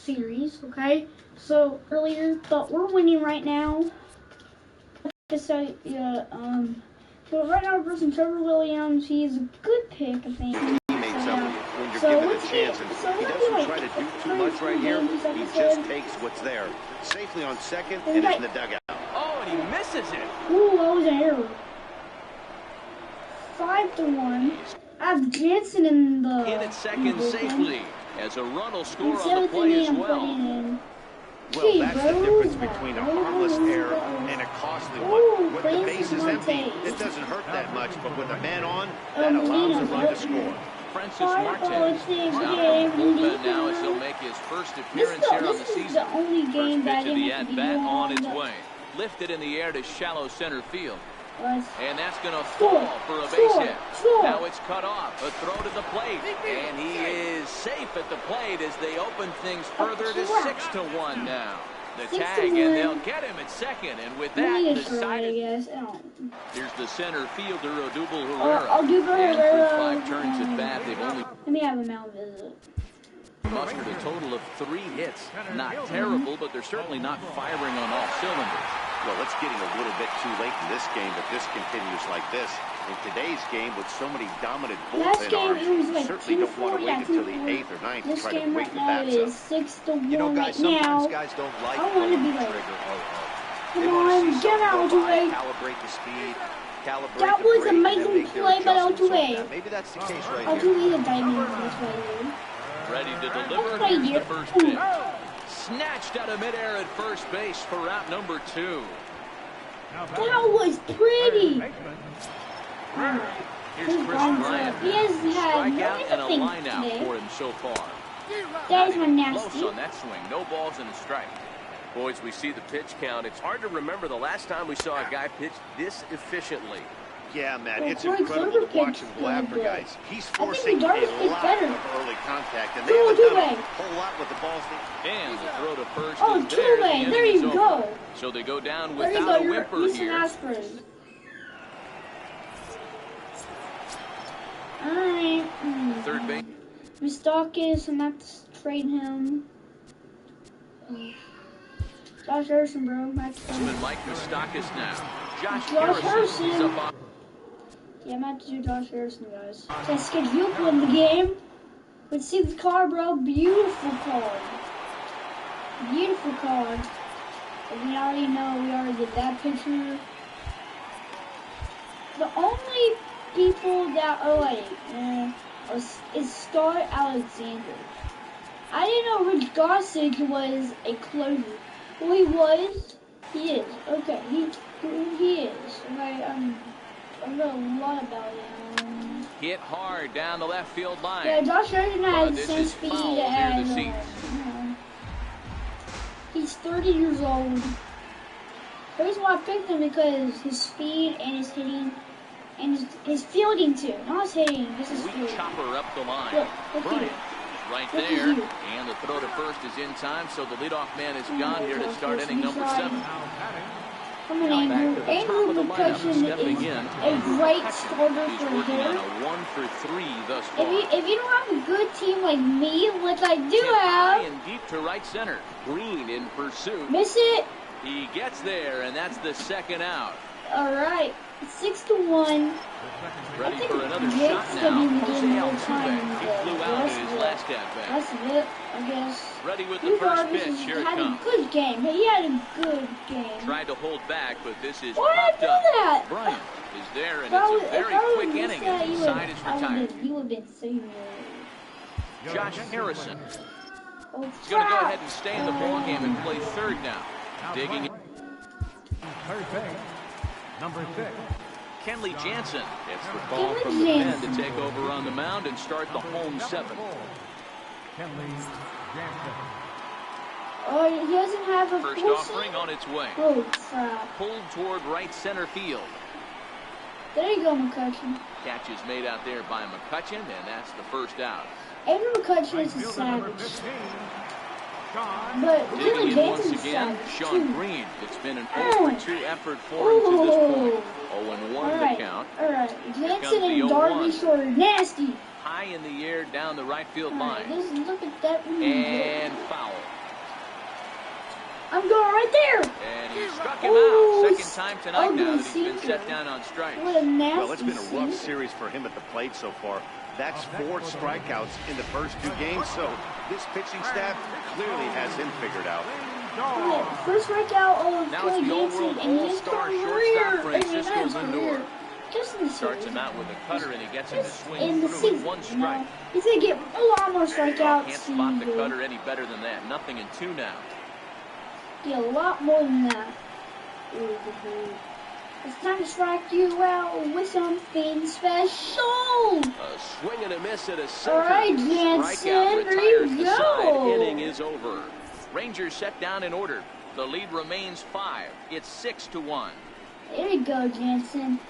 series, okay? So earlier, but we're winning right now. So yeah, so right now versus Trevor Williams, he's a good pick, I think. When you're given a chance, and he doesn't try to do too much right here. He just takes what's there safely on second and is in the dugout. Oh, and he misses it. Ooh, that was an error. 5-1. I have Jansen in the. In at second safely, as a run will score on the play as well. Well, that's the difference between a harmless error and a costly one. When the base is empty, it doesn't hurt that much, but with a man on, that allows a run to score. Francis Martinez out from the bullpen now as he'll make his first appearance here on the season. First pitch of the at-bat on its way. Lifted in the air to shallow center field. And that's going to fall for a base hit. Now it's cut off. A throw to the plate. And he is safe at the plate as they open things further to 6-1 now. The tag, and they'll get him at second. And with that, decided. Here's the center fielder, Odubel Herrera. And through 5 turns at bat, they've only. Let me have a mound visit. Mustered a total of 3 hits. Not terrible, but they're certainly not firing on all cylinders. Well, it's getting a little bit too late in this game if this continues like this. In today's game, with so many dominant bullpen arms, you certainly don't want to wait until the 8th or 9th to try to wake the bats up. 6-1 You know, guys, sometimes guys don't like pulling the trigger. Come on, get out of the way. Calibrate the speed. Calibrate that was an amazing play by Altuve. Maybe that's the case right here. Altuve is diving this way. Ready to deliver. Here's the first pitch. Snatched out of midair at first base for out number 2. That was pretty. Here's Chris Bryant. He has had strikeout and a line out today. for him so far. That is nasty. Close on that swing. No balls and a strike. Boys, we see the pitch count. It's hard to remember the last time we saw a guy pitch this efficiently. Yeah, Matt, it's incredible to watch him go after guys. He's forcing a lot of early contact, and they haven't done a whole lot with the balls. And the throw to first is there. There you go. So they go down without a whimper here. All right. Third base. Moustakas, I'm not to trade him. Josh Harrison, bro. Mike Moustakas now. Josh Harrison. Is up on. Yeah, I'm about to do Josh Harrison, guys. Let's get beautiful in the game. Let's see the card, bro. Beautiful card. Beautiful card. But we already know we already did that picture. The only people that are like, is Star Alexander. I didn't know Rich Gossett was a closer. Well, he was. He is. Okay, he is. Okay, I know a lot about him. Hit hard down the left field line. Yeah, Josh Harrison has the same speed as he's 30 years old. The reason why I picked him because his speed and his hitting and his fielding too. Not his hitting, just his fielding. Chopper up the line. Look Bryant is right there, and the throw to first is in time, so the leadoff man is gone here to start inning number 7. Come on, Andrew. Andrew McCutcheon is a great starter He's for working on him. a 1 for 3 thus far. If you don't have a good team like me, which I do High have, and deep to right center. Green in pursuit. miss it. He gets there, and that's the second out. All right, 6-1. Ready for another shot Jake's now. gonna be Jose getting more Altuve. time. He flew out in his last at bat. That's it, I guess. Ready with the first pitch. Here it had comes. a good game. He had a good game. Tried to hold back, but this is Why popped did I up. do that? Bryant is there, and If I it's a very quick inning as the side is retired. You would have been saying Josh Harrison. Oh, He's going to go ahead and stay in the ballgame and play third now. Digging in. Third base, number 6. Kenley Jansen gets the ball from the pen to take over on the mound and start the home 7. Kenley Jansen. Oh, he doesn't have a First full offering on its way. Oh, crap. Pulled toward right center field. There you go, McCutcheon. Catch is made out there by McCutcheon, and that's the first out. Andrew McCutcheon is a savage. But Digging in once again, Sean Green. It's been an 0-2 effort for him to this point. 0-1 the count. All right. Jansen and Darvish are nasty. High in the air down the right field line. Look at that. And foul. right there. And he struck him out. Second time tonight now that he's been set down on strikes. What a nasty Well, it's been a rough series for him at the plate so far. That's 4 strikeouts in the first 2 games, so this pitching staff clearly has him figured out. First strikeout of now it's the all-world all-star shortstop Francisco Lindor. Starts him out with a cutter and he gets him to swing in the through season, with 1 strike. He's going to get a lot more strikeouts. Can't spot the cutter any better than that. Nothing in 2 now. Get a lot more than that. It's time to strike you out with something special. A swing and a miss at a center. All right, Jansen, there you go. Inning is over. Rangers set down in order. The lead remains 5. It's 6-1. There you go, Jansen.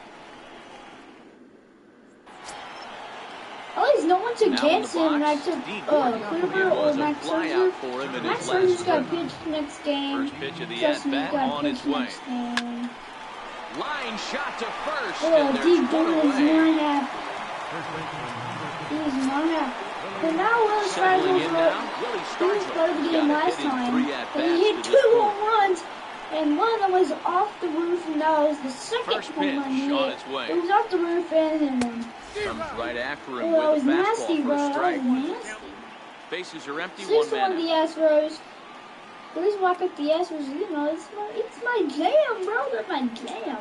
At least no one took Jansen when I took Kluber or Max Scherzer. Max Scherzer's got to pitch next game. First pitch of the at-bat on its way. Line shot to first. And deep there's down is one away. not happy. He's not happy. But now Willie Stargell started the game last time. And he hit 2 home runs. And one of them was off the roof, and that was the second home run he hit. It was off the roof and hit him. Comes right after him That with was a nasty, fastball bro. for a That strike. was nasty. Bases are empty. 6-1 the Astros. The reason why I picked the Astros, it's my jam, bro. That's my jam.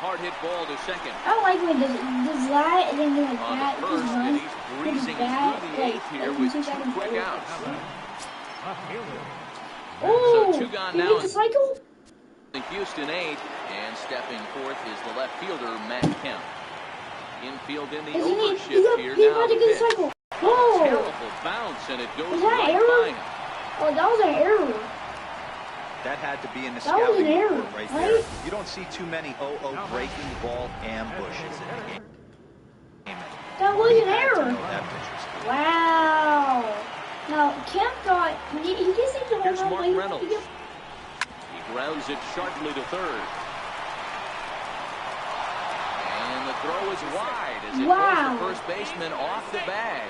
Hard hit ball to second. I don't like when it does that and then like On that. the first, and he's breezing through the 8th here with 2 quick outs. Oh, So 2 gone he now. hit the cycle? The Houston 8th, and stepping forth is the left fielder, Matt Kemp. Infield in the overshift here He's now. about to get the cycle. Oh, Terrible bounce, and it goes was that an right error? by him. Oh, that was an error. That had to be in the That was scouting an error, report right right? there. You don't see too many breaking ball ambushes in the game. That was an He had to error. know that pitcher's skill. Wow. Now, Kemp got, he gets into Here's home Mark run, Reynolds. He grounds it sharply to third. And the throw is wide as it goes to first baseman off the bag.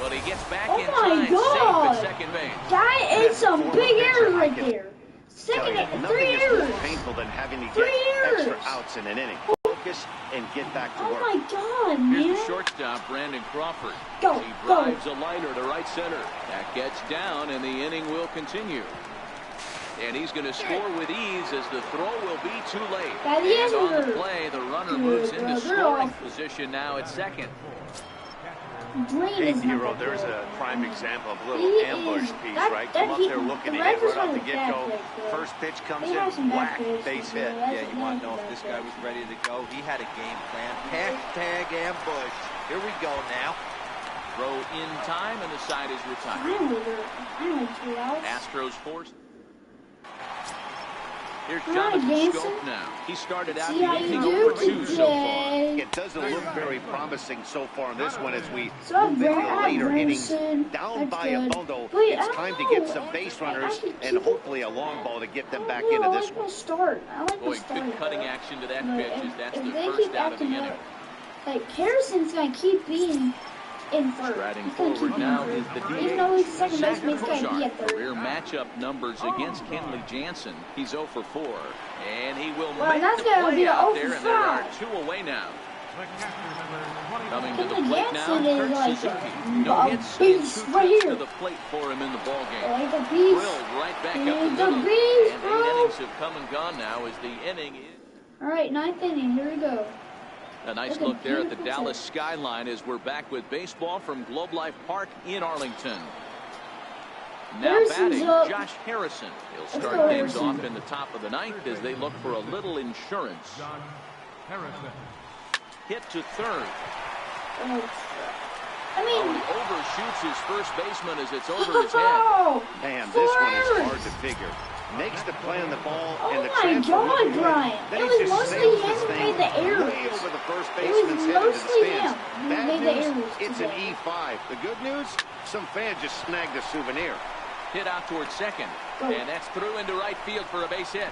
But he gets back in time, safe at second base. That is some big errors right there. Three Nothing is errors. more painful than having to Three get extra errors. outs in an inning. Focus and get back to Oh work. my God, Here's man. the shortstop, Brandon Crawford. Go, He drives a liner to right center. That gets down, and the inning will continue. And he's going to score with ease as the throw will be too late. That is And on the good. play, the runner Good, moves bro. into They're scoring off. position now at second. Green Hey, is not Hero, that there's good. a prime example of a He little is- ambush piece, that- right? that Come up he- there looking the to hit Rangers right off the have a bad get-go. pitch, bro. First pitch comes They have some in, bad whack, pitches, base bro. hit. That's- Yeah, you want to know if that's this bad guy was ready to go. He had a game plan. Hashtag ambush. Here we go now. Throw in time, and the side is retired. Finally, 2 outs. Astros forced. Here's Come on, Jonathan Jansen. Scope now. He started out See the how you inning do over 2 so far. today. It doesn't look very promising so far in this one as we So I'm move into the Brad later innings. Branson. Down That's by good. a bundle, Wait, I it's don't time to know. get some base runners I could and keep hopefully a long ball to get them back I into like this one. the start. I like Boy, the start. good cutting bro. action to that But pitch as that's if the they first keep out of the acting inning. up, like Harrison's gonna keep being in first. Striding He's gonna forward keep now being is first. the Even though he's second Zach baseman, he's gonna be at third. Career matchup numbers against Kenley Jansen. He's 0 for 4. And he will Well, make that's the gonna play be out 0 there, for and there are 5. 2 away now. Coming to the Kenley plate now, Jansen is Kurt like Suzuki. a No hits, and beast 2 right trips here. to the plate for him in the ballgame. Like a beast. Drilled right back up He's the a middle. beast, And bro. 8 innings have come and gone now as the inning is. All right, 9th inning. Here we go. A nice Look at look there at the beautiful Dallas skyline as we're back with baseball from Globe Life Park in Arlington. Now Harrison's batting, up. Josh Harrison. He'll Let's start go, things Harrison. off in the top of the 9th as they look for a little insurance. John Harrison. Hit to third. Oh, I Oh, mean, he overshoots his first baseman as it's over his head. oh, Man, 4 this one is errors. hard to figure. Makes the play on the ball, Oh and the my transfer God, looked good. Brian. Then It he was just mostly sails him this who thing made the errors. way over the first It baseman's was head into the mostly stands. him who Bad made the news, errors it's today. an E5. The good news, some fan just snagged a souvenir. Hit out towards second. Go. And that's through into right field for a base hit.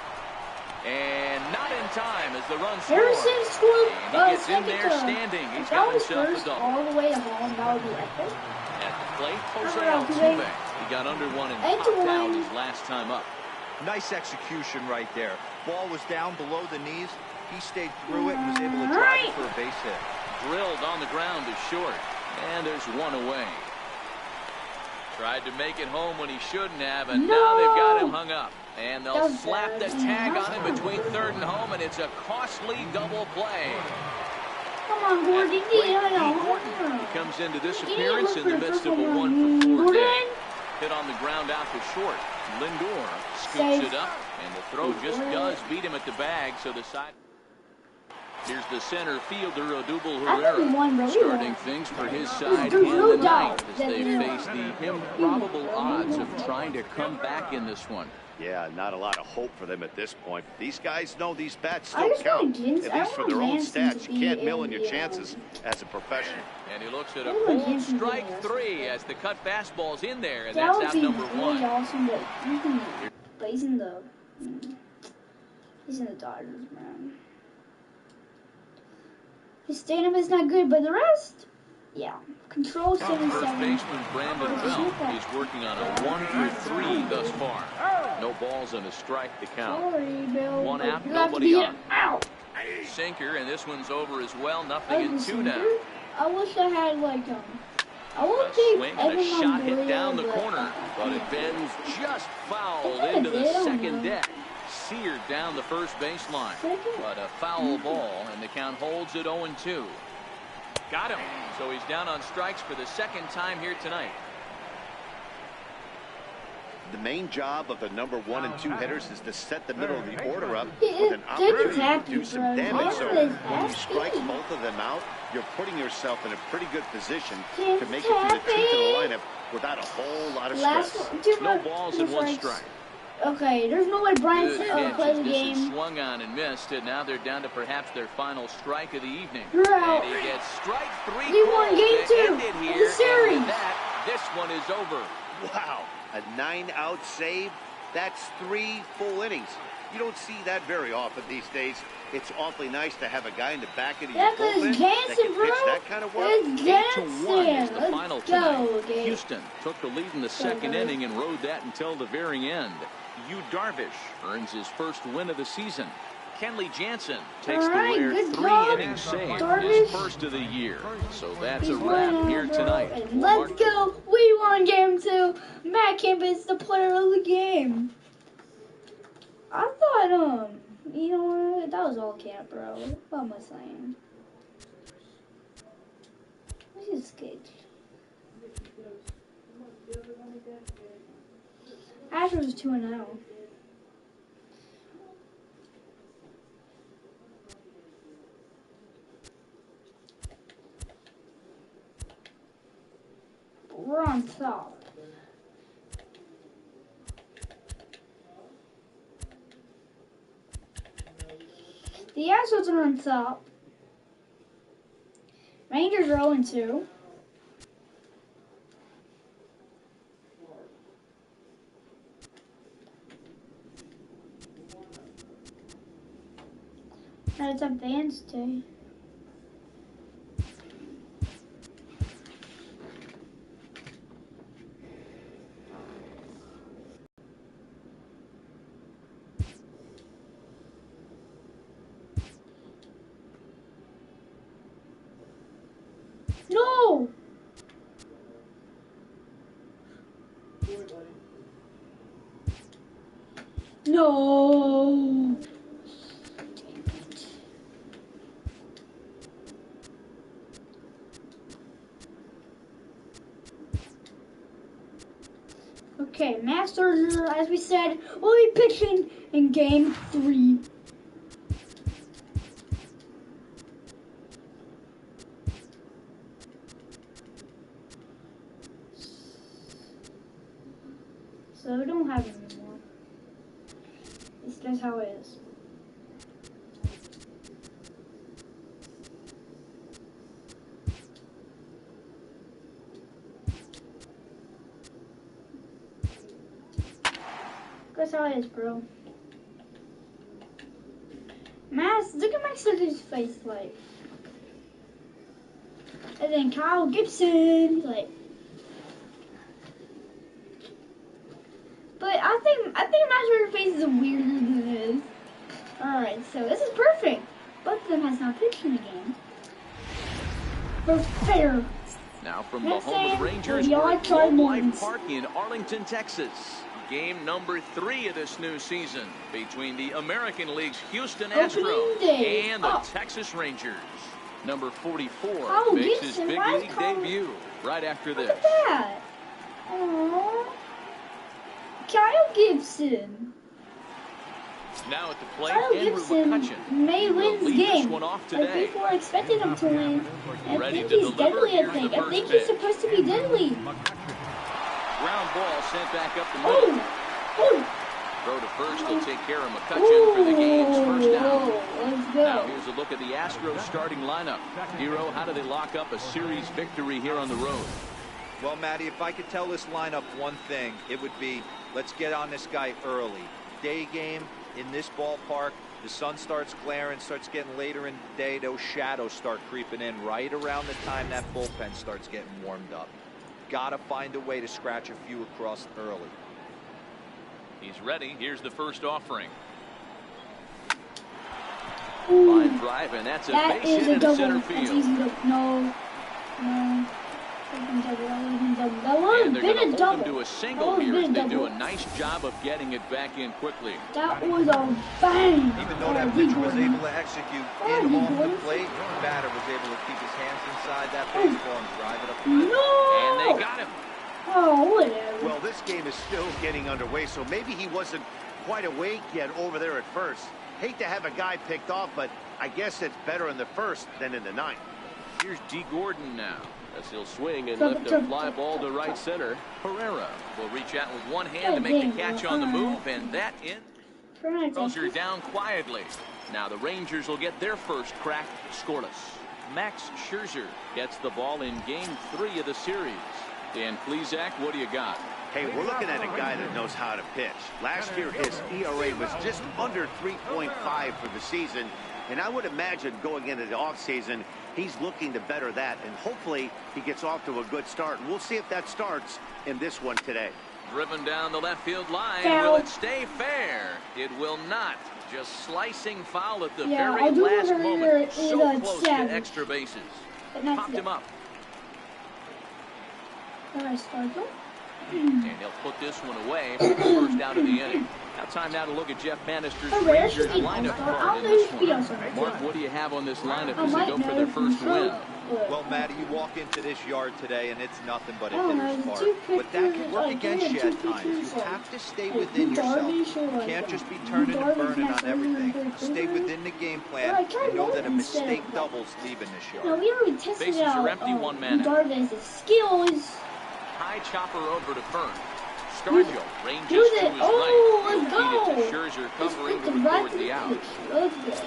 And not in time as the run scores. Harrison scored And he gets in second there to, standing. He's if that got was himself a first double. all the way to home, that would be epic. At the plate, Jose Altuve. Altuve. He got under one and popped out his last time up. Nice execution right there. Ball was down below the knees. He stayed through it and was able to drive it for a base hit. Drilled on the ground to short. And there's one away. Tried to make it home when he shouldn't have, and now they've got him hung up. And they'll slap the tag on him between third and home, and it's a costly double play. Come on, Gordon. He comes into this appearance in the midst of a 1-for-4 day. Hit on the ground out to short. Lindor scoops it up, and the throw just does beat him at the bag, so the side. Here's the center fielder, Odubel Herrera, starting things for his side in the ninth as they face the improbable odds of trying to come back in this one. Yeah, not a lot of hope for them at this point. These guys know these bats still count, at least for their own stats. You can't mill in your chances as a professional. And he looks at a full strike 3 as the cut fastball's in there, and that's out number 1. Awesome, but he's in the Dodgers, man. His stand-up is not good, but the rest, yeah. Control 77. First baseman Brandon Bell is working on a 1-for-3 thus far. No balls and a strike to count. Sorry, Bill. One out, nobody on. Sinker, and this one's over as well. Nothing in 2 now. I wish I had I won't a take swing and a shot hit down the corner, but it bends just foul into the second deck. Seared down the first baseline, but a foul ball, and the count holds at 0-2. Got him. So he's down on strikes for the second time here tonight. The main job of the number 1 and 2 hitters is to set the middle of the order up with an opportunity to do some damage. So when you strike both of them out, you're putting yourself in a pretty good position to make it through the teeth of the lineup without a whole lot of stress. No balls and 1 strike. Okay, there's no way Brian's play the game. This is swung on and missed, and now they're down to perhaps their final strike of the evening. Right. And he gets strike 3 He won game 2 of the series. And that, this one is over. Wow, a 9-out save. That's 3 full innings. You don't see that very often these days. It's awfully nice to have a guy in the back of your bullpen that can pitch that kind of work. 8-1 is the final tonight. Houston took the lead in the second inning and rode that until the very end. Yu Darvish earns his first win of the season. Kenley Jansen takes the rare 3-inning save, his first of the year. So that's a wrap here tonight. Let's go. We won game 2. Matt Kemp is the player of the game. I thought, you know what? That was all camp, bro. What am I saying? This is good. Astros 2-0. We're on top. The Astros are on top. Rangers are 0-2. Now it's Advanced Day. No! No! Okay, Max Scherzer, as we said, will be pitching in Game 3. So we don't have him anymore. It's just how it is. That's how it is, bro. Mass, look at Max Scherzer's face, like. And then Kyle Gibson, like. But I think Master Face is weirder than this. Alright, so this is perfect. Both of them has not pitched in the game. For fair. Now from Next the home of the game, Rangers, the we're at Yard Globe Life Twins. Park in Arlington, Texas. Game number 3 of this new season between the American League's Houston Astros day. and the Texas Rangers. Number 44 Kyle makes Gibson, his big why is league Kyle... debut right after this. Look at that. Aww. Kyle Gibson. Now at the plate, Kyle Andrew Gibson McCutcheon. may win this lead this game. one off I today. think we're expecting him to win. I Ready think to he's deliver. deadly, I Here's think. the I first think pitch. he's supposed to be deadly. Ground ball sent back up the middle. Oh! Throw to first will take care of McCutcheon for the game's first down. Let's go. Now here's a look at the Astros starting lineup. Hero, how do they lock up a series victory here on the road? Well, Matty, if I could tell this lineup one thing, it would be, let's get on this guy early. Day game in this ballpark, the sun starts glaring, starts getting later in the day, those shadows start creeping in right around the time that bullpen starts getting warmed up. Gotta find a way to scratch a few across early. He's ready. Here's the first offering. Ooh. Line drive, and that's a That base is hit a into double. center That's field. easy to... No. No. That would And have they're been going a to hold him double. to a single That here would as have they been a do double. a nice job of getting it back in quickly. That was a bang. Even though that pitcher was able to execute in off the plate, the batter was able to keep his hands inside that baseball and drive it up the middle. No! And they got him. Oh, whatever. Well, this game is still getting underway, so maybe he wasn't quite awake yet over there at first. Hate to have a guy picked off, but I guess it's better in the first than in the ninth. Here's D. Gordon now, as he'll swing and lift a fly ball to right center. Pereira will reach out with one hand to make the catch on the move, and that in. Throws her down quietly. Now the Rangers will get their first crack scoreless. Max Scherzer gets the ball in game 3 of the series. Dan Plesac, what do you got? Hey, we're looking at a guy that knows how to pitch. Last year, his ERA was just under 3.5 for the season, and I would imagine going into the offseason, he's looking to better that, and hopefully he gets off to a good start. And we'll see if that starts in this one today. Driven down the left field line. Foul. Will it stay fair? It will not. Just slicing foul at the Yeah, very I'll do last it over moment. here. So It's close savage. to extra bases. But that's Popped it. him up. Alright, start them. And he'll put this one away for the first out of the inning. Now time now to look at Jeff Bannister's Oh, Rangers should be lineup all-star. card in I'll this do speed one. also right Mark, there. what do you have on this lineup I as they might go for know their if first you win? should. Well, Matty, you walk into this yard today, and it's nothing but a Oh, hitter's no, park. two But that can pitchers, work like, against you two at times. You pitchers, like, have to stay like, within Darvish yourself. or You like can't that. just be turning and Darvish burning next on everything. to him. Stay within the game plan Well, I tried and know that a one instead mistake of- doubles leaving this No, yard. we already tested Bases out are empty, 1 man out. Darvish's skills. High chopper over to Fern. Scargio ranges Do to this. his Oh, right. let's He'll feed it go. to Scherzer Let's covering put to the right record the out. Let's go.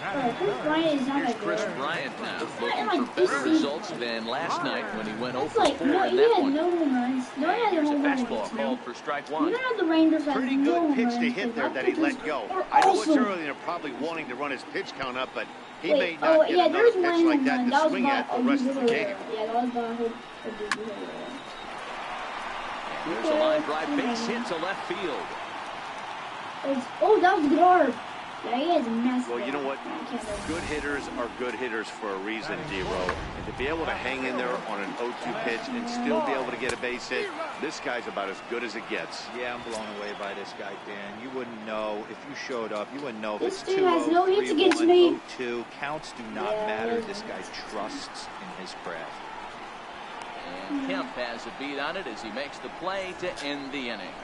Alright, Chris Bryant is not Here's that Chris good. Bryant now, It's not looking like for better this results than last night when he went 0 It's for like, 4 no, in he that had one. no home runs. No one had Here's a home runs. fastball called for strike 1. None of the Rangers had Pretty no good home pitch runs. to hit there that he let go. Are I know it's awesome. early and they're probably wanting to run his pitch count up, but he Wait, may not get yeah, another there's pitch one like home that run. to That was swing by at the rest of the game. Yeah, that was by There's a line drive base hit to left field. Oh, that was a good arm. Yeah, he has a massive Well, you know what? arm. I can't remember. Good hitters are good hitters for a reason, D-Row. And to be able to hang in there on an 0-2 pitch and still be able to get a base hit, this guy's about as good as it gets. Yeah, I'm blown away by this guy, Dan. You wouldn't know if you showed up. You wouldn't know if This it's dude 2-0, has no hits 3-1, against me. 0-2. Counts do not Yeah. matter. This guy trusts in his craft. And Kemp has a beat on it as he makes the play to end the inning.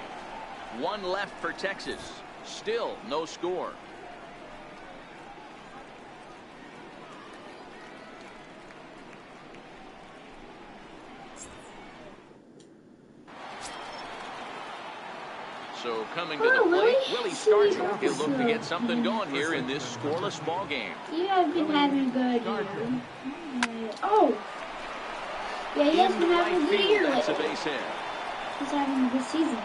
1 left for Texas. Still no score. So coming to the plate, Willie Stargell. He'll look to get something going here in this scoreless ball game. You have been having a good year. Oh! Yeah, he has been having a good year That's a lately. base hit. He's having a good season.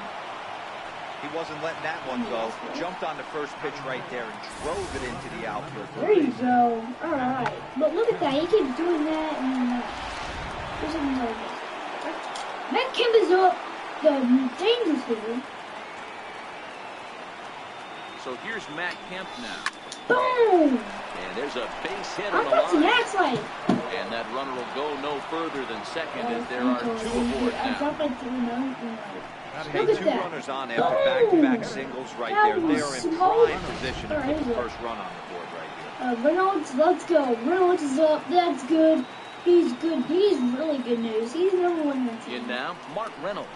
He wasn't letting that one go. Jumped on the first pitch right there and drove it into the outfield. There you go. Alright. But look at that. He keeps doing that and there's something like that. Matt Kemp is up. The dangerous hitter. So here's Matt Kemp now. Boom! And there's a base hit I'm on the line. like. And that runner will go no further than second as there are 2 aboard now. Hey, 2 runners on after back-to-back singles right there. They are in prime position to put the first run on the board right here. Reynolds, let's go. Reynolds is up. That's good. He's good. He's really good news. He's number 1 in the team. In now, Mark Reynolds.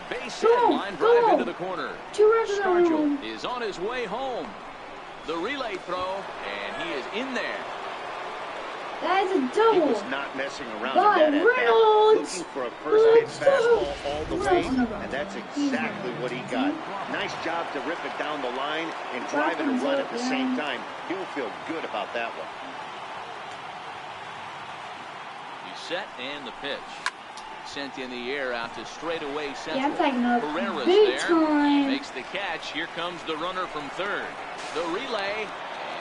Base hit, line drive into the corner. 2 runs in a row. Stargell is on his way home. The relay throw, and he is in there. That is a double. He was not messing around By in that Reynolds. looking for a first pitch fastball all the way, and that's exactly what he got. Nice job to rip it down the line and drive it and run at the same time. He'll feel good about that one. He's set, and the pitch. Sent in the air out to straightaway central. Yeah, I'm taking up Pereira's big there. time. Makes the catch. Here comes the runner from third. The relay.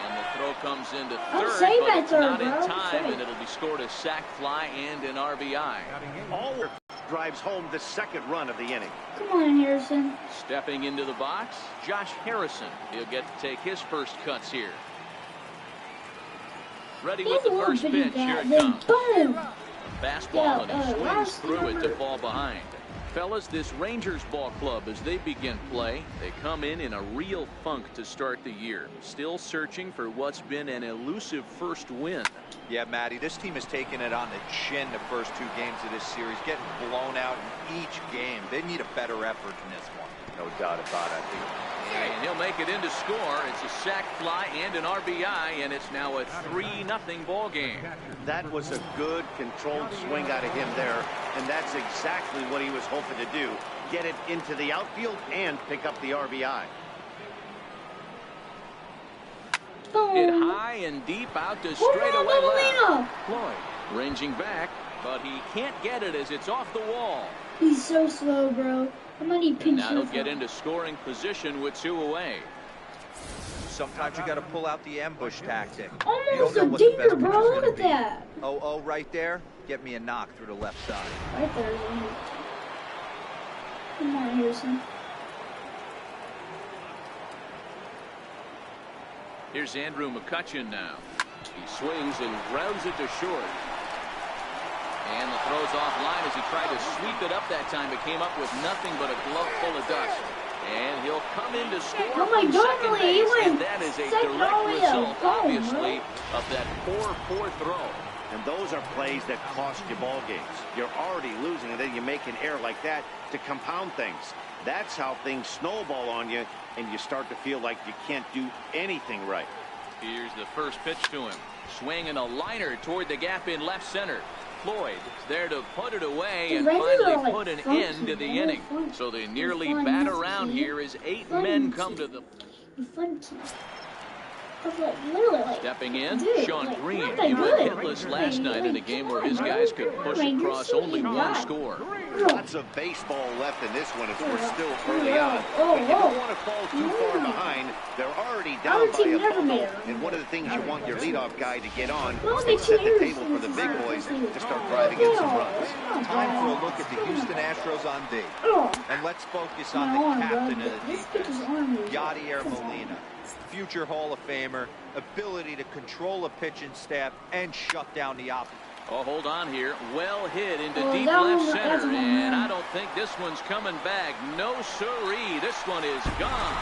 And the throw comes into third, but it's not in time, and it'll be scored a sac fly and an RBI. All drives home the second run of the inning. Come on, Harrison. Stepping into the box, Josh Harrison. He'll get to take his first cuts here. Ready with the first pitch. Here it comes. Boom. Fastball, and he swings through it to fall behind. Fellas, this Rangers ball club, as they begin play, they come in a real funk to start the year. Still searching for what's been an elusive first win. Yeah, Matty, this team has taken it on the chin the first 2 games of this series, getting blown out in each game. They need a better effort in this one. No doubt about it. And he'll make it into score. It's a sac fly and an RBI, and it's now a 3-0 ball game. That was a good controlled swing out of him there, and that's exactly what he was hoping to do. Get it into the outfield and pick up the RBI. Hit high and deep out to straightaway left. Floyd ranging back, but he can't get it as it's off the wall. He's so slow, bro. I'm gonna need pinch. Now he'll get into scoring position with 2 away. Sometimes you got to pull out the ambush tactic. Almost a dinger, bro. Look at that. Oh, right there. Get me a knock through the left side. Right there. Come on, Harrison. Here's Andrew McCutchen now. He swings and grounds it to short. And the throw's offline as he tried to sweep it up that time. It came up with nothing but a glove full of dust. And he'll come in to score from second base. And that is a direct result, obviously, of that poor throw. And those are plays that cost you ball games. You're already losing, and then you make an error like that to compound things. That's how things snowball on you, and you start to feel like you can't do anything right. Here's the first pitch to him. Swinging a liner toward the gap in left center. Floyd there to put it away and finally put an end to the inning. So they nearly bat around here as 8 men come to the... Stepping in, Sean Green. He went hitless last night in a game where his guys could push across only 1 score. Lots of baseball left in this one as we're still early on. But you don't want to fall too far behind. They're already down by a bundle. And one of the things you want your leadoff guy to get on and set the table for the big boys to start driving in some runs. Time for a look at the Houston Astros on D. And let's focus on the captain of the defense, Yadier Molina. Future Hall of Famer, ability to control a pitching staff and shut down the opposition. Oh, hold on here. Well hit into deep left center, and I don't think this one's coming back. No siree. This one is gone.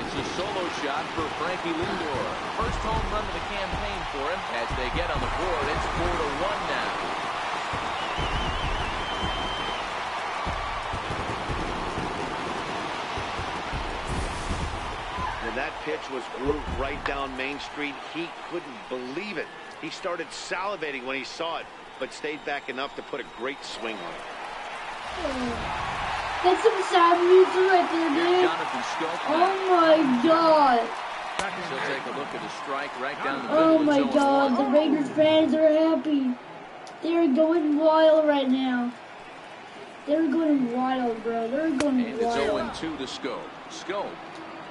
It's a solo shot for Frankie Lindor. First home run of the campaign for him. As they get on the board, it's 4-1 now. That pitch was grooved right down Main Street. He couldn't believe it. He started salivating when he saw it, but stayed back enough to put a great swing on it. That's some sad music right there, dude. Oh my God. So take a look at the strike right down the middle. Oh my God, the Raiders fans are happy. They're going wild right now. They're going wild, bro. They're going wild. And it's 0-2 to Scope. Scope,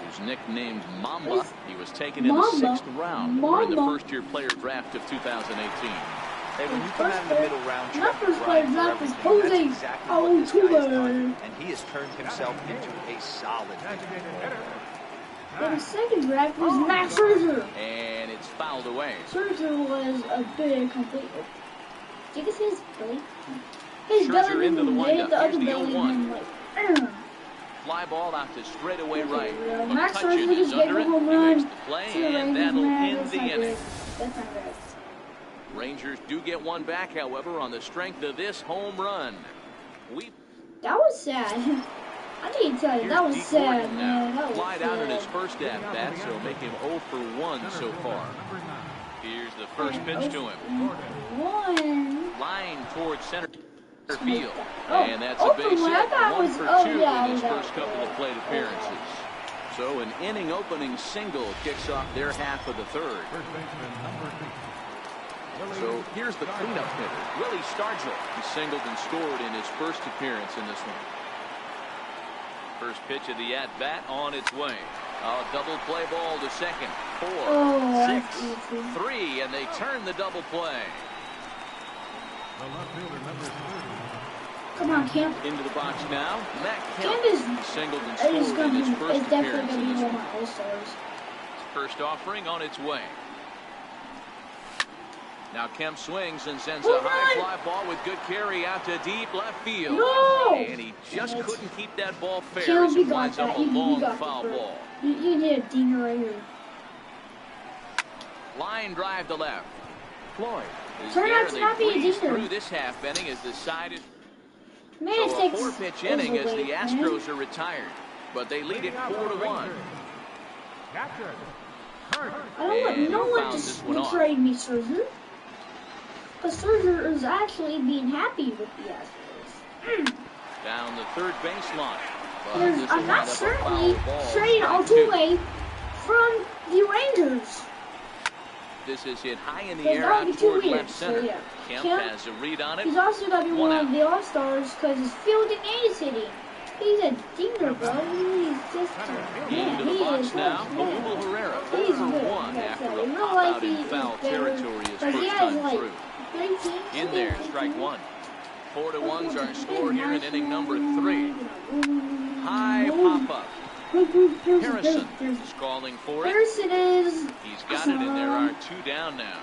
who's nicknamed Mamba. He was taken in the 6th round during the first-year player draft of 2018. Hey, when you come out in the middle round trip, not first place, not first place. that's exactly what this guy has done, and he has turned himself into a solid hitter. The second draft was Max Scherzer. And it's fouled away. Scherzer was a big complete. Did you see his belly? His Scherzer belly into the windup. the Here's other the belly 0-1. like. Fly ball out to straightaway right. Max Touch it Scherzer is just gave under a it. home He run. makes the play, and that'll end the inning. That's not good. Rangers do get one back, however, on the strength of this home run. That was sad. I need to tell you, that was sad, man. That was Fly sad. down in his first at-bat, so make him 0 for 1 so far. Here's the first pitch to him. Line towards center field. And that's a base hit. 1 for 2 in his first couple of plate appearances. So an inning-opening single kicks off their half of the third. So here's the cleanup hitter, Willie Stargell. He singled and scored in his first appearance in this one. First pitch of the at-bat on its way. A double play ball to second. 4, 6, 3, and they turn the double play. Come on, Kemp. Into the box now. Matt Kemp is singled and scored in his first appearance in this one. All-Stars. First offering on its way. Now Kemp swings and sends a high fly ball with good carry out to deep left field. No! And he just couldn't keep that ball fair as it winds up a long foul ball. You need a dinger right here. Line drive to left. Floyd is Turn there. out to They not be a breeze dinger. through this half inning as decided. Man, So a 4-pitch inning as the Astros are retired. But they lead it 4-1. I don't want no one to trade me, Scherzer. But Scherzer is actually being happy with the Astros. Down the third baseline. I'm not certainly trading Altuve from the Rangers. This is hit high in the air out toward left center. So, yeah. Kemp has a read on it. He's also got to be one of the All-Stars because his fielding and his hitting. He's a dinger, bro. He's just into the box now. Miguel Herrera 0 for 1 after a pop out in foul territory his first time through. In there, strike one. 4-1's our score here in inning number 3. High pop up. Harrison is calling for it. Harrison is. He's got it, and there are 2 down now.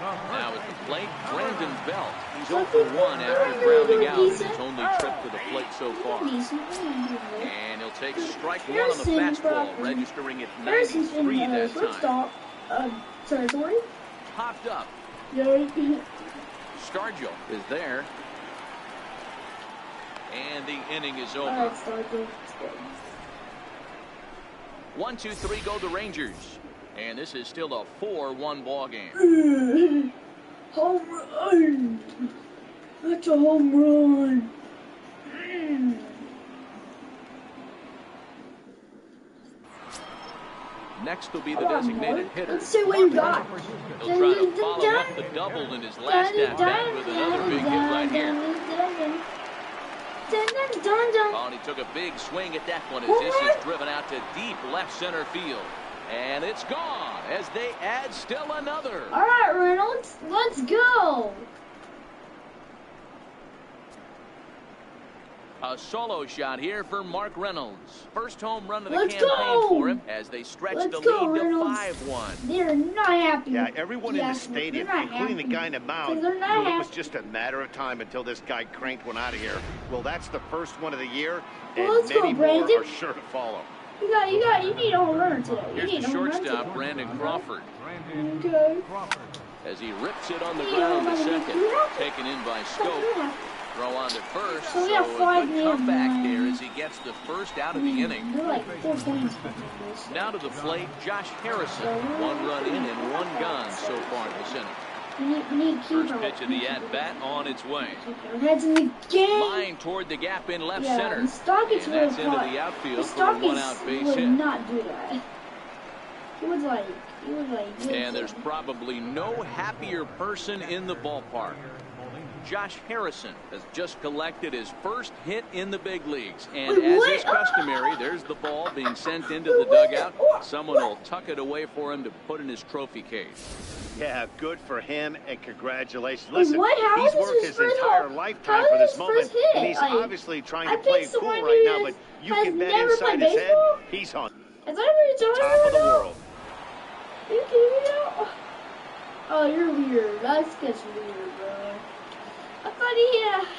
Now at the plate, Brandon Belt. He's 0 for 1 after grounding out in his only trip to the plate so far. And he'll take strike 1 on the fastball, registering at 93 that time. Territory. Popped up. Stargell is there. And the inning is over. 1, 2, 3 go the Rangers. And this is still a 4-1 ball game. Home run. That's a home run. Next will be the designated hitter. Let's see what you got. He'll try to follow up the double in his last at-bat with another big hit right here. Oh, and he took a big swing at that one as this is driven out to deep left center field. And it's gone as they add still another. All right, Reynolds, let's go. A solo shot here for Mark Reynolds. First home run of the campaign for him as they stretch the lead to 5-1. They're not happy. Yeah, everyone in the stadium, including the guy in the mound, knew it was just a matter of time until this guy cranked one out of here. Well, that's the first one of the year, and many more are sure to follow. You need a home run today. Here's the shortstop, Brandon Crawford. Okay. As he rips it on the ground to second. Taken in by Scope. Throw on to first, so a good comeback here as he gets the first out of the inning. Now to the plate, Josh Harrison. 1 run in and 1 gone so far this inning. First pitch of the at-bat on its way. Line toward the gap in left center. And that's into the outfield for a 1-out base hit. Not do that. He was like and there's probably no happier person in the ballpark. Josh Harrison has just collected his first hit in the big leagues. And as is customary, there's the ball being sent into the dugout. Someone will tuck it away for him to put in his trophy case. Yeah, good for him, and congratulations. Listen, he's worked his entire lifetime for this moment, and he's obviously trying to play it cool right now, but you can bet inside his head, he's on top of the world. You kidding me? Oh, you're weird. That's just weird, bro. I thought he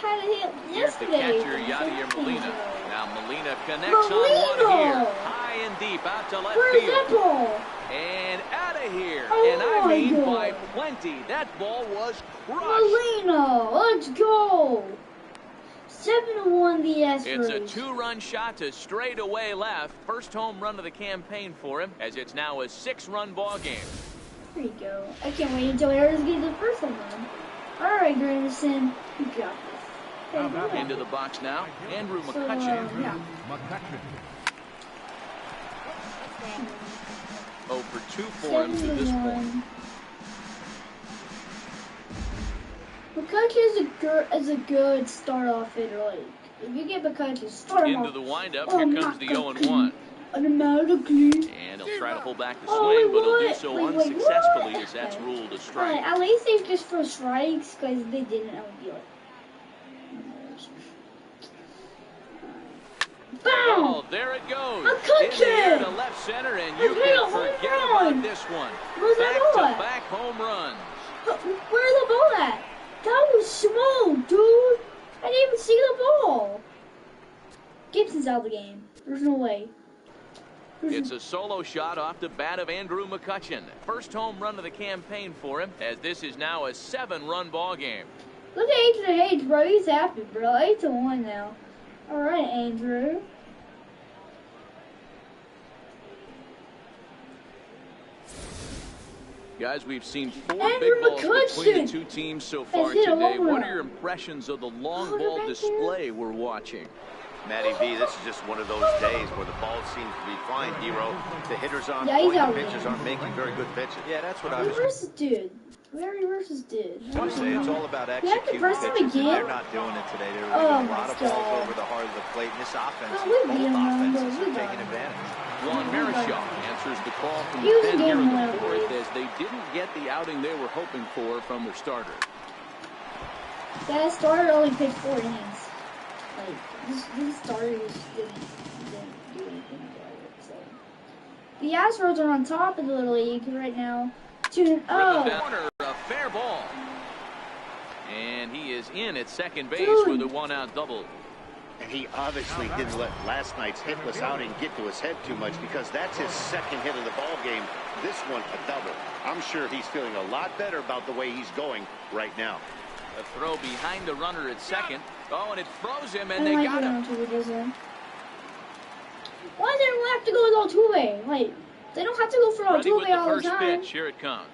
had a hit yesterday. Here's the catcher, Yadier Molina. Now Molina connects on one here. High and deep out to left Where's field. that ball? And out of here. Oh, and I mean God. by plenty. That ball was crushed. Molina, let's go. 7-1 the Astros. It's a 2-run shot to straightaway left. First home run of the campaign for him, as it's now a 6-run ball game. There you go. I can't wait until Harris gets the first home run. All right, Granderson, you got this. Into the box now, Andrew McCutchen. Yeah. McCutchen. 0 for 2 for him to this point. McCutchen is a good start off hitter. Like, if you get McCutchen, start him Into off. the windup, here comes the 0-1. Automatically. And he'll try to pull back the swing, but he'll do so unsuccessfully as that's ruled a strike. Right, at least they just throw strikes, because they didn't. I would be like, bam! Oh, there it goes. McCutchen! In the air to left center, and you can forget about this one. Where's that ball at? Back-to-back home runs. Where's the ball at? That was small, dude. I didn't even see the ball. Gibson's out of the game. There's no way. It's a solo shot off the bat of Andrew McCutchen. First home run of the campaign for him, as this is now a 7-run ball game. Look at H, bro. He's happy, bro. 8-1 now. All right, Andrew. Guys, we've seen 4 Andrew big balls between the McCutchen two teams so far hit a today. home What run. are your impressions of the long ball display we're watching? Matty V, this is just one of those days where the ball seems to be flying, Hero. The hitters aren't Yeah, he's point, out the of pitchers there. aren't making very good pitches. Yeah, that's what I was Reverse dude. Larry versus dude. going to say. It's all about You have to executing press him pitches, and again? they're not doing it today. They're Oh, leaving a my lot of balls God. over the heart of the plate, and this offense, Oh, we beat him, both offenses Rumble. We are taking got him. advantage. Juan Marichal answers the call from He the was pen here in getting the one, 4th, as they didn't get the outing they were hoping for from their starter. Yeah, the starter only pitched 4 innings. Like, these starters didn't do anything about it. So. The Astros are on top of the league right now. 2-0. Corner, a fair ball. And he is in at second base Dude. with a 1-out double. And he obviously didn't let last night's hitless outing get to his head too much, because that's his second hit of the ball game. This one, a double. I'm sure he's feeling a lot better about the way he's going right now. A throw behind the runner at second. Oh, and it froze him, and I they like got it him. Altuve doesn't. Why does everyone have to go with Altuve? Like, they don't have to go for Ready with Altuve the all the first time. pitch. Here it comes.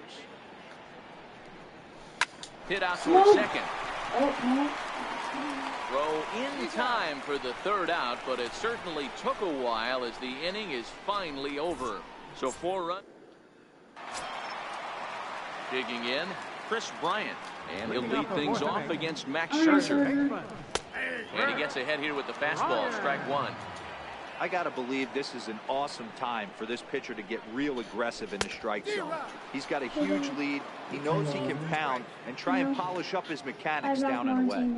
Hit out Smoke. towards second. Oh, no. Throw in time for the 3rd out, but it certainly took a while as the inning is finally over. So 4 runs. Digging in, Chris Bryant. And he'll lead things off against Max Scherzer. And he gets ahead here with the fastball, strike 1. I got to believe this is an awesome time for this pitcher to get real aggressive in the strike zone. He's got a huge lead. He knows he can pound and try and polish up his mechanics down and away.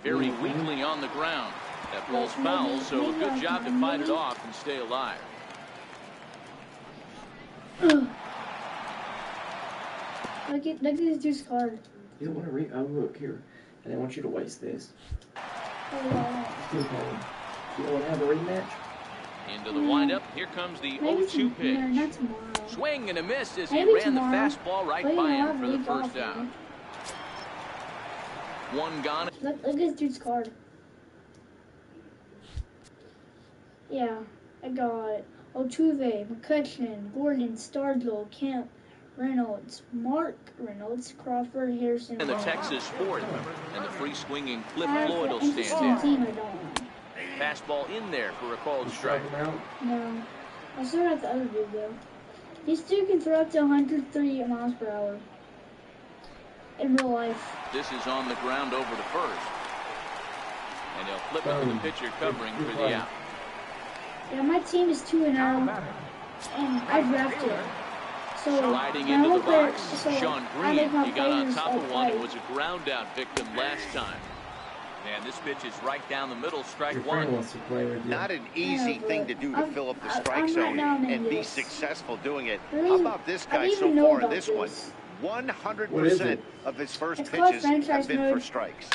Very weakly on the ground. That ball's foul, so a good job to fight it off and stay alive. Look at this dude's card. You don't want to oh, look here. I didn't want you to waste this. Oh, wow. You don't want to have a rematch? Into the windup. Here comes the Maybe 0-2 pitch. not tomorrow. Swing and a miss as he Maybe ran tomorrow. the fastball right But, by yeah, him for the week first off, out. man. One gone. Look at this dude's card. Yeah, I got Altuve, McCutchen, Gordon, Stargell, Kemp, Reynolds, Mark Reynolds, Crawford, Harrison. And the Texas 4th. And the free swinging Cliff I have Floyd will an stand interesting in. team I don't want. Fastball in there for a called strike. No. I still have the other dude though. These two can throw up to 103 miles per hour. in real life. This is on the ground over to first. And they'll flip it to the pitcher covering for the out. Yeah, my team is 2-0, and I drafted. So sliding into the box, Sean Green. He got on top of one and was a ground out victim last time. And this pitch is right down the middle, strike one. Wants to play with you. Not an easy thing to do to fill up the strike zone and be successful doing it. How about this guy so far in this one? 100% of his first pitches have been for strikes.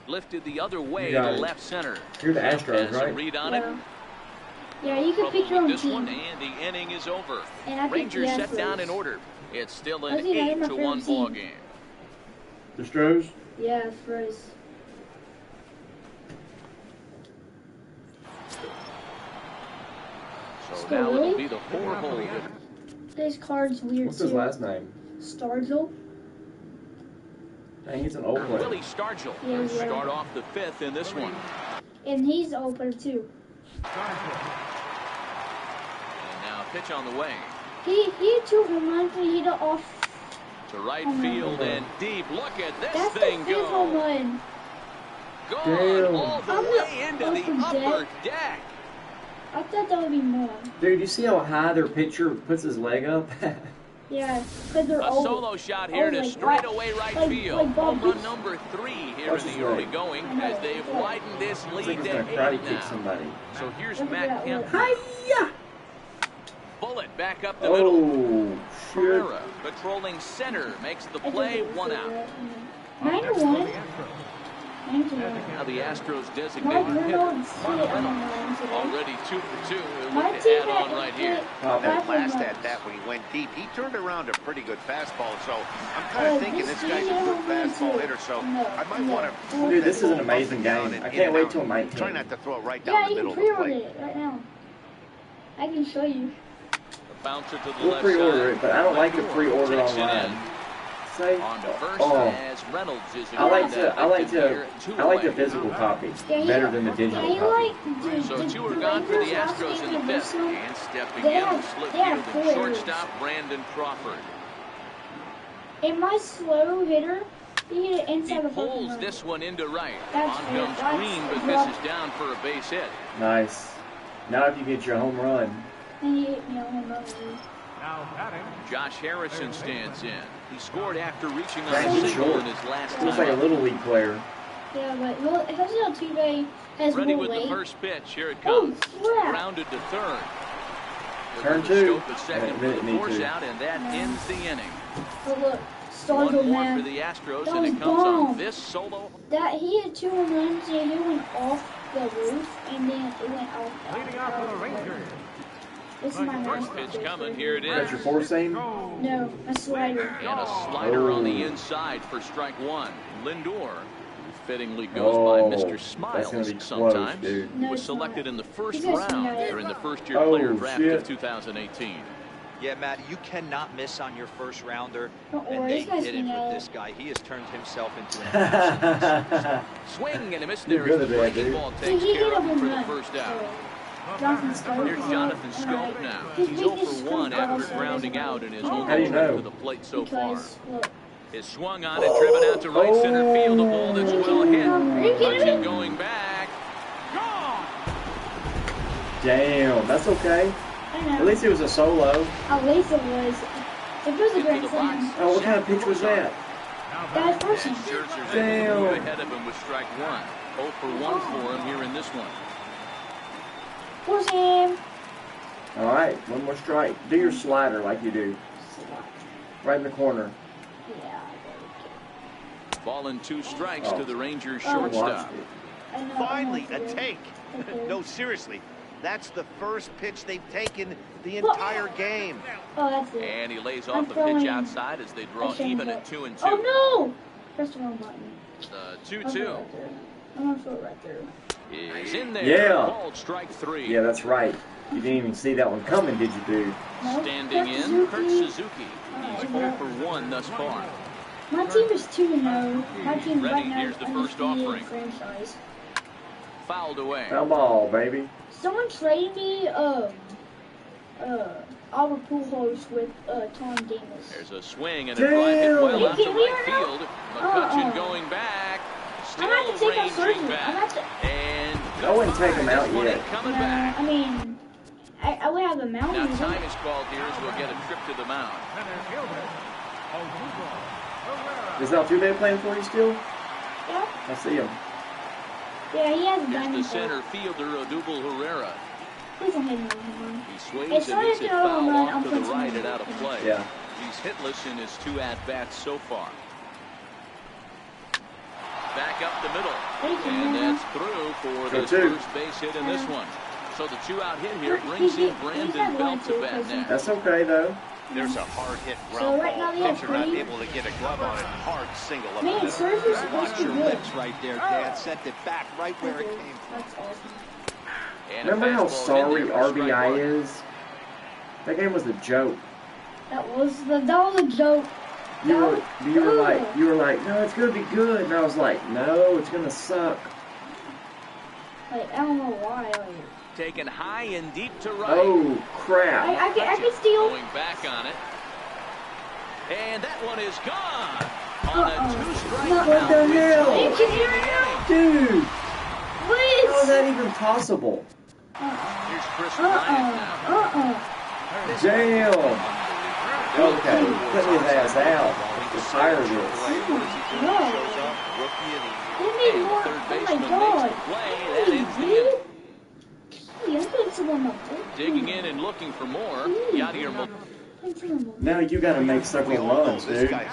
Lifted the other way to left center. You're the Astros, right? Read on it. Yeah, you can pick your own this team. One, and the inning is over. And Rangers set down in order. It's still an 8-1 ball game. The Astros? Yeah, Astros. So now it'll be the 4-hole. This card's weird. What's his last name? Stargell. Dang, he's an old player. Willie Stargell will start off the 5th in this one. And he's an old player too. And now a pitch on the way. He had 2 home runs and he hit it off to right field and deep. Look at this That's thing the 5th home run. Gone all the way into the upper deck. I thought that would be more. Dude, you see how high their pitcher puts his leg up? Yeah, because they're old. A solo shot here to straightaway right field. Home run number 3 here in the early going as they've widened this lead to 8 now. So here's Matt Kemp. Hi-ya! Bullet back up the middle. Oh, shit. Pereira patrolling center makes the play, 1 out. 9-1. Now the Astros designated hitter, Mark Reynolds, already 2 for 2. He'll look to add on right here. That last at that when he went deep, he turned around a pretty good fastball. So I'm kind of thinking this guy's a good fastball hitter. So I might want to. Dude, this is an amazing game. I can't wait till 19. Try not to throw it right down the middle of the plate. Yeah, you can pre-order it right now. I can show you. The bouncer to the we'll left pre-order side. it, but I don't like to pre-order online. Say, on to first as Reynolds is I like the physical copy better than the digital copy. So 2 are gone for the Astros in the 5th, and stepping in the slip field the shortstop Brandon Crawford. And my slow hitter, he hit it inside the ball. He pulls this one into right. That's on comes Green, but misses down for a base hit. Nice. Now if you get your home run. And he hit me on home run. Josh Harrison stands in. He scored after reaching on a single in his last time. Looks like a little league player. Yeah, but Jose Altuve has ready more with weight. the first pitch. Here it comes. Grounded to third. Turn 2. Second for the force out, and that ends the inning. Oh look, One more man. for the Astros, that and it comes bomb. on this solo. That he had 2 home runs, and he went off the roof, and then it went off. Leading off for the Rangers. This is my First pitch coming. Here it is. That's your 4 seam? No, a slider. And a slider on the inside for strike 1. Lindor, who fittingly goes by Mr. Smiles sometimes, was selected in the first round during the first-year player draft of 2018. Yeah, Matt, you cannot miss on your first rounder, Don't and worry, they hit it with this guy. He has turned himself into an Swing and a miss there as the breaking ball takes care of him for the first out. Here's Jonathan Scope now. He's 0 for 1 after grounding out in his home trip to the plate so far. Is swung on and driven out to right center field. A ball that's well hit. Punching going back. Gone! Damn, that's okay. At least it was a solo. At least it was. It was a grand slam. Oh, what kind of pitch was that? That was first. Scherzer's ahead of him with strike 1. 0 for 1 for him here in this one. Force him. All right, one more strike. Do your slider like you do. Right in the corner. Yeah. Ball and 2 strikes to the Rangers shortstop. Finally, a take. No, seriously. That's the first pitch they've taken the entire game. Oh, that's it. And he lays off the pitch outside as they draw even at 2-2. Oh, no! Press the wrong button. The 2-2. I'm going to throw it right there. Is in there. Yeah. Called strike 3. Yeah, that's right. You didn't even see that one coming, did you, dude? No. Standing in, Kurt Suzuki. He's 0 for 1 thus far. My team is 2-0. My team right now Here's is the first undefeated offering. franchise. Fouled away. Foul ball, baby. Someone traded me Albert Pujols with Tom Davis. There's a swing and a drive hit well out to right field. McCutchen going back. Still I'm going to take out ranging surgery. back. And I wouldn't take him out yet. Coming back. I mean, I would have a mound. Now time is called here as we'll get a trip to the mound. Is Altuve playing for you still? Yeah. I see him. Yeah, he has a Here's diamond the center fielder, Odubel Herrera. Please don't hit me anymore. He swings and hits it foul off to the right and out of play. Yeah. He's hitless in his 2 at-bats so far. Back up the middle. And that's through for the first base hit in this one. So the 2-out hit here brings in Brandon Belt to bat next. That's okay, though. There's a hard hit ground ball. Pitcher not able to get a glove on it. Hard single up. Man, Surfer's supposed to be good. Right there, Dad. Sent it back right where it came from. That's awesome. Remember how sorry RBI is? That game was a joke. That was a joke. You were like, no, it's gonna be good, and I was like, no, it's gonna suck. Like, I don't know why. Taken high and deep to right. Oh crap! I can steal. Going back on it, and that one is gone on a 2-strike. What the hell, dude? Please. How is that even possible? Here's Chris Bryant now. Damn. Okay, put his ass out. I'm tired of this. Give me more. Oh my God. Digging in and looking for more. Yadier. Now you gotta make several runs, dude. I'm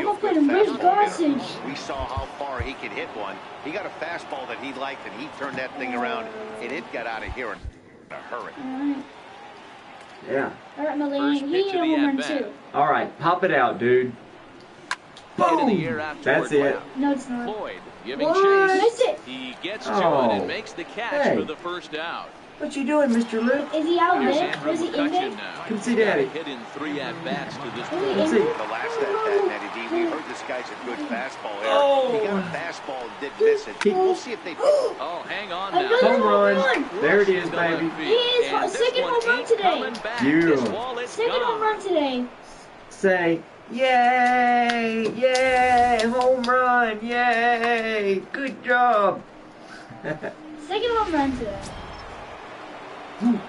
gonna put him with Gossage. We saw how far he could hit one. He got a fastball that he liked, and he turned that thing around, and it got out of here in a hurry. Yeah. All right, Milan. He hit a home run too. All right, pop it out, dude. Boom. That's it. No, it's not. Floyd giving What? chase. He gets to it and makes the catch for the first out. What you doing, Mr. Luke? Is he out Here's there? Andrew Is he in McCutchen there? now. Come see Daddy. Hit in 3 at-bats to this point. Is he in there? The last at-bat, Nettie D, we heard this guy's a good fastball hitter. He got a fastball and did miss it. We'll see if they... Oh, hang on now. Home run. There it is, baby. He is second home run today. You. Second home run today. Say, yay, yay, home run, yay, good job. Second home run today.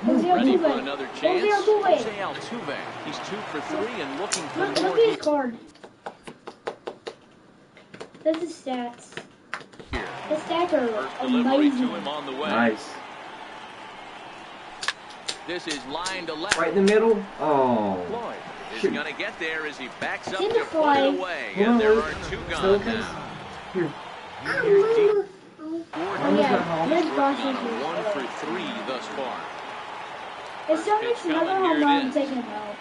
Ready for another chance. Jose Altuve. He's 2 for 3 and looking for Look more. at his card. That's his stats. The stats are Delivery to amazing. him on the way. Nice. This is line to left. Right in the middle. Oh. Floyd is going to get there as he backs up It's in to the put fly. it away. And there are 2 gone now. Here. Here's deep. Yeah, there's Gossage. 1 for 3 thus far. If someone makes another home run, I'm taking him out.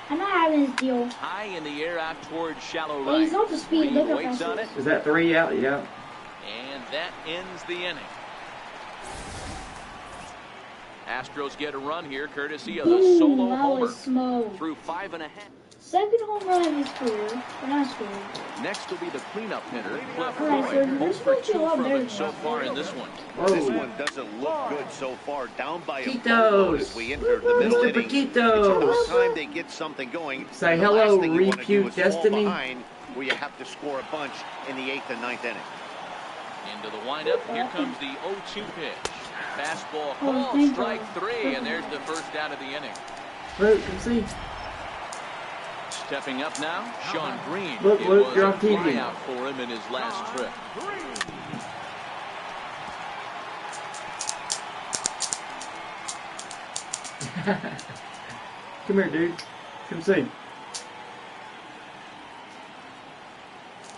I'm not having his deal. High in the air out towards shallow Hey, right. he's not the speed. Look how Waits fast on he it. is. Is that 3 out? Yeah. And that ends the inning. Astros get a run here, courtesy of the Boom, solo that homer was smoke. through 5.5. Second home run in his career. We're not scored. Next will be the cleanup hitter, Cliff Alright, so Floyd. you're 0 for supposed to 2 love from their it so far in this one. This Whoa. one doesn't look good so far. Down by a Paquitos. boatload as we enter the middle Mr. inning. Paquitos. It's about time they get something going. Say The hello, last thing you want to do Repute is fall Destiny. behind where you have to score a bunch in the 8th and 9th inning. Into the windup, here comes the 0-2 pitch. Fastball Oh, called, thank strike God. 3, and there's the first out of the inning. Luke, come see. Stepping up now, Sean Green. Look, it Luke, was you're a on TV. flyout for him in his last trip. Come here, dude. Come see.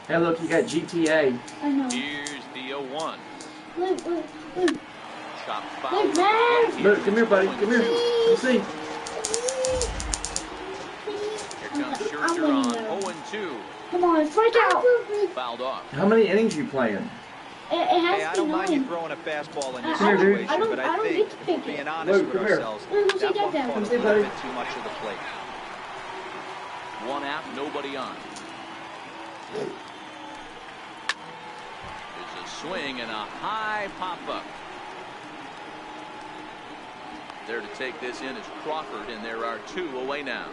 Hey, look, you got GTA. I know. Here's the 0-1. Look. Chop foul. Look, man. Look, come here, buddy. Come here. Come see. Here comes Scherzer on 0-2. Come on, strike out. Fouled off. How many innings you playing? It Hey, has I to don't be mind you 9. throwing a fastball in this Come here, dude. situation, but I I don't think, get to if pick we're it. being honest Luke, with come here. ourselves, Luke, go that sit one down. caught Come a see, little buddy. bit too much of the plate. 1 out, nobody on. There's a swing and a high pop-up. There to take this in is Crawford, and there are 2 away now.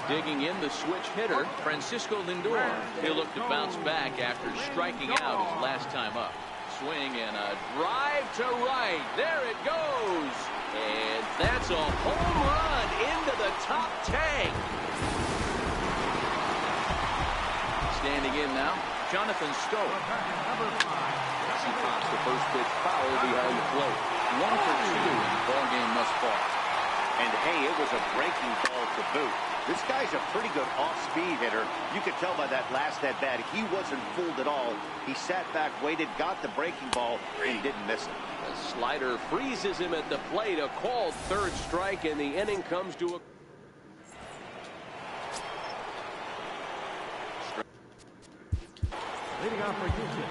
Digging in the switch hitter, Francisco Lindor. He'll look to bounce back after striking out his last time up. Swing and a drive to right. There it goes. And that's a home run into the top tank. Standing in now, Jonathan Stowe. He pops the first pitch foul behind the plate. 1 for 2 in the ball game thus far. And hey, it was a breaking ball to boot. This guy's a pretty good off-speed hitter. You could tell by that last at-bat, he wasn't fooled at all. He sat back, waited, got the breaking ball, and didn't miss it. The slider freezes him at the plate. A called 3rd strike, and the inning comes to a... Leading off for Houston.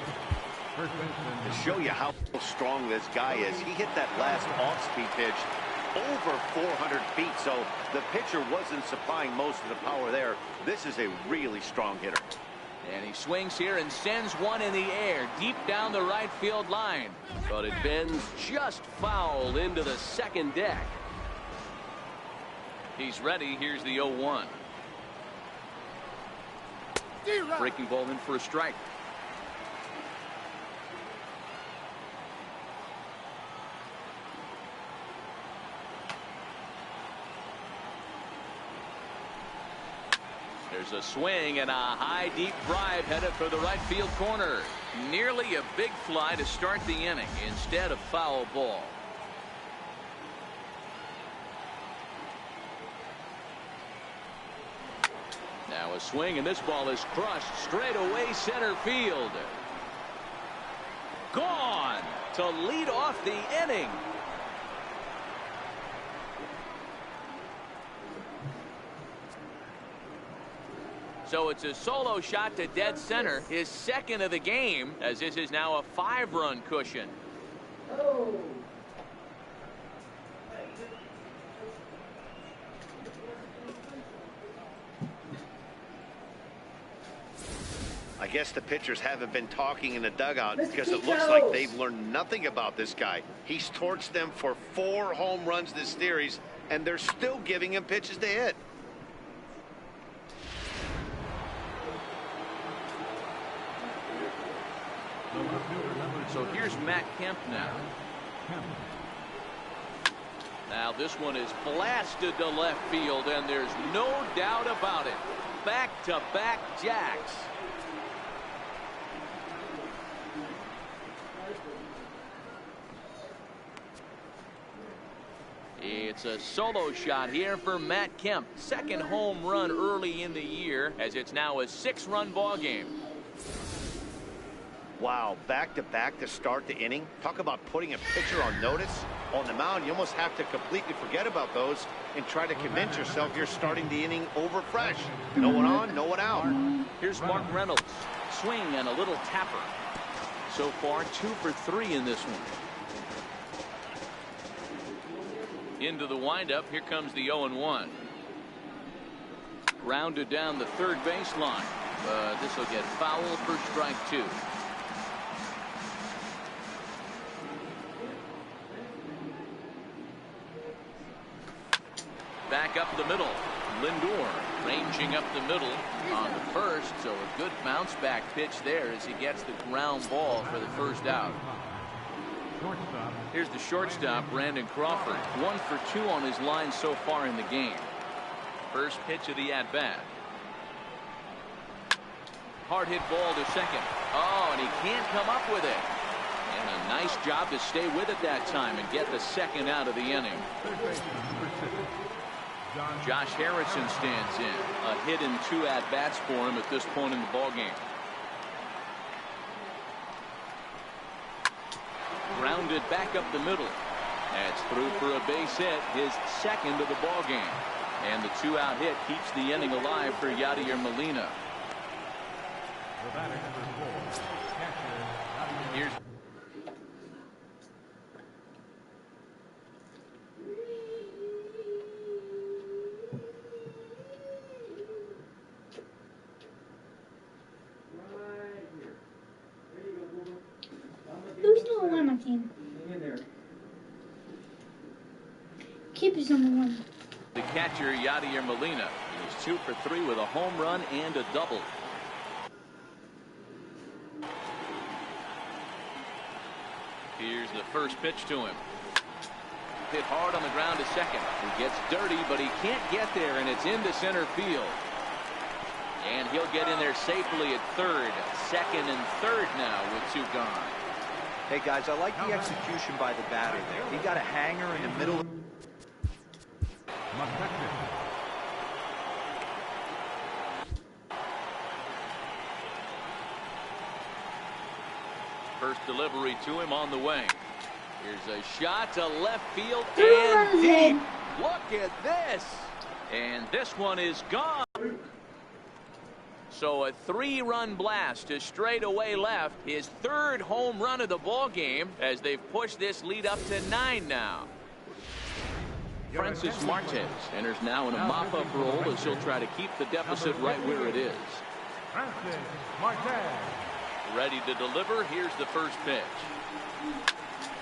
First baseman. To show you how strong this guy is, he hit that last off-speed pitch over 400 feet, so the pitcher wasn't supplying most of the power there. This is a really strong hitter. And he swings here and sends one in the air deep down the right field line. But it bends just foul into the second deck. He's ready. Here's the 0-1. Breaking ball in for a strike. There's a swing and a high deep drive headed for the right field corner. Nearly a big fly to start the inning instead of foul ball. Now a swing, and this ball is crushed straight away center field. Gone to lead off the inning. So it's a solo shot to dead center, his 2nd of the game, as this is now a 5-run cushion. I guess the pitchers haven't been talking in the dugout because it looks like they've learned nothing about this guy. He's torched them for 4 home runs this series, and they're still giving him pitches to hit. So here's Matt Kemp now. Now this one is blasted to left field, and there's no doubt about it. Back-to-back jacks. It's a solo shot here for Matt Kemp. 2nd home run early in the year, as it's now a 6-run ball game. Wow, back-to-back to start the inning. Talk about putting a pitcher on notice. On the mound, you almost have to completely forget about those and try to convince yourself you're starting the inning over fresh. No one on, no one out. Here's Mark Reynolds. Swing and a little tapper. So far, 2 for 3 in this one. Into the windup, here comes the 0-1. Grounded down the 3rd baseline. This will get foul for strike 2. Back up the middle. Lindor ranging up the middle on the first, so a good bounce back pitch there as he gets the ground ball for the first out. Here's the shortstop, Brandon Crawford. 1 for 2 on his line so far in the game. First pitch of the at-bat. Hard hit ball to second. Oh, and he can't come up with it. And a nice job to stay with it that time and get the 2nd out of the inning. Josh Harrison stands in. A hit in 2 at-bats for him at this point in the ballgame. Grounded back up the middle. That's through for a base hit, his 2nd of the ballgame. And the 2-out hit keeps the inning alive for Yadier Molina. Here's Who's still on my team? Skippy's #1. The catcher, Yadier Molina, is 2 for 3 with a home run and a double. Here's the first pitch to him. Hit hard on the ground to second. He gets dirty, but he can't get there, and it's into center field. And he'll get in there safely at third. Second and third now with 2 gone. Hey, guys, I like the execution by the batter there. He got a hanger in the middle. First delivery to him on the way. Here's a shot to left field and deep. Look at this. And this one is gone. So a 3-run blast to straightaway left. His 3rd home run of the ball game as they've pushed this lead up to 9 now. Francis Martes enters now in a mop-up role as he'll try to keep the deficit right where it is. Francis Martes. Ready to deliver. Here's the first pitch.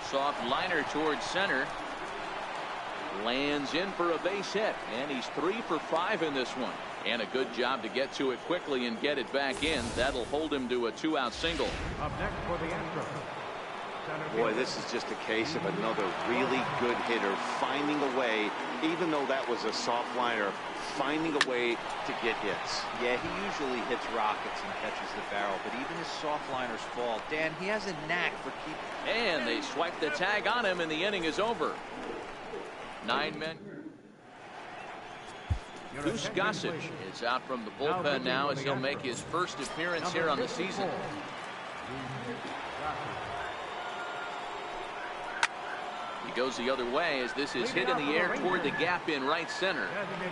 Soft liner towards center. Lands in for a base hit, and he's 3 for 5 in this one. And a good job to get to it quickly and get it back in. That'll hold him to a 2-out single. Up next for the Astros. Boy, this is just a case of another really good hitter finding a way, even though that was a soft liner, finding a way to get hits. Yeah, he usually hits rockets and catches the barrel, but even his soft liners fall. Dan, he has a knack for keeping. And they swipe the tag on him, and the inning is over. 9 men. Goose Gossage is out from the bullpen now as he'll make his first appearance here on the season. He goes the other way as this is hit in the air toward the gap in right center.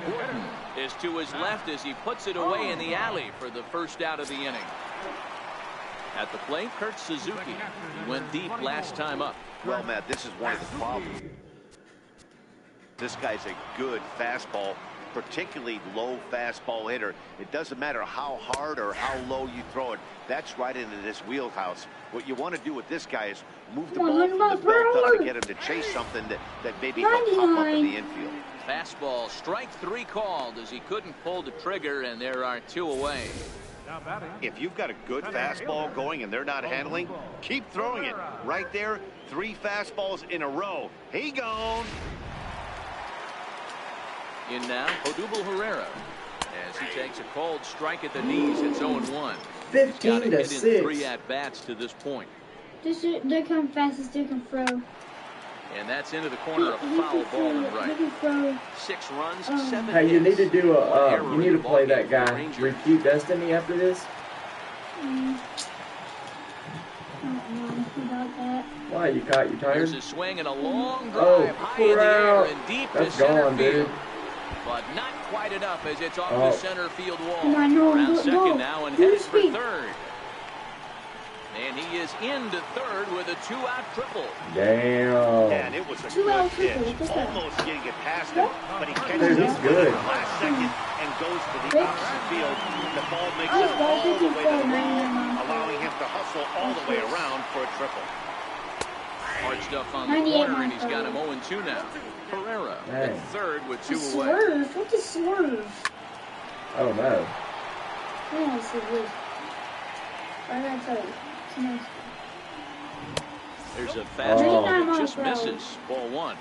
Gordon is to his left as he puts it away in the alley for the first out of the inning. At the plate, Kurt Suzuki. He went deep last time up. Well, Matt, this is one of the problems. This guy's a good fastball, particularly low fastball hitter. It doesn't matter how hard or how low you throw it. That's right into this wheelhouse. What you want to do with this guy is move the ball from the belt up to get him to chase something that maybe he'll pop up in the infield. Fastball, strike 3 called as he couldn't pull the trigger, and there are 2 away. If you've got a good fastball going and they're not handling, keep throwing it. Right there, 3 fastballs in a row. He gone. In now, Odubel Herrera as he takes a cold strike at the knees. It's 0-1. 15 to 6. 3 at-bats to this point. They come fast as they can throw. And that's into the corner, a foul ball and right. 6 runs, 7 hits. Hey, you need to do you need to play that guy, Repeat Destiny, after this. I don't know about that. Why, you tired? There's a swing and a long drive high in the air and deep to center field. But not quite enough as it's off the center field wall. Around second now and headed for third. And he is into third with a 2-out triple. Damn. And it was a good pitch. Almost getting it past him, but he catches up good. at the last second and goes to the opposite field. The ball makes it all the way to the wall, allowing him to hustle all the way around for a triple. Hard stuff on the corner, and he's got him 0-2 now. Herrera at third with 2 away. Swerve? What's a swerve? Oh, no. Oh, it's a swerve. I gotta tell you. There's a fastball that just misses. Ball 1.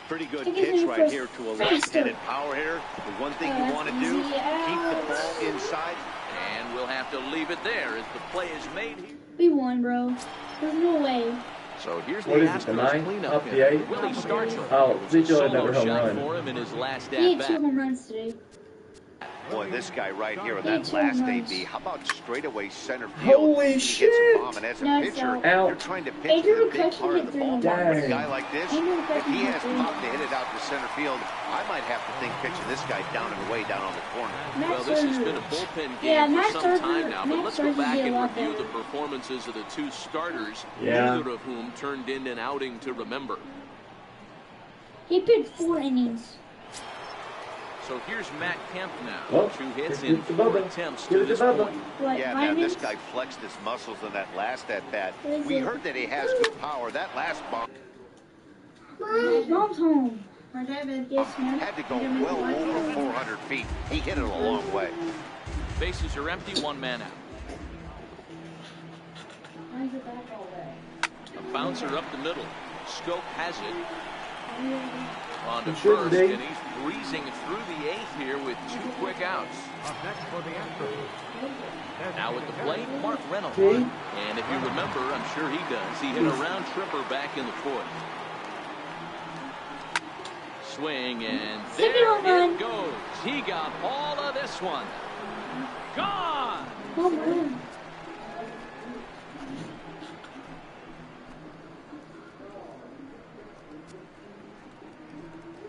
Pretty good pitch right here to a left-handed power hitter. The one thing you want to do, keep the ball inside. And we'll have to leave it there as the play is made here. We won, bro. There's no way. So here's the Astros cleanup. Up the 8? Willie Stargell. Oh, Zico had Solo another home shot run. for him in his last He had at 2 bat. home runs today. Boy, this guy right here in that last AB, how about straightaway center field? Holy He shit! gets a bomb, and as a No, pitcher, out. you're trying to pitch to the big part of the ballpark. With a guy like this, if he has pop to hit it out to center field, I might have to think pitching this guy down and way down on the corner. Well, this has been a bullpen game for some time now, but let's go back and review the performances of the 2 starters, neither of whom turned in an outing to remember. He pitched 4 innings. So here's Matt Kemp now. 2 hits in 4 Bubba. attempts Give to it to this Bubba. point. What, Yeah, 5 man, innings? this guy flexed his muscles in that last at-bat. Is We it- heard that he has good power. That last bomb. Mom's home. Yes, ma'am. Had to go well over 400 feet. He hit it a long way. Bases are empty, one man out. A bouncer up the middle. Scope has it. On to first, and he's breezing through the eighth here with 2 quick outs. Up next for the Astros. Now at the plate, MarkRad001. And if you remember, I'm sure he does, he hit a round tripper back in the foot. Swing, and there it goes. He got all of this one. Gone! Oh, man.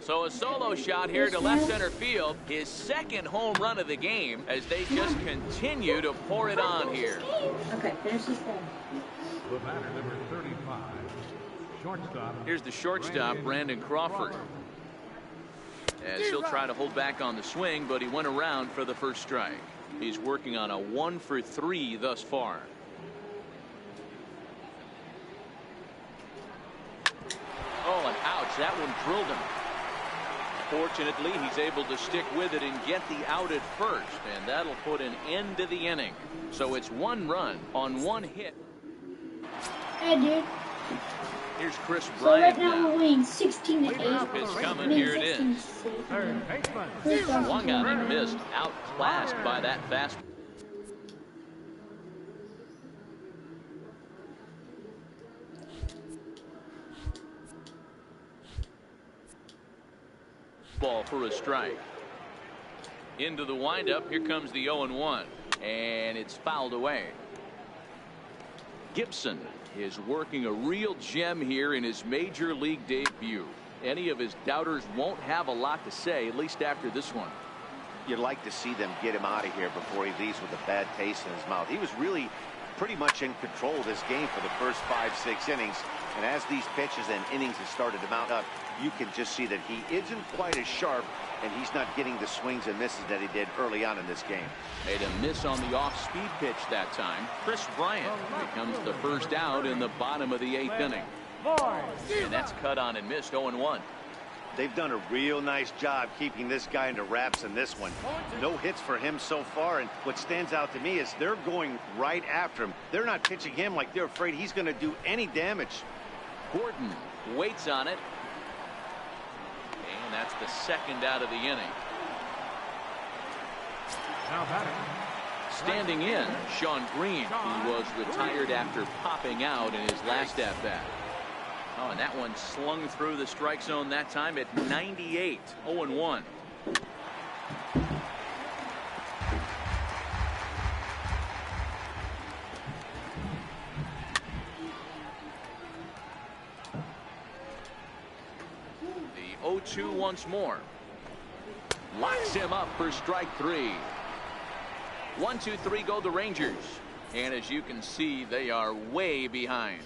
So a solo shot here to left center field. His second home run of the game as they just continue to pour it on here. Okay, finish this thing. The batter, number 35. Shortstop. Here's the shortstop, Brandon Crawford. As he'll try to hold back on the swing, but he went around for the first strike. He's working on a 1-for-3 thus far. Oh, and ouch, that one drilled him. Fortunately, he's able to stick with it and get the out at first, and that'll put an end to the inning. So it's 1 run on 1 hit. Hey, dude. Here's Chris So Bryant right now we're winning 16-8. Pitch coming, here it is. Third baseman. Swung out and missed, outclassed by that fastball. Ball for a strike. Into the windup. Here comes the 0-1. And it's fouled away. Gibson is working a real gem here in his major league debut. Any of his doubters won't have a lot to say, at least after this one. You'd like to see them get him out of here before he leaves with a bad taste in his mouth. He was really pretty much in control of this game for the first 5-6 innings. And as these pitches and innings have started to mount up, you can just see that he isn't quite as sharp, and he's not getting the swings and misses that he did early on in this game. Made a miss on the off-speed pitch that time. Chris Bryant becomes the first out in the bottom of the 8th inning. And that's cut on and missed. 0-1. They've done a real nice job keeping this guy into wraps in this one. No hits for him so far, and what stands out to me is they're going right after him. They're not pitching him like they're afraid he's going to do any damage. Gordon waits on it. And that's the second out of the inning. Now batting. Standing in, Sean Green, who was retired after popping out in his last at-bat. Oh, and that one slung through the strike zone that time at 98. 0-1. The 0-2 once more. Locks him up for strike 3. 1, 2, 3 go the Rangers. And as you can see, they are way behind.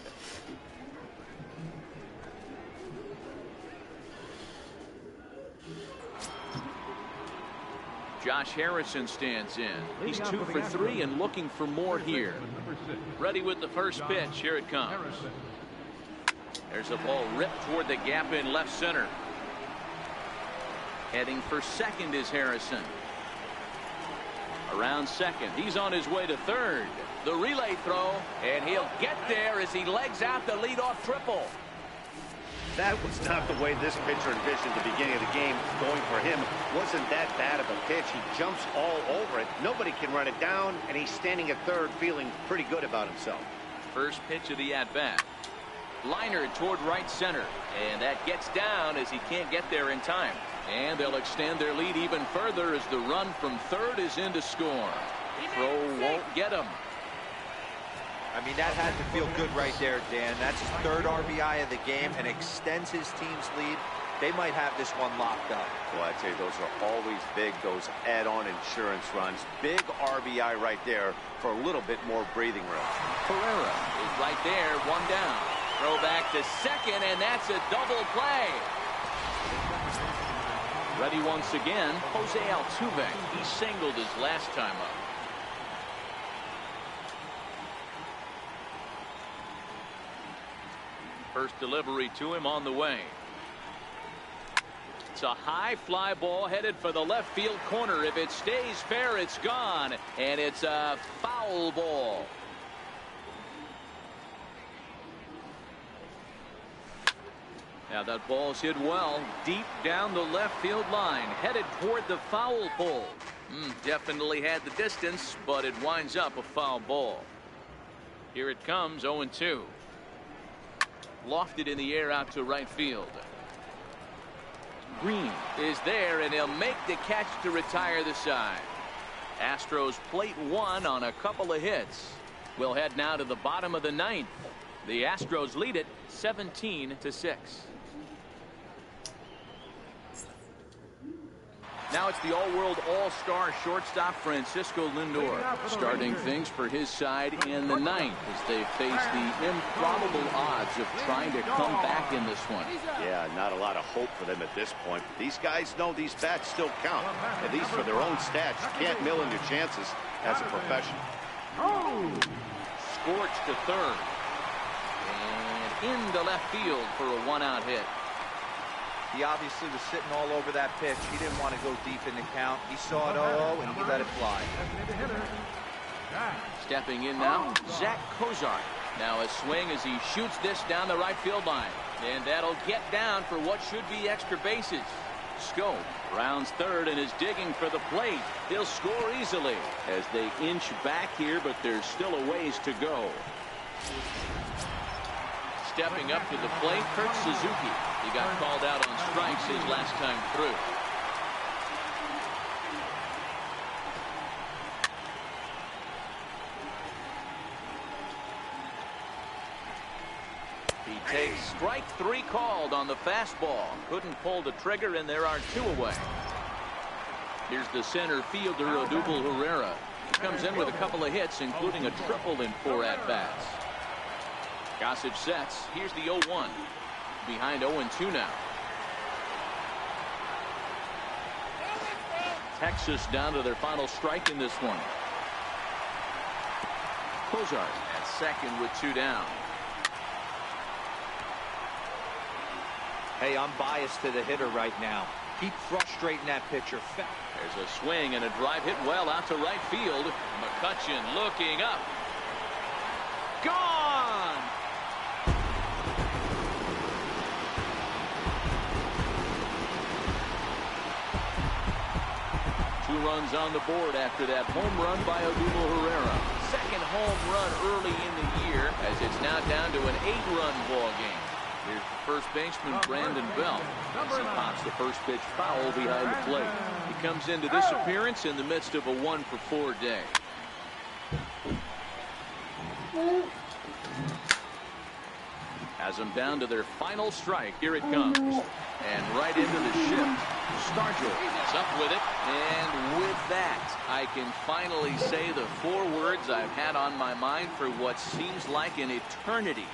Josh Harrison stands in. He's 2 for 3 and looking for more here. Ready with the first pitch. Here it comes. There's a ball ripped toward the gap in left center. Heading for second is Harrison. Around second. He's on his way to third. The relay throw, and he'll get there as he legs out the leadoff triple. That was not the way this pitcher envisioned the beginning of the game. Going for him wasn't that bad of a pitch. He jumps all over it. Nobody can run it down, and he's standing at third feeling pretty good about himself. First pitch of the at-bat. Liner toward right center, and that gets down as he can't get there in time. And they'll extend their lead even further as the run from third is in to score. Throw won't get him. I mean, that had to feel good right there, Dan. That's his 3rd RBI of the game and extends his team's lead. They might have this one locked up. Well, I tell you, those are always big, those add-on insurance runs. Big RBI right there for a little bit more breathing room. Pereira is right there, 1 down. Throw back to second, and that's a double play. Ready once again, Jose Altuve. He singled his last time up. First delivery to him on the way. It's a high fly ball headed for the left field corner. If it stays fair, it's gone, and it's a foul ball. Now that ball's hit well deep down the left field line, headed toward the foul pole. Definitely had the distance, but it winds up a foul ball. Here it comes, 0-2. Lofted in the air out to right field. Green is there, and he'll make the catch to retire the side. Astros plate one on a couple of hits. We'll head now to the bottom of the ninth. The Astros lead it 17-6. Now it's the all-world all-star shortstop Francisco Lindor starting things for his side in the ninth as they face the improbable odds of trying to come back in this one. Yeah, not a lot of hope for them at this point. These guys know these bats still count, at least for their own stats. You can't mill in your chances as a professional. Scorched to third and into left field for a one-out hit. He obviously was sitting all over that pitch. He didn't want to go deep in the count. He saw it 0-0 and he let it fly. Stepping in now, Zach Kozar. Now a swing as he shoots this down the right field line. And that'll get down for what should be extra bases. Scope rounds third and is digging for the plate. He'll score easily as they inch back here, but there's still a ways to go. Stepping up to the plate, Kurt Suzuki. He got called out on strikes his last time through. He takes strike three called on the fastball. Couldn't pull the trigger, and there are two away. Here's the center fielder, Odubel Herrera. He comes in with a couple of hits, including a triple in 4 at-bats. Gossage sets. Here's the 0-1. Behind 0-2 now. Texas down to their final strike in this one. Kozar at second with 2 down. Hey, I'm biased to the hitter right now. Keep frustrating that pitcher. There's a swing and a drive hit well out to right field. McCutchen looking up. Gone! 2 runs on the board after that home run by Odubel Herrera. Second home run early in the year as it's now down to an 8-run ball game. Here's the first baseman, Brandon Belt, as he pops the first pitch foul behind the plate. He comes into this appearance in the midst of a 1-for-4 day. Has them down to their final strike. Here it comes. And right into the shift. Stargell is up with it. And with that, I can finally say the 4 words I've had on my mind for what seems like an eternity.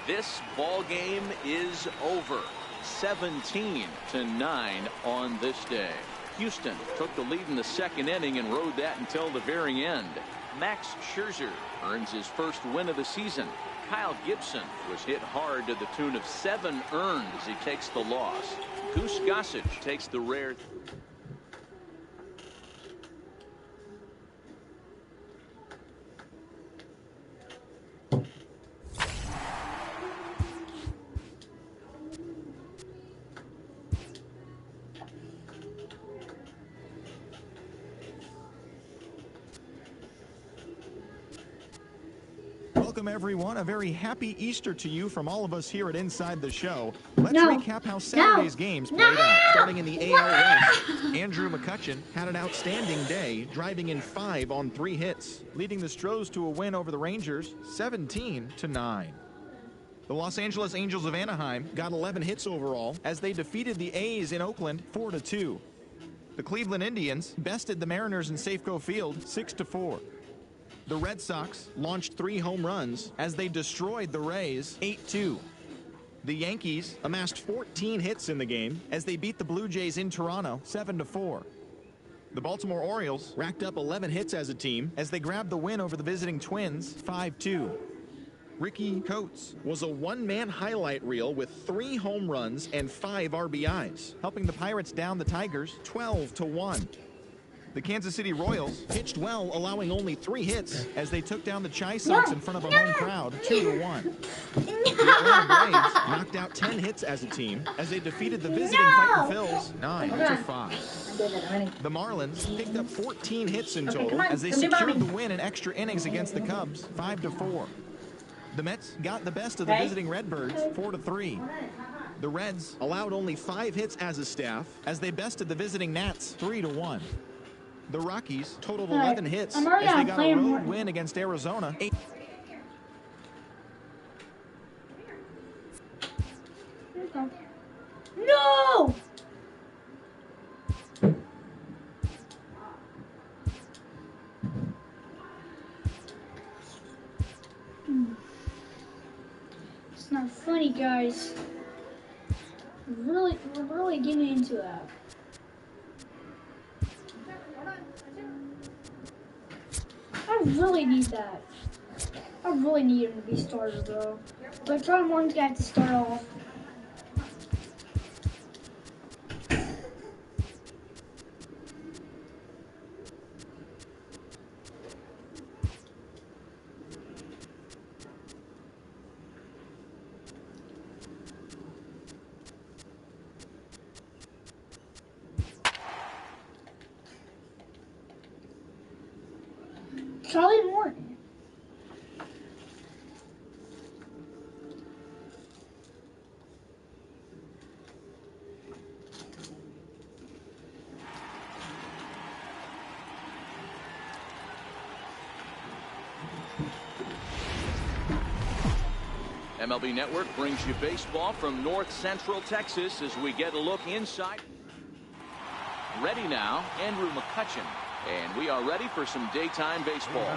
This ball game is over. 17-9 on this day. Houston took the lead in the second inning and rode that until the very end. Max Scherzer earns his first win of the season. Kyle Gibson was hit hard to the tune of 7 earned as he takes the loss. Goose Gossage takes the rare. Welcome, everyone. A very happy Easter to you from all of us here at Inside the Show. Let's recap how Saturday's games played out. Starting in the AL West, Andrew McCutchen had an outstanding day, driving in 5 on 3 hits, leading the Stros to a win over the Rangers, 17-9. The Los Angeles Angels of Anaheim got 11 hits overall as they defeated the A's in Oakland 4-2. The Cleveland Indians bested the Mariners in Safeco Field 6-4. The Red Sox launched 3 home runs as they destroyed the Rays 8-2. The Yankees amassed 14 hits in the game as they beat the Blue Jays in Toronto 7-4. The Baltimore Orioles racked up 11 hits as a team as they grabbed the win over the visiting Twins 5-2. Ricky Coates was a one-man highlight reel with 3 home runs and 5 RBIs, helping the Pirates down the Tigers 12-1. The Kansas City Royals pitched well, allowing only 3 hits as they took down the Chi Sox in front of a home crowd 2-1. The Atlanta Braves knocked out 10 hits as a team as they defeated the visiting Fightin' Phils 9-5. The Marlins picked up 14 hits in total as they secured the win in extra innings against the Cubs 5-4. The Mets got the best of the visiting Redbirds 4-3. The Reds allowed only 5 hits as a staff as they bested the visiting Nats 3-1. The Rockies totaled 11 hits as they got a road win against Arizona. No! It's not funny, guys. We're really getting into that. I really need that. I really need him to be starter, bro. But John Morton's gonna have to start off. Charlie Morton. MLB Network brings you baseball from North Central Texas as we get a look inside. Ready now, Andrew McCutchen. And we are ready for some daytime baseball.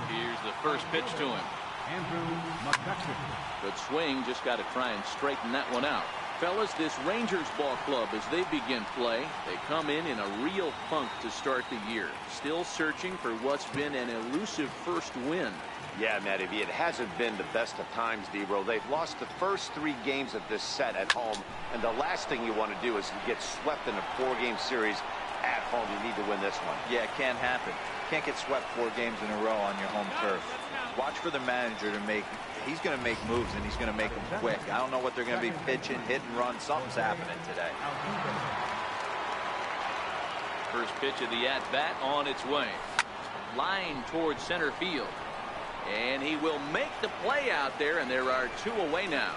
Here's the first pitch to him. Andrew McCutchen. Good swing, just got to try and straighten that one out. Fellas, this Rangers ball club, as they begin play, they come in a real funk to start the year. Still searching for what's been an elusive first win. Yeah, Matty, it hasn't been the best of times, D-Bro. They've lost the first 3 games of this set at home, and the last thing you want to do is get swept in a 4-game series at home. You need to win this one. Yeah, it can't happen. Can't get swept 4 games in a row on your home turf. Watch for the manager to make. He's going to make moves, and he's going to make them quick. I don't know what they're going to be pitching, hit and run. Something's happening today. First pitch of the at-bat on its way. Line towards center field. And he will make the play out there, and there are 2 away now.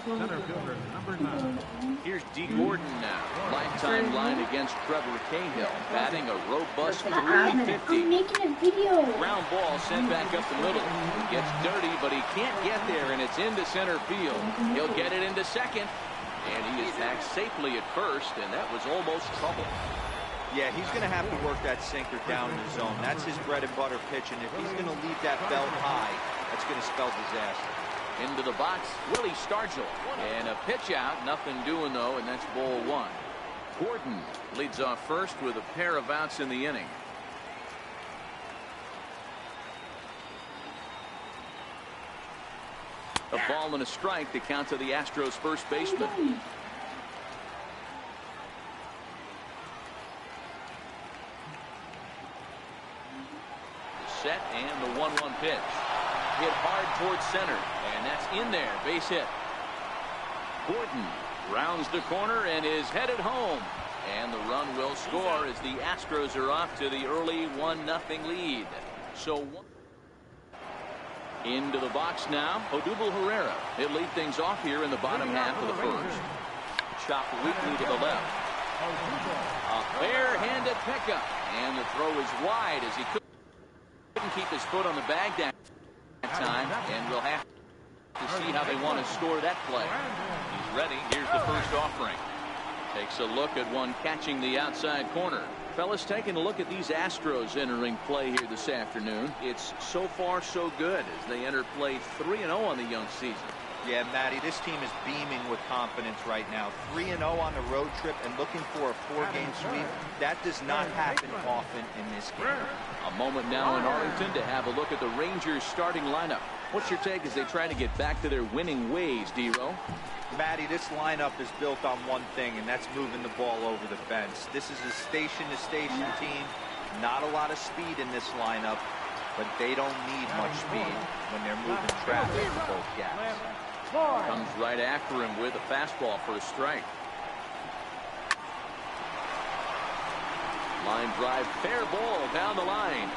Center fielder number 9. Here's D. Gordon now. Lifetime line against Trevor Cahill, batting a robust .350. I'm making a video. Ground ball sent back up the middle. He gets dirty, but he can't get there, and it's into center field. He'll get it into second, and he is back safely at first, and that was almost trouble. Yeah, he's going to have to work that sinker down in the zone. That's his bread and butter pitch, and if he's going to leave that belt high, that's going to spell disaster. Into the box, Willie Stargell. And a pitch out, nothing doing though, and that's ball 1. Gordon leads off first with a pair of outs in the inning. A ball and a strike to count to the Astros first baseman. Set and the 1-1 pitch. Hit hard towards center, and that's in there. Base hit. Gordon rounds the corner and is headed home. And the run will score as the Astros are off to the early 1-0 lead. So into the box now, Odubel Herrera. He'll lead things off here in the bottom half of the first. Chopped weakly to the left. A bare-handed pickup, and the throw is wide as he couldn't keep his foot on the bag that time, and we'll have to see how they want to score that play. He's ready. Here's the first offering. Takes a look at one catching the outside corner. Fellas, taking a look at these Astros entering play here this afternoon. It's so far so good as they enter play 3-0 on the young season. Yeah, Matty, this team is beaming with confidence right now. 3-0 on the road trip and looking for a 4-game sweep. That does not happen often in this game. A moment now in Arlington to have a look at the Rangers starting lineup. What's your take as they try to get back to their winning ways, D-Row? Matty, this lineup is built on one thing, and that's moving the ball over the fence. This is a station-to-station team. Not a lot of speed in this lineup, but they don't need much speed when they're moving traffic to both gaps. Comes right after him with a fastball for a strike. Line drive, fair ball down the line.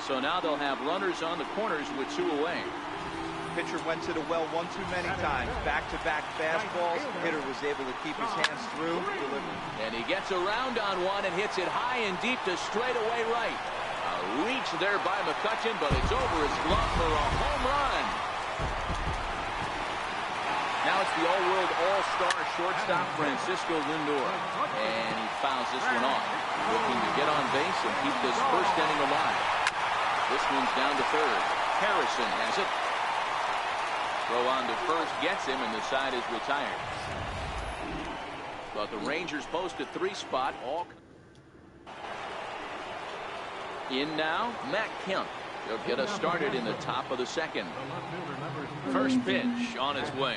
So now they'll have runners on the corners with 2 away. Pitcher went to the well one too many times. Back-to-back fastballs. Hitter was able to keep his hands through. And he gets around on one and hits it high and deep to straightaway right. A reach there by McCutchen, but it's over his glove for a home run. Now it's the all-world all-star shortstop Francisco Lindor. And he fouls this one off. Looking to get on base and keep this first inning alive. This one's down to third. Harrison has it. Throw on to first gets him, and the side is retired. But the Rangers post a 3 spot. All in now, Matt Kemp. He'll get us started in the top of the second. First pitch on its way.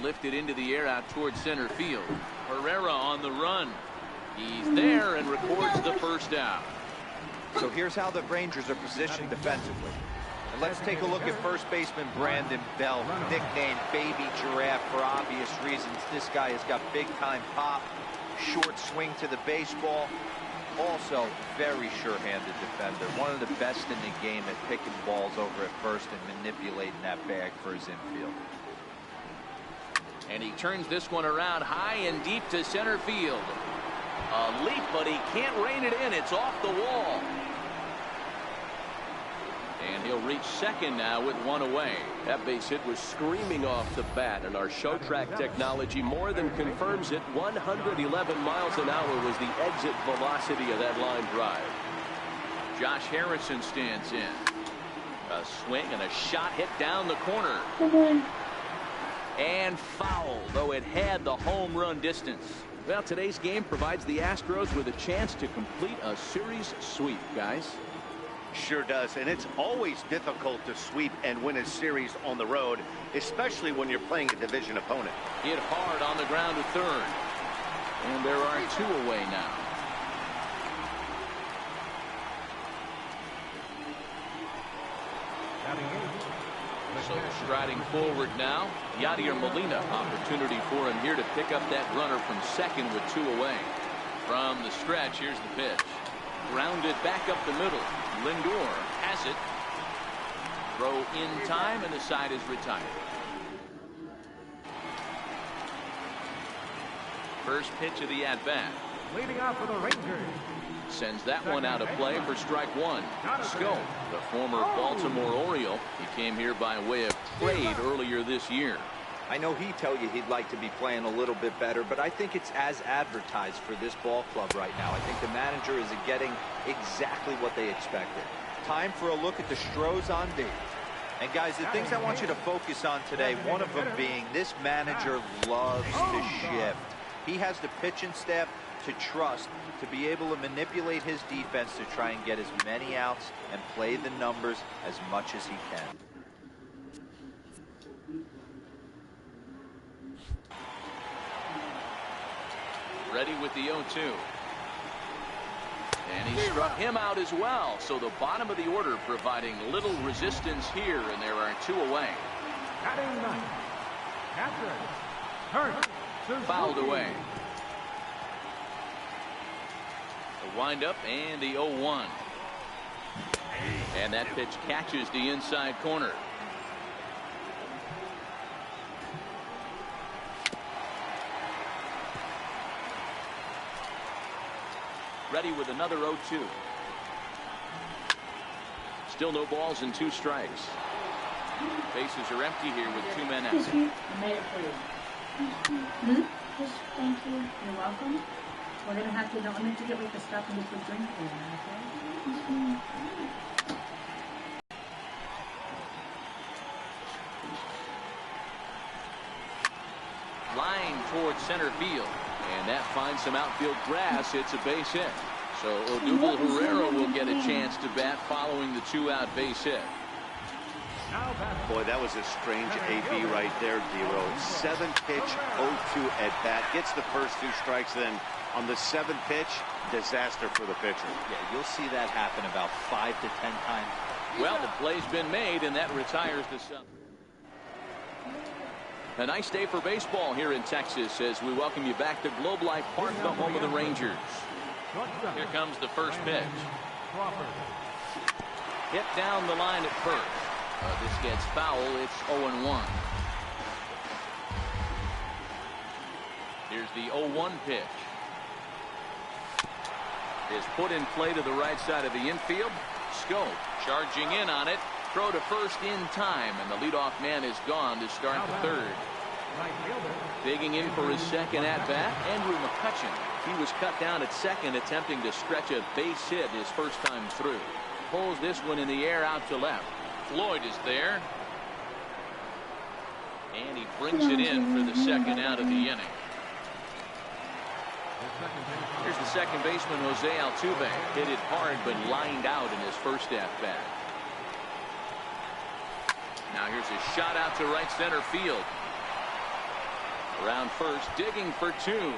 Lifted into the air out towards center field. Herrera on the run. He's there and records the first out. So here's how the Rangers are positioned defensively. And let's take a look at first baseman Brandon Belt, nicknamed Baby Giraffe for obvious reasons. This guy has got big-time pop, short swing to the baseball. Also, very sure-handed defender. One of the best in the game at picking balls over at first and manipulating that bag for his infield. And he turns this one around high and deep to center field. A leap, but he can't rein it in. It's off the wall. And he'll reach second now with 1 away. That base hit was screaming off the bat, and our show track technology more than confirms it. 111 miles an hour was the exit velocity of that line drive. Josh Harrison stands in. A swing and a shot hit down the corner. Come on. And foul, though it had the home run distance. Well, today's game provides the Astros with a chance to complete a series sweep, guys. Sure does, and it's always difficult to sweep and win a series on the road, especially when you're playing a division opponent. Hit hard on the ground to third. And there are 2 away now. So striding forward now, Yadier Molina. Opportunity for him here to pick up that runner from second with 2 away. From the stretch, here's the pitch. Grounded back up the middle. Lindor has it. Throw in time, and the side is retired. First pitch of the at-bat. Leading off for the Rangers. Sends that one out of play for strike 1. Scope, the former Baltimore Oriole. He came here by way of trade earlier this year. I know he'd tell you he'd like to be playing a little bit better, but I think it's as advertised for this ball club right now. I think the manager is getting exactly what they expected. Time for a look at the Astros on base. And guys, the things I want you to focus on today, one of them being this manager loves to shift. He has the pitching staff to trust to be able to manipulate his defense to try and get as many outs and play the numbers as much as he can. Ready with the 0-2. And he struck him out as well. So the bottom of the order providing little resistance here, and there are 2 away. Batting 9. Catcher. Fouled away. The windup and the 0-1. And that pitch catches the inside corner. Ready with another 0-2. Still no balls and 2 strikes. Bases are empty here with 2 men out. I made it for you. Thank you. You're welcome. We're going to have to, let me get with the stuff and get the drink for you, okay? towards center field. And that finds some outfield grass. It's a base hit. So Odubel Herrera will get a chance to bat following the 2-out base hit. Boy, that was a strange AB right there, D-Row. 7-pitch, 0-2 at bat. Gets the first 2 strikes, then on the 7th pitch, disaster for the pitcher. Yeah, you'll see that happen about 5 to 10 times. Well, the play's been made, and that retires the sub. A nice day for baseball here in Texas as we welcome you back to Globe Life Park, the home of the Rangers. Here comes the first pitch. Hit down the line at first. This gets foul. It's 0-1. Here's the 0-1 pitch. Is put in play to the right side of the infield. Scope charging in on it. Throw to first in time, and the leadoff man is gone to start the third. Digging in for his second at-bat, Andrew McCutchen. He was cut down at second, attempting to stretch a base hit his first time through. Pulls this one in the air out to left. Floyd is there. And he brings it in for the second out of the inning. Here's the second baseman, Jose Altuve. Hit it hard, but lined out in his first at-bat. Now here's a shot out to right center field. Around first, digging for 2.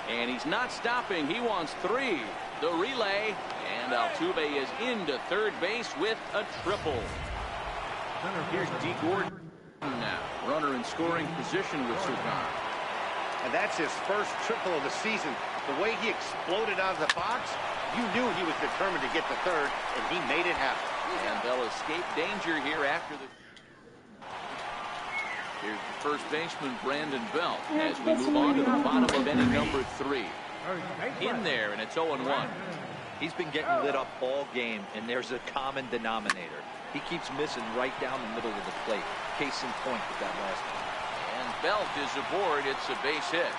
And he's not stopping. He wants 3. The relay, and Altuve is into third base with a triple. Here's D. Gordon now, runner in scoring position with Sertan. And that's his first triple of the season. The way he exploded out of the box, you knew he was determined to get to third, and he made it happen. And they'll escape danger here after the... Here's the first baseman, Brandon Belt, as we move on to the bottom of inning number 3. In there, and it's 0-1. He's been getting lit up all game, and there's a common denominator. He keeps missing right down the middle of the plate. Case in point with that last one. And Belt is aboard. It's a base hit.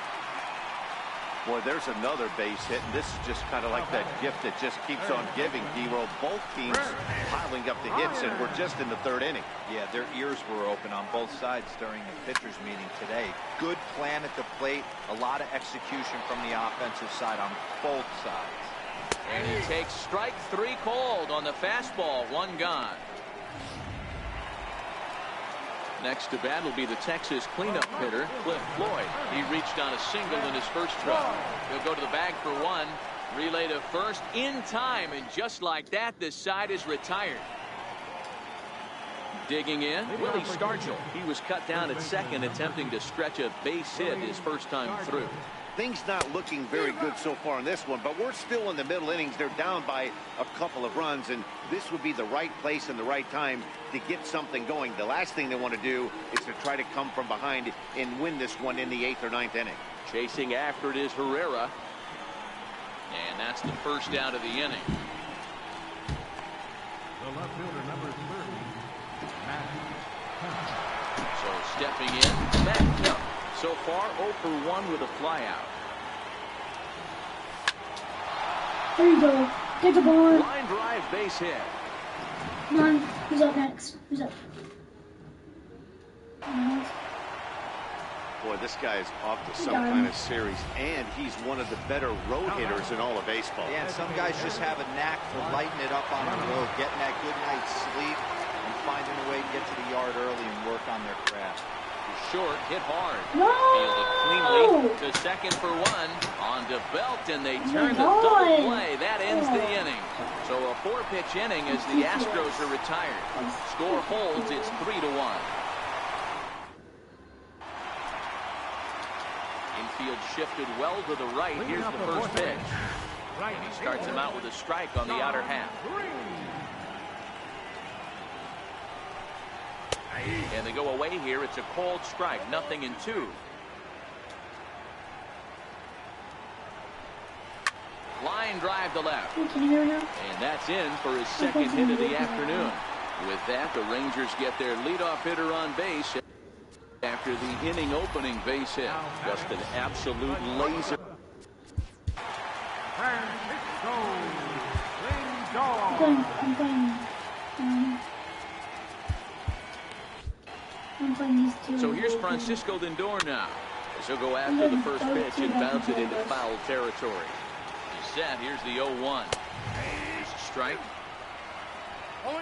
Boy, there's another base hit, and this is just kind of like that gift that just keeps on giving, D-Roll. Both teams piling up the hits, and we're just in the third inning. Yeah, their ears were open on both sides during the pitchers meeting today. Good plan at the plate, a lot of execution from the offensive side on both sides. And he takes strike 3 called on the fastball. 1 gone. Next to bat will be the Texas cleanup hitter, Cliff Floyd. He reached on a single in his first throw. He'll go to the bag for 1. Relay to first in time, and just like that, this side is retired. Digging in, Willie Stargell. He was cut down at second, attempting to stretch a base hit his first time through. Things not looking very good so far in this one, but we're still in the middle innings. They're down by a couple of runs, and this would be the right place and the right time to get something going. The last thing they want to do is to try to come from behind and win this one in the 8th or 9th inning. Chasing after it is Herrera. And that's the first out of the inning. The left fielder, number 30, Matt. So stepping in, Matt Kemp. So far, 0 for 1 with a flyout. There you go. Get the ball. Line drive base hit. Come on. Who's up next? Who's up? Boy, this guy is off to some kind of series, and he's one of the better road hitters in all of baseball. Yeah, and some guys just have a knack for lighting it up on the road, getting that good night's sleep, and finding a way to get to the yard early and work on their craft. Short, hit hard. No! Fielded cleanly to second for 1. On to Belt, and they turn the double play. That ends the inning. So a 4-pitch inning as the Astros are retired. Score holds. It's 3-1. Infield shifted well to the right. Here's the first pitch. And he starts him out with a strike on the outer half. And they go away here. It's a called strike. 0-2. Line drive to left. And that's in for his second hit of the afternoon. With that, the Rangers get their leadoff hitter on base after the inning opening base hit. Just an absolute laser. I'm playing these two. So here's Francisco Lindor now. He'll go after the first pitch and bounce it into foul territory. He's set. Here's the 0-1. Here's a strike. 0-2.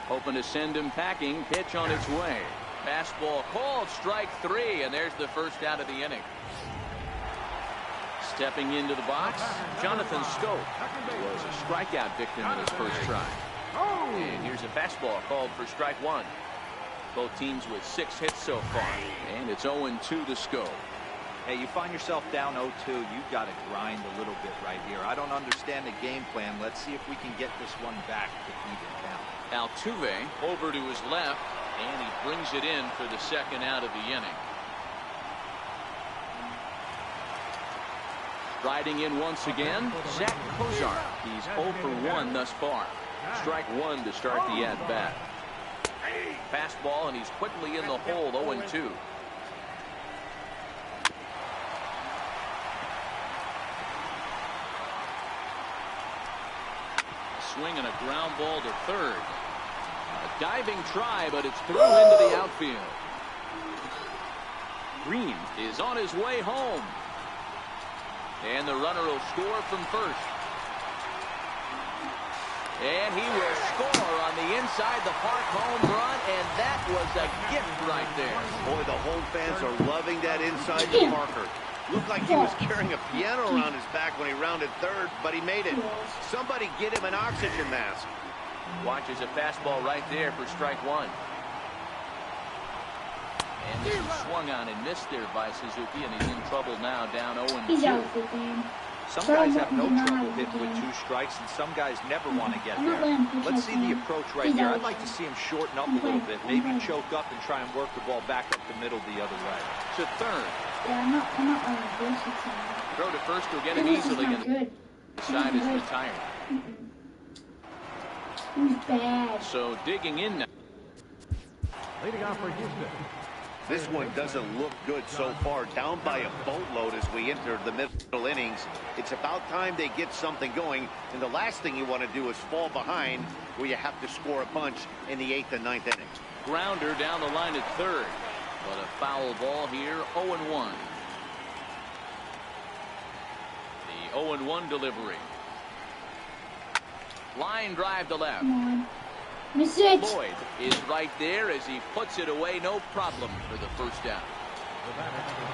Hoping to send him packing. Pitch on its way. Fastball called. Strike 3, and there's the first out of the inning. Stepping into the box, Jonathan Scope was a strikeout victim in his first try. And here's a fastball called for strike 1. Both teams with 6 hits so far, and it's 0-2 to Scope. Hey, you find yourself down 0-2, you've got to grind a little bit right here. I don't understand the game plan. Let's see if we can get this one back to even count. Altuve over to his left, and he brings it in for the second out of the inning. Riding in once again, Zach Kozar. He's 0 for 1 thus far. Strike 1 to start the at-bat. Fastball, and he's quickly in the hole, 0-2. Swing and a ground ball to third. A diving try, but it's through into the outfield. Green is on his way home. And the runner will score from first. And he will score on the inside the park home run, and that was a gift right there. Boy, the home fans are loving that inside the marker. Looked like he was carrying a piano around his back when he rounded third, but he made it. Somebody get him an oxygen mask. Watches a fastball right there for strike 1. And this is swung on and missed there by Suzuki, and he's in trouble now, down 0-2. He's out of the game. Some guys have no trouble hitting with 2 strikes, and some guys never want to get there. Let's see the approach right here. I'd like to see him shorten up a little bit, maybe choke up and try and work the ball back up the middle the other way. To third. Yeah, I'm not on the bullshit side. Throw to first will get it easily, and the side is retired. He's bad. So digging in now. Leading off for Houston. This one doesn't look good so far. Down by a boatload as we enter the middle innings. It's about time they get something going. And the last thing you want to do is fall behind where you have to score a bunch in the 8th and 9th innings. Grounder down the line at third. But a foul ball here, 0-1. The 0-1 delivery. Line drive to left. Come on. Miss it. Lloyd is right there as he puts it away, no problem for the first down.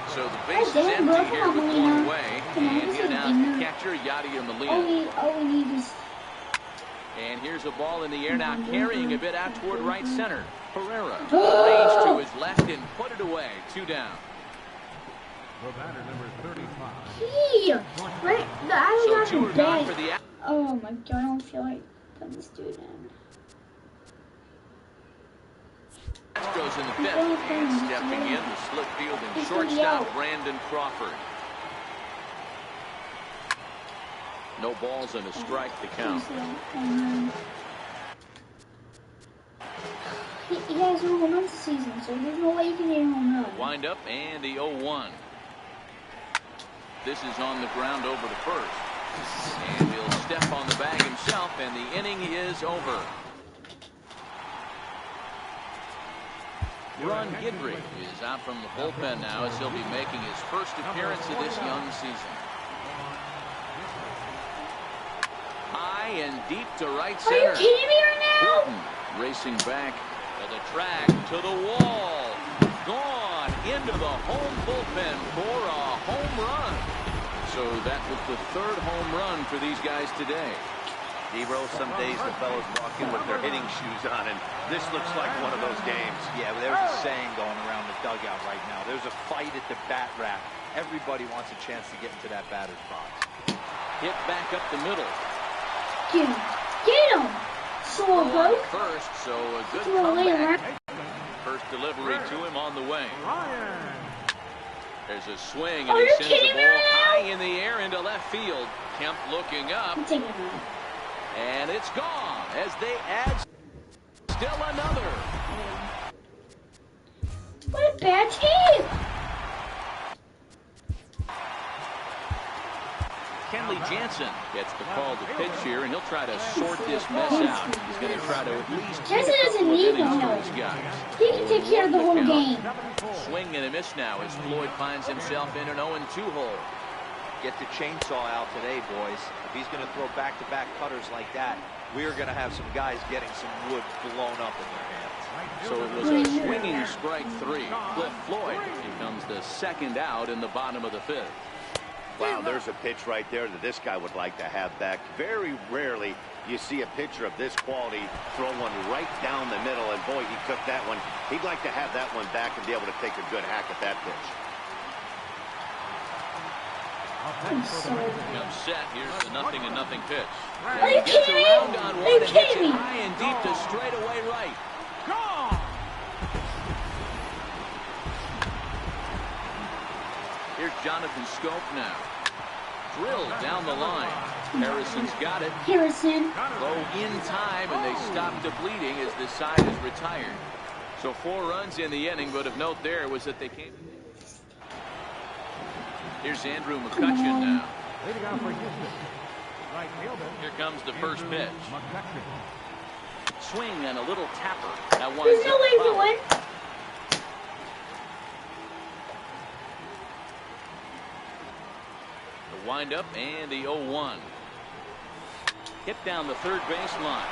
So the base is empty here with one away. And here now the catcher, Yadier Molina. All we need is... And here's a ball in the air now, carrying a bit out toward right center. Pereira range to his left and put it away. 2 down. The batter, number 35. Right? I don't So 2 have are to gone beg. for the out. Oh my god, I don't feel like putting this dude in. Astros in the 5th, and stepping in, the slip field and shortstop, Brandon Crawford. No balls and a strike to count. He has no home run this season, so there's no way he can get a home run. Wind up and the 0-1. This is on the ground over to first. And he'll step on the bag himself, and the inning is over. Ron Guidry is out from the bullpen now as he'll be making his first appearance of this young season. High and deep to right center. Are you kidding me right now? Gordon racing back to the track, to the wall. Gone into the home bullpen for a home run. So that was the 3rd home run for these guys today. Ebro, some days the fellows walk in with their hitting shoes on, and this looks like one of those games. Yeah, but there's a saying going around the dugout right now. There's a fight at the bat rack. Everybody wants a chance to get into that batter's box. Hit back up the middle. Get him. Get him. So broke. First, so a good Throw away comeback. right. First delivery to him on the way. Ryan. There's a swing, and Are he you sends the kidding me ball right now? high in the air into left field. Kemp looking up, I'm taking him out. and it's gone as they add still another. What a bad team. Kenley Jansen gets the call to pitch here, and he'll try to sort this mess out. He's going to try to at least get a couple of innings for his guys. He can take care of the whole game. Swing and a miss now as Floyd finds himself in an 0-2 hole. Get the chainsaw out today, boys. If he's going to throw back-to-back cutters like that, we're going to have some guys getting some wood blown up in their hands. So it was a swinging strike 3. Cliff Floyd becomes the second out in the bottom of the 5th. Wow, there's a pitch right there that this guy would like to have back. Very rarely you see a pitcher of this quality throw one right down the middle, and boy, he took that one. He'd like to have that one back and be able to take a good hack at that pitch. Comes set. Here's the 0-0 pitch. Are you kidding me? Are you kidding me? High and deep to straightaway right. Here's Jonathan Scope now. Drilled down the line. Harrison's got it. Harrison. Throw in time, and they stop the bleeding as the side is retired. So 4 runs in the inning, but of note there was that they came. Here's Andrew McCutchen now. Leading off for Houston. Right fielder. Here comes the first pitch. McCutchen. Swing and a little tapper. That one. There's no way to win. The windup and the 0-1. Hit down the third baseline.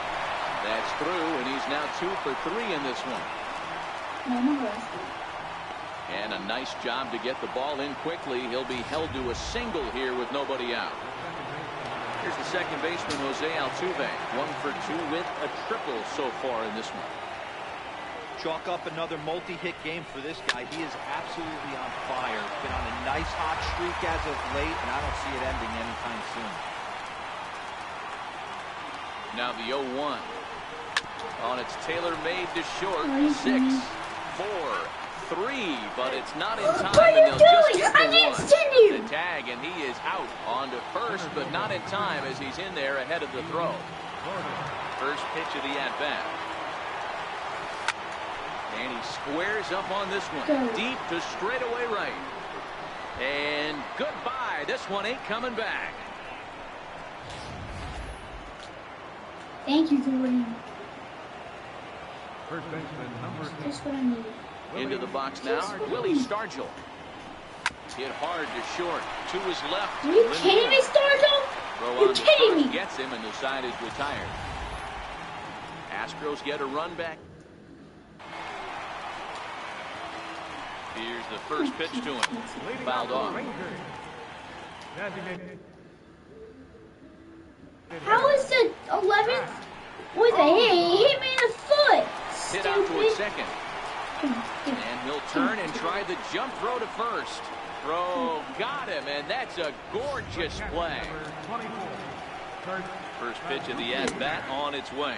That's through, and he's now 2 for 3 in this one. And a nice job to get the ball in quickly. He'll be held to a single here with nobody out. Here's the second baseman, Jose Altuve. 1 for 2 with a triple so far in this one. Chalk up another multi-hit game for this guy. He is absolutely on fire. Been on a nice hot streak as of late, and I don't see it ending anytime soon. Now the 0-1. On its tailor-made to short. 6, 4, 3, but it's not in time, and they'll just get the 1. The tag, and he is out on to first, but not in time as he's in there ahead of the throw. First pitch of the at-bat. And he squares up on this one. Deep to straightaway right. And goodbye. This one ain't coming back. Thank you for winning. First baseman number 8. That's what I needed. Into the box now, Willie Stargell. Hit hard to short. To his left. Are you kidding me, Stargell? You're kidding me. Gets him, and the side is retired. Astros get a run back. Here's the first pitch to him. Fouled off. How is the 11th with a hit? He hit me in the foot. Hit out towards second. And he'll turn and try the jump throw to first. Throw got him, and that's a gorgeous play. First pitch of the at-bat on its way.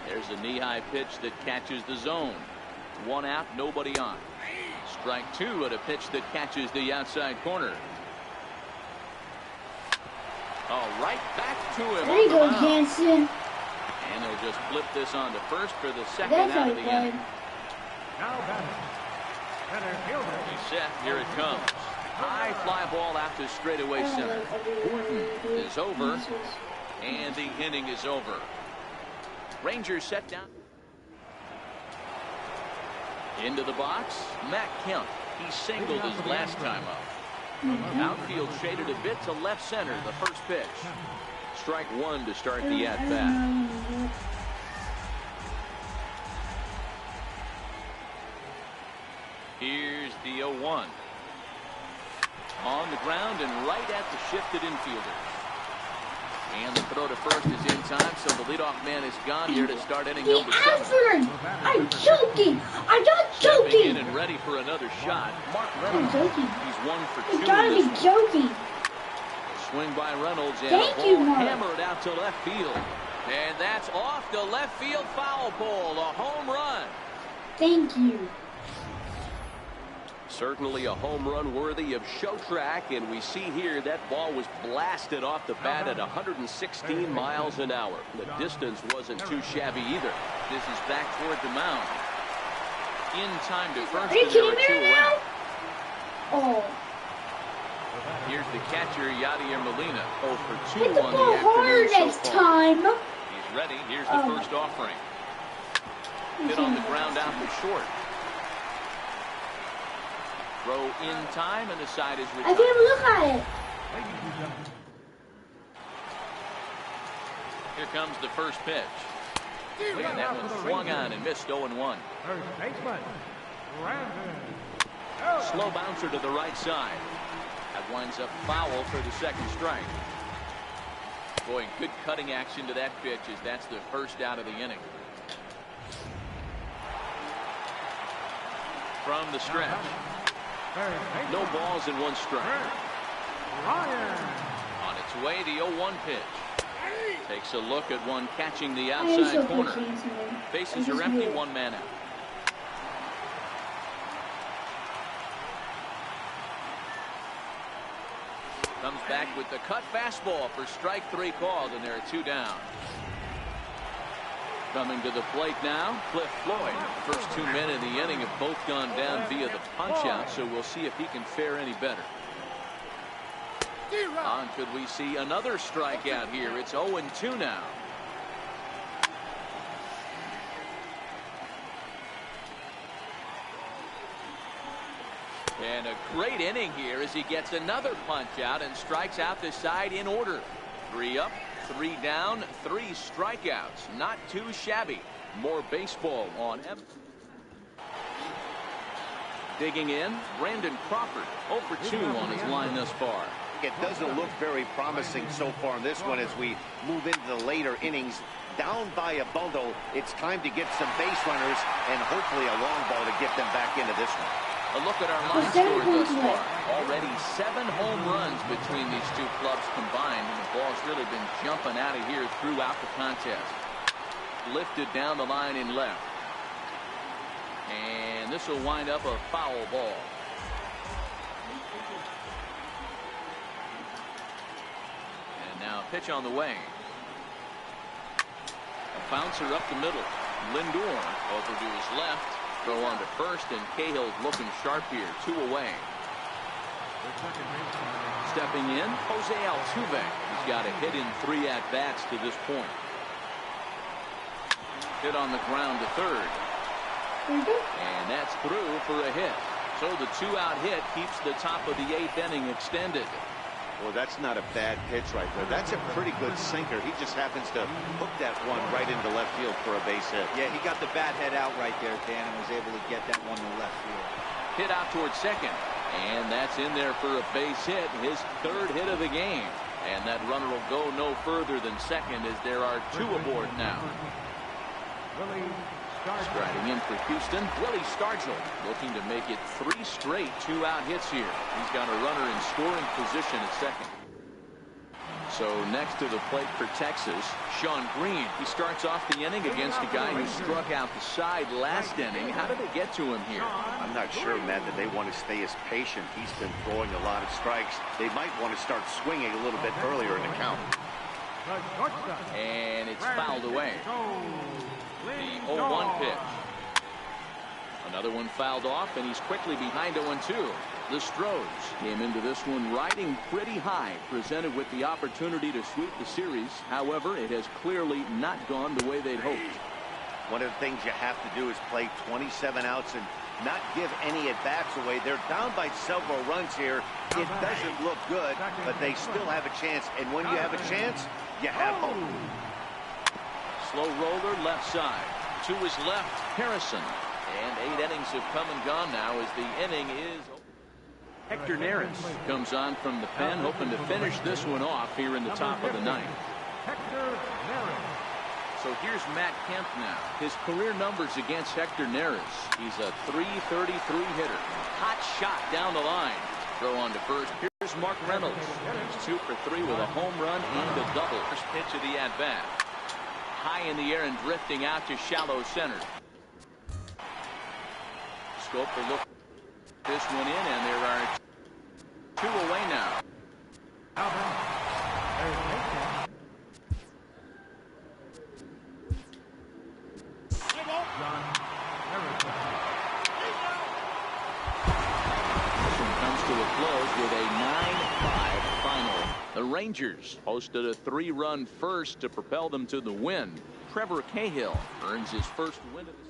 There's a knee-high pitch that catches the zone. 1 out, nobody on. Strike 2 at a pitch that catches the outside corner. Oh, right back to him. There you go, Jansen. And they'll just flip this on to first for the second out of the inning. Now batter fielder. He's set. Here it comes. High fly ball out to straightaway center. Gordon is over, and the inning is over. Rangers set down. Into the box, Matt Kemp. He singled his last time up. Outfield shaded a bit to left center, the first pitch. Strike 1 to start the at-bat. Here's the 0-1. On the ground and right at the shifted infielder. And the throw to first is in time, so the leadoff man is gone here to start inning number 7. I'm joking. I'm not joking. Stepping in and ready for another shot. Mark Reynolds. He's 1 for 2. You gotta be joking. Swing by Reynolds, and Thank a you, ball Mark. hammered out to left field. And that's off the left field foul pole. A home run. Thank you. Certainly a home run worthy of show track, and we see here that ball was blasted off the bat at 116 miles an hour. The distance wasn't too shabby either. This is back toward the mound. In time to first. Are you kidding me right now? Oh. Here's the catcher, Yadier Molina. 0 for 2 Hit the on ball the harder afternoon next so far. time. He's ready. Here's the first offering. Hit on the ground out to short. Throw in time, and the side is retired. I can't even look at it. Here comes the first pitch. And that one swung on and missed 0-1. First baseman, Brandon. Slow bouncer to the right side. That winds up foul for the second strike. Boy, good cutting action to that pitch as that's the first out of the inning. From the stretch. No balls and 1 strike. On its way, the 0-1 pitch. Takes a look at one catching the outside corner. Bases are empty, 1 man out. Comes back with the cut fastball for strike 3 called, and there are 2 down. Coming to the plate now, Cliff Floyd. First 2 men in the inning have both gone down via the punch-out, so we'll see if he can fare any better. Could we see another strikeout here? It's 0-2 now. And a great inning here as he gets another punch out and strikes out the side in order. 3 up, 3 down, 3 strikeouts. Not too shabby. More baseball on him. Digging in, Brandon Crawford. 0 for 2 on his line thus far. It doesn't look very promising so far in this one as we move into the later innings. Down by a bundle, it's time to get some base runners and hopefully a long ball to get them back into this one. A look at our line score thus far. Already 7 home runs between these 2 clubs combined, and the ball's really been jumping out of here throughout the contest. Lifted down the line in left. And this will wind up a foul ball. And now a pitch on the way. A bouncer up the middle. Lindor over to his left. Throw on to first, and Cahill's looking sharp here. 2 away. Stepping in, Jose Altuve. He's got a hit in 3 at-bats to this point. Hit on the ground to third. And that's through for a hit. So the 2-out hit keeps the top of the 8th inning extended. Well, that's not a bad pitch right there. That's a pretty good sinker. He just happens to hook that one right into left field for a base hit. Yeah, he got the bat head out right there, Dan, and was able to get that one to left field. Hit out towards second. And that's in there for a base hit. His 3rd hit of the game. And that runner will go no further than second as there are 2 aboard now. Striding in for Houston, Willie Stargell looking to make it 3 straight 2-out hits here. He's got a runner in scoring position at second. So next to the plate for Texas, Sean Green. He starts off the inning against a guy who struck out the side last inning. How did they get to him here? I'm not sure, Matt, that they want to stay as patient. He's been throwing a lot of strikes. They might want to start swinging a little bit earlier in the count. And it's fouled away. The 0-1 pitch. Another one fouled off, and he's quickly behind 0-2. The Astros came into this one riding pretty high, presented with the opportunity to sweep the series. However, it has clearly not gone the way they'd hoped. One of the things you have to do is play 27 outs and not give any at-bats away. They're down by several runs here. It doesn't look good, but they still have a chance. And when you have a chance, you have hope. Slow roller left side. To his left, Harrison. And 8 innings have come and gone now as the inning is. Hector Neris comes on from the pen, hoping to finish this one off here in the top of the 9th. So here's Matt Kemp now. His career numbers against Hector Neris. He's a .333 hitter. Hot shot down the line. Throw on to first. Here's Mark Reynolds. He's 2 for 3 with a home run and a double. First pitch of the at-bat. High in the air and drifting out to shallow center. Scope to look this one in, and there are 2 away now. This one comes to a close with a The Rangers hosted a 3-run first to propel them to the win. Trevor Cahill earns his first win of the season.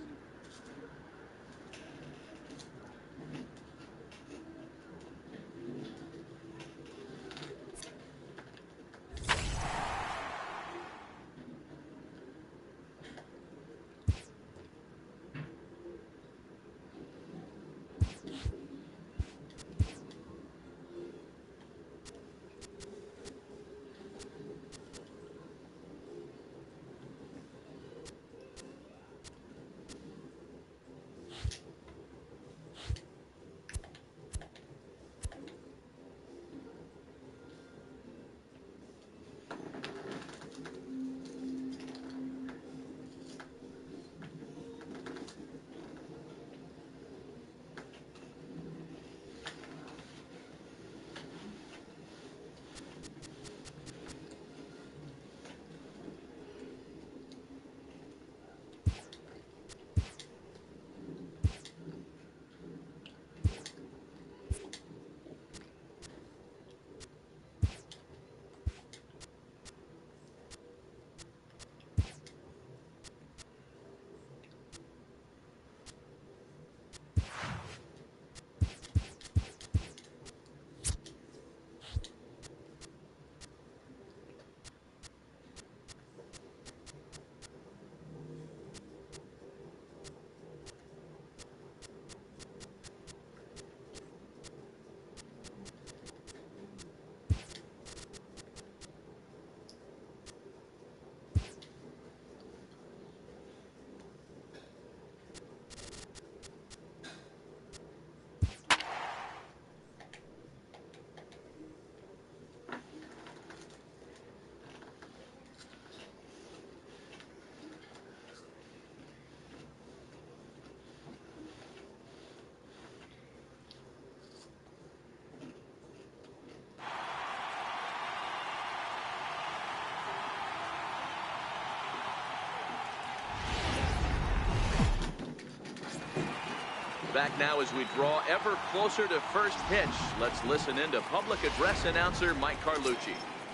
Back now as we draw ever closer to first pitch. Let's listen in to public address announcer Mike Carlucci.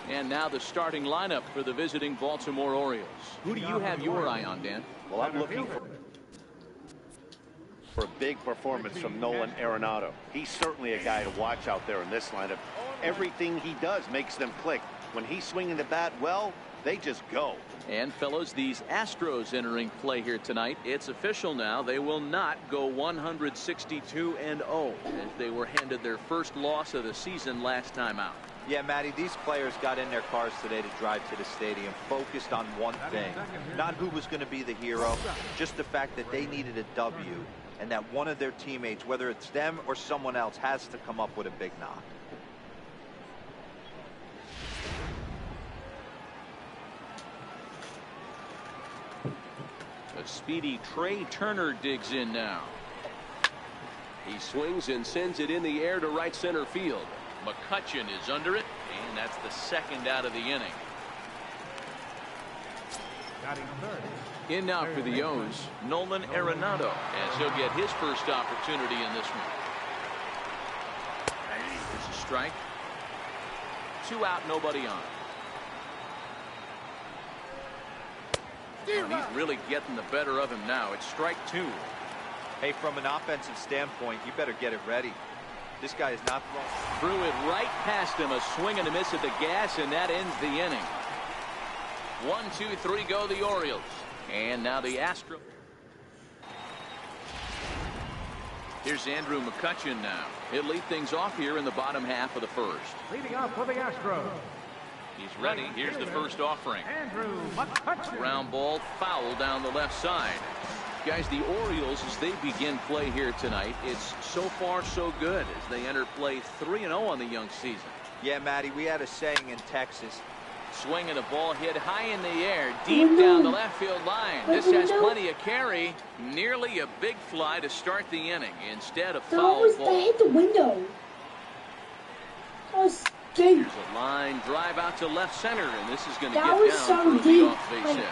And now the starting lineup for the visiting Baltimore Orioles. Who do you have your eye on, Dan? Well, I'm looking for a big performance from Nolan Arenado. He's certainly a guy to watch out there in this lineup. Everything he does makes them click. When he's swinging the bat well, they just go. And fellows, these Astros entering play here tonight. It's official now. They will not go 162-0 as they were handed their first loss of the season last time out. Yeah, Matty, these players got in their cars today to drive to the stadium, focused on one thing. Not who was going to be the hero, just the fact that they needed a W, and that one of their teammates, whether it's them or someone else, has to come up with a big knock. A speedy Trey Turner digs in now. He swings and sends it in the air to right center field. McCutchen is under it, and that's the second out of the inning. In now for the O's, Nolan Arenado, as he'll get his first opportunity in this one. There's a strike. 2 out, nobody on. And he's really getting the better of him now. It's strike 2. Hey, from an offensive standpoint, you better get it ready. This guy is not throwing. Threw it right past him. A swing and a miss at the gas, and that ends the inning. 1, 2, 3 go the Orioles. And now the Astros. Here's Andrew McCutchen now. He'll lead things off here in the bottom half of the first. Leading off for the Astros. He's ready. Here's the first offering. Andrew McCutchen. Ground ball foul down the left side. Guys, the Orioles, as they begin play here tonight, it's so far so good as they enter play 3-0 on the young season. Yeah, Matty, we had a saying in Texas. Swing and a ball hit high in the air, deep down the left field line. This has plenty of carry. Nearly a big fly to start the inning. Instead of foul ball. That hit the window. That was Here's a line drive out to left center, and this is going to get down for the off-base hit.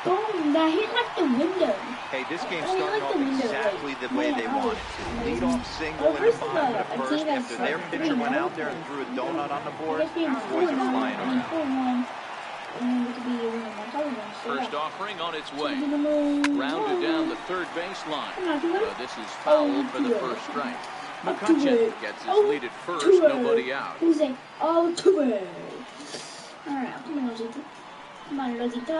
Boom, that hit like the window. Hey, this game's starting off exactly the way they wanted to. Lead off single in the bottom of the first after their pitcher went out there and threw a donut on the board. Boys are flying around. First offering on its way. Rounded down the third baseline. This is foul for the first strike. McCutchen gets his lead at first, nobody out. Who's saying, oh, two. Alright, come on, Rosita. Come on, Rosita.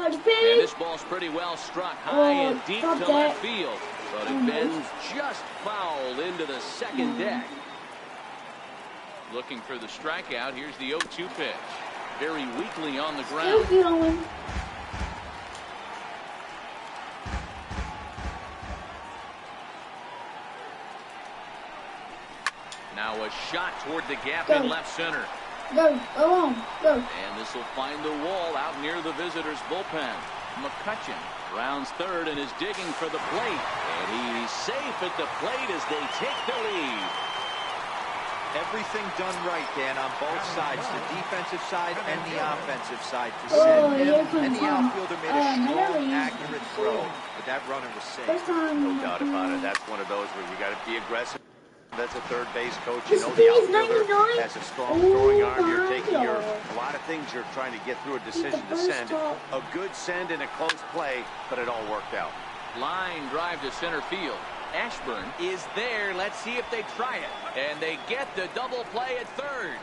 And this ball's pretty well struck high and deep to left field. But it bends just foul into the second deck. Looking for the strikeout. Here's the 0-2 pitch. Very weakly on the ground. Still going. Now a shot toward the gap in left center. Go, go on, go. And this will find the wall out near the visitors' bullpen. McCutchen rounds third and is digging for the plate. And he's safe at the plate as they take the lead. Everything done right, Dan, on both sides, the defensive side and the offensive side. To send him, and the outfielder made a strong, accurate throw, but that runner was safe. No doubt about it. That's one of those where you got to be aggressive. That's a third base coach. You know the outfielder has a strong throwing arm. You're taking a lot of things you're trying to get through a decision to send. A good send and a close play, but it all worked out. Line drive to center field. Ashburn is there. Let's see if they try it. And they get the double play at third.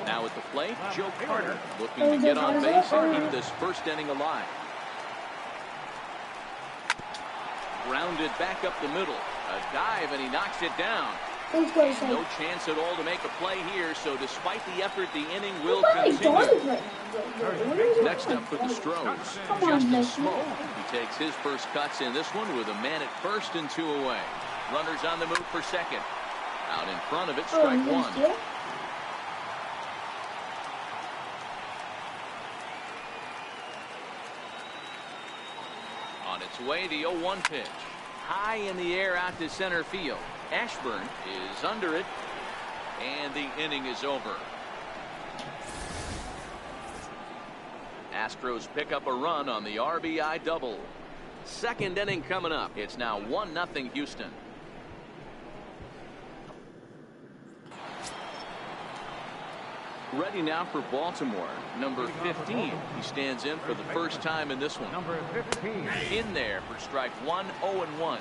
Now at the plate, Joe Carter looking to get on base and keep this first inning alive. Grounded back up the middle. A dive and he knocks it down. No chance at all to make a play here, so despite the effort, the inning will continue. Next up for the Stros, Justin Smoke. He takes his first cuts in this one with a man at first and 2 away. Runners on the move for second. Out in front of it, strike one. On its way, the 0-1 pitch. High in the air out to center field. Ashburn is under it, and the inning is over. Astros pick up a run on the RBI double. Second inning coming up. It's now 1-0 Houston. Ready now for Baltimore, number 15. He stands in for the first time in this one. Number 15. In there for strike one, 0-1.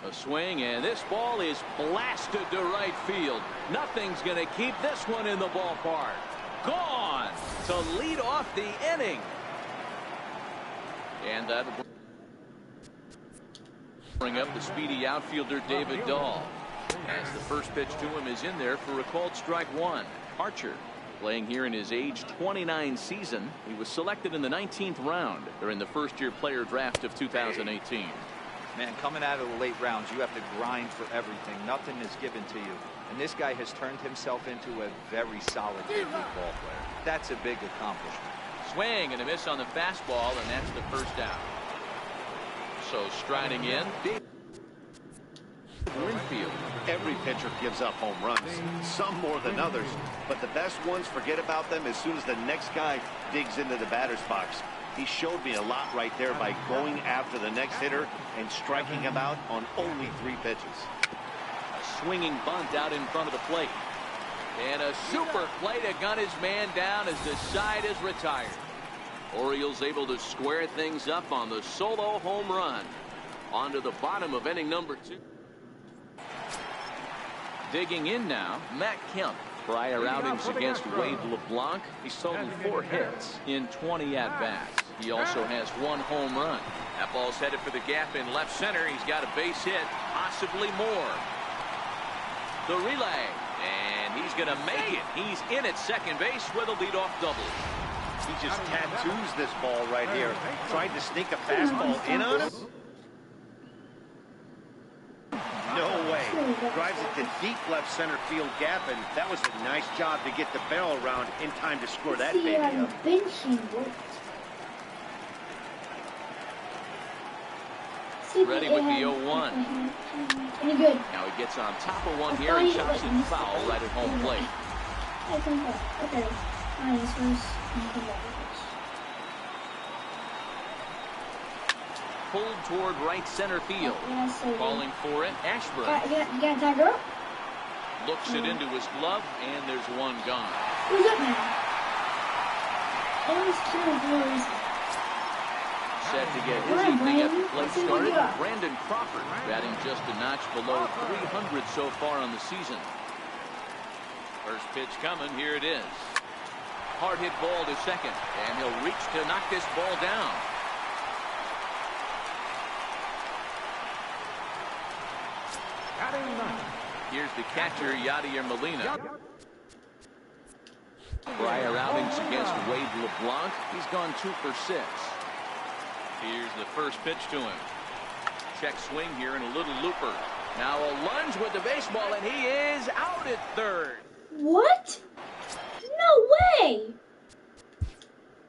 A swing, and this ball is blasted to right field. Nothing's going to keep this one in the ballpark. Gone to lead off the inning. And that'll bring up the speedy outfielder David Dahl. As the first pitch to him is in there for a called strike one. Archer playing here in his age 29 season. He was selected in the 19th round during the first-year player draft of 2018. Man, coming out of the late rounds, you have to grind for everything. Nothing is given to you. And this guy has turned himself into a very solid big league ball player. That's a big accomplishment. Swing and a miss on the fastball, and that's the first out. So striding in, Winfield. Every pitcher gives up home runs, some more than others, but the best ones forget about them as soon as the next guy digs into the batter's box. He showed me a lot right there by going after the next hitter and striking him out on only 3 pitches. A swinging bunt out in front of the plate. And a super play to gun his man down as the side is retired. Orioles able to square things up on the solo home run. On to the bottom of inning number 2. Digging in now, Matt Kemp. Prior outings against Wade LeBlanc, he's totaled 4 hits in 20 at-bats. He also has 1 home run. That ball's headed for the gap in left center. He's got a base hit, possibly more. The relay, and he's going to make it. He's in at second base with a leadoff double. He just tattoos this ball right here. Tried to sneak a fastball in on him. No way. Drives it to deep left center field gap, and that was a nice job to get the barrel around in time to score that baby up. Ready with the 0-1. Any good? Now he gets on top of one here and chops it foul right at home plate. Okay. Nice. Pulled toward right center field. Calling for it, Ashburn. You got Tiger up? Looks it into his glove, and there's one gone. Who's up now? Set to get his evening at the plate started. Brandon Crawford batting just a notch below 300 so far on the season. First pitch coming, here it is. Hard hit ball to second, and he'll reach to knock this ball down. Here's the catcher, Yadier Molina. Prior outings against Wade LeBlanc, he's gone 2 for 6. Here's the first pitch to him. Check swing here and a little looper. Now a lunge with the baseball, and he is out at third. What? No way!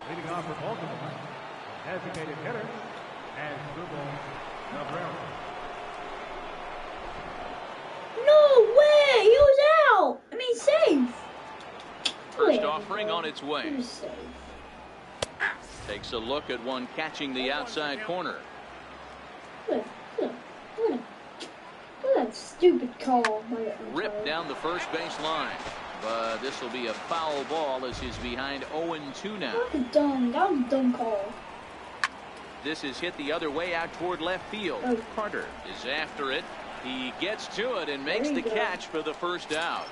Leading off for Baltimore, designated hitter, Cabrera. No way! He was out! I mean, safe! First offering on its way. Takes a look at one catching the outside corner. Look at that stupid call. Ripped down the first base line. But this will be a foul ball as he's behind 0-2 now. That was a dumb call. This is hit the other way out toward left field. Carter is after it. He gets to it and makes the catch for the first out.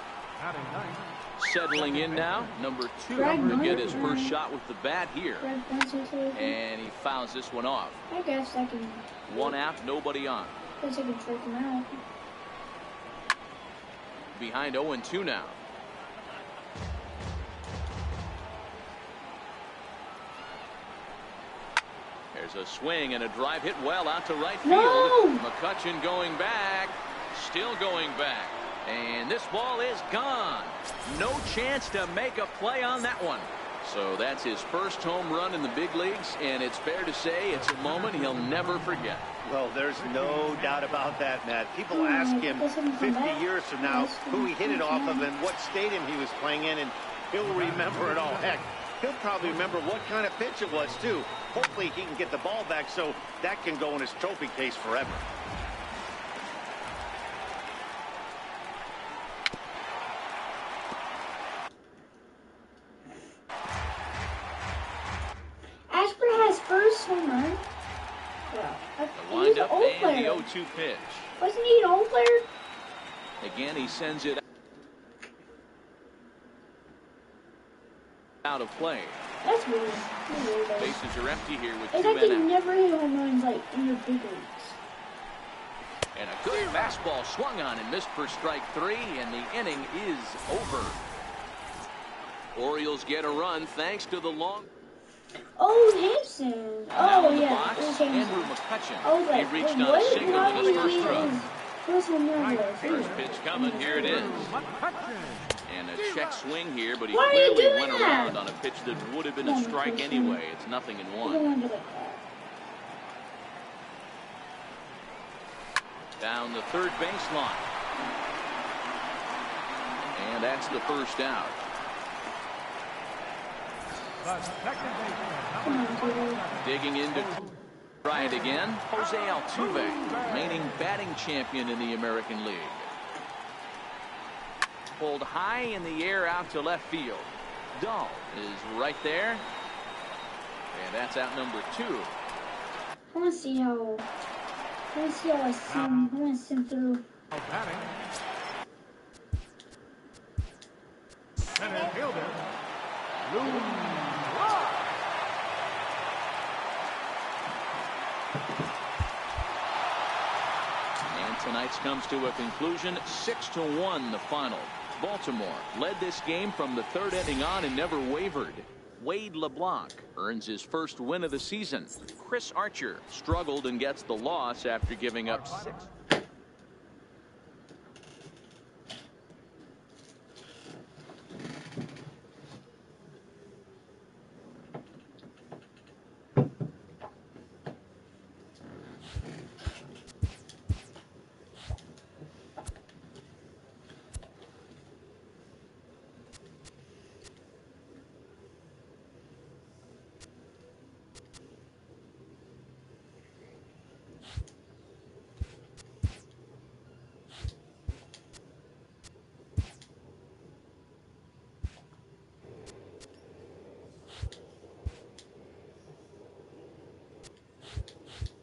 Settling in now, number 2 to get his first shot with the bat here. And he fouls this one off. I guess I can. 1 out, nobody on. I guess I can trick him out. Behind 0-2 now. There's a swing and a drive hit well out to right field. No! McCutchen going back, still going back. And this ball is gone. No chance to make a play on that one. So that's his first home run in the big leagues, and it's fair to say it's a moment he'll never forget. Well, there's no doubt about that, Matt. People ask him 50 years from now who he hit it off of and what stadium he was playing in, and he'll remember it all. Heck, he'll probably remember what kind of pitch it was, too. Hopefully he can get the ball back so that can go in his trophy case forever. Ashburn has first home run. Wow. The windup and the 0-2 pitch. Wasn't he an old player? Again, he sends it out of play. That's weird. Bases are empty here with 2 men out. It's like they never hit home runs like in the big leagues. And a good fastball swung on and missed for strike 3, and the inning is over. Orioles get a run thanks to the long. Oh, Hampson. Oh, yeah. Box, Andrew McCutchen. Oh, like, he reached on a single in his first throw. First pitch coming. Here it is. And a check swing here, but he Why clearly went around on a pitch that would have been a strike anyway. It's 0-1. Down the third baseline. And that's the first out. Digging into try it again. Jose Altuve, remaining batting champion in the American League. Pulled high in the air out to left field. Dahl is right there. And that's out number 2. I want to see how I want to sim through. Center fielder, And tonight's comes to a conclusion. 6-1 the final. Baltimore led this game from the 3rd inning on and never wavered. Wade LeBlanc earns his first win of the season. Chris Archer struggled and gets the loss after giving up 6.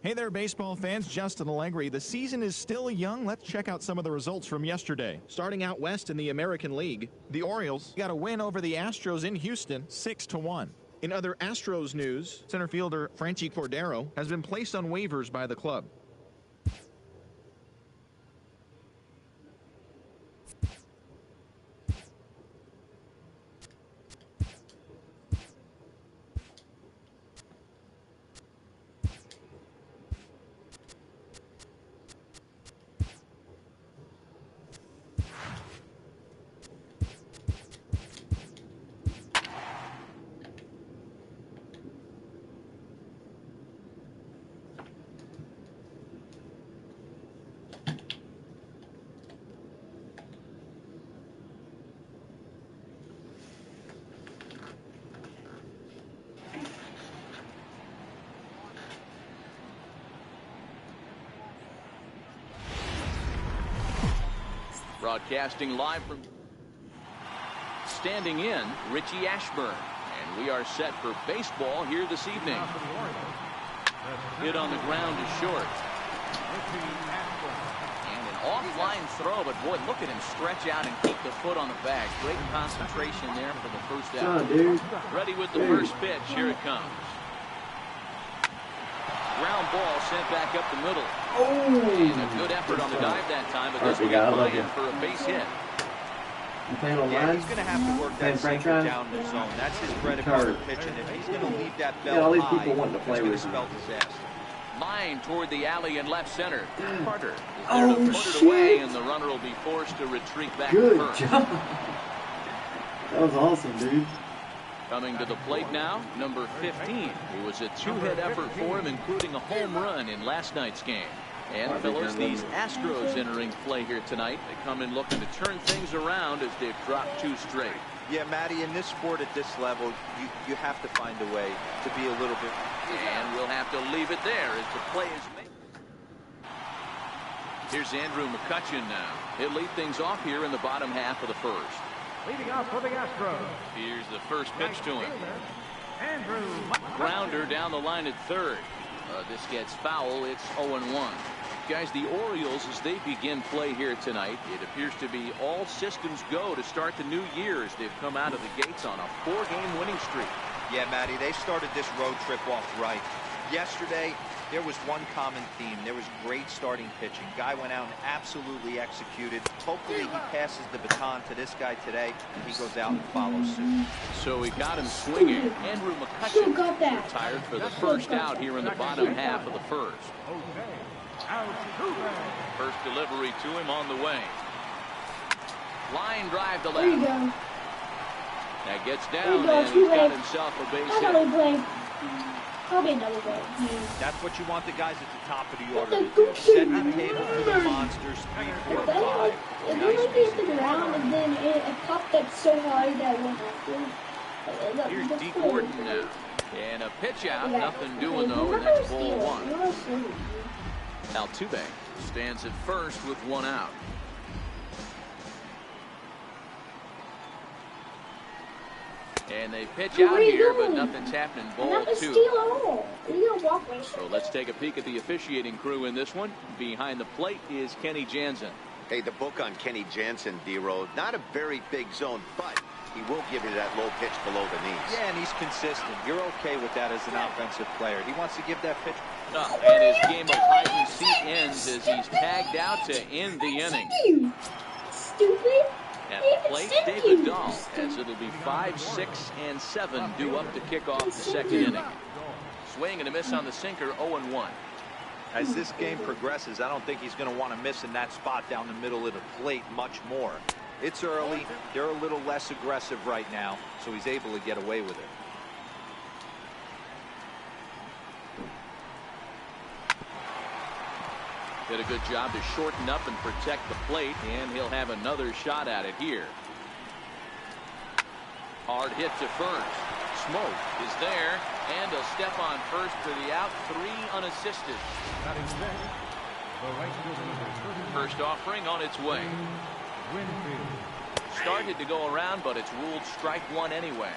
Hey there, baseball fans. Justin Allegri. The season is still young. Let's check out some of the results from yesterday. Starting out west in the American League, the Orioles got a win over the Astros in Houston, 6-1. In other Astros news, center fielder Franchi Cordero has been placed on waivers by the club. Broadcasting live from standing in, Richie Ashburn. And we are set for baseball here this evening. Hit on the ground is short. And an offline throw, but boy, look at him stretch out and keep the foot on the bag. Great concentration there for the first out. Ready with the first pitch. Here it comes. Ground ball sent back up the middle. And a good effort on the dive that time, but this will be fine for a base hit. Yeah, he's going to have to work that sinker down the zone. That's his bread and butter pitching. If he's going to leave that belt all these high, people wanting to play it's with going to spell disaster. Line toward the alley in left center. Carter is there to put it away, and the runner will be forced to retreat back to first. Good job. That was awesome, dude. Coming to the plate now, number 15. It was a two-hit effort for him, including a home run in last night's game. And fellows, these Astros entering play here tonight. They come in looking to turn things around as they've dropped 2 straight. Yeah, Matty, in this sport at this level, you have to find a way to be a little bit. And we'll have to leave it there as the play is made. Here's Andrew McCutchen now. He'll lead things off here in the bottom half of the first. Leading off for the Astros. Here's the first pitch to him. Andrew. Grounder down the line at third. This gets foul. It's 0-1. Guys, the Orioles, as they begin play here tonight, it appears to be all systems go to start the new year as they've come out of the gates on a 4-game winning streak. Yeah, Matty, they started this road trip off right. Yesterday, there was one common theme. There was great starting pitching. Guy went out and absolutely executed. Hopefully he passes the baton to this guy today, and he goes out and follows suit. So he got him swinging. Andrew McCutchen retired for the first out here in the bottom half of the first. First delivery to him on the way. Line drive to left. That gets down, and he's got himself a base hit. Probably another way. That's what you want the guys at the top of the order to do. Set the table for the monsters 3, 4, 5. If you look at the ground and then it popped up so hard that won't happen. Here's D. Gordon now. And a pitch out. Nothing doing though, and that's ball 1. Altuve stands at first with 1 out. And they pitch out here, but nothing's happening. Ball 2. So let's take a peek at the officiating crew in this one. Behind the plate is Kenny Jansen. Hey, the book on Kenny Jansen, D-Road, not a very big zone, but he will give you that low pitch below the knees. Yeah, and he's consistent. You're okay with that as an offensive player. He wants to give that pitch. And his game of hide and seek ends as he's tagged out to end the inning. Stupid. At the plate, David Dahl, as it'll be 5, 6, and 7 due up to kick off the second inning. Swing and a miss on the sinker, 0-1. As this game progresses, I don't think he's going to want to miss in that spot down the middle of the plate much more. It's early. They're a little less aggressive right now, so he's able to get away with it. Did a good job to shorten up and protect the plate, and he'll have another shot at it here. Hard hit to first. Smoke is there, and he'll step on first for the out. 3 unassisted. First offering on its way. Started to go around, but it's ruled strike 1 anyway.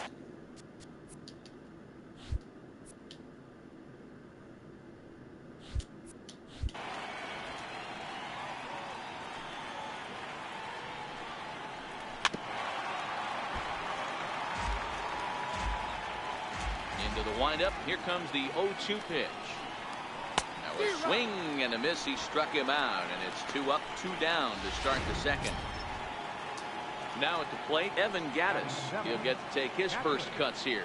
Into the windup. Here comes the 0-2 pitch. Now a swing and a miss. He struck him out, and it's 2 up, 2 down to start the second. Now at the plate, Evan Gattis. He'll get to take his first cuts here.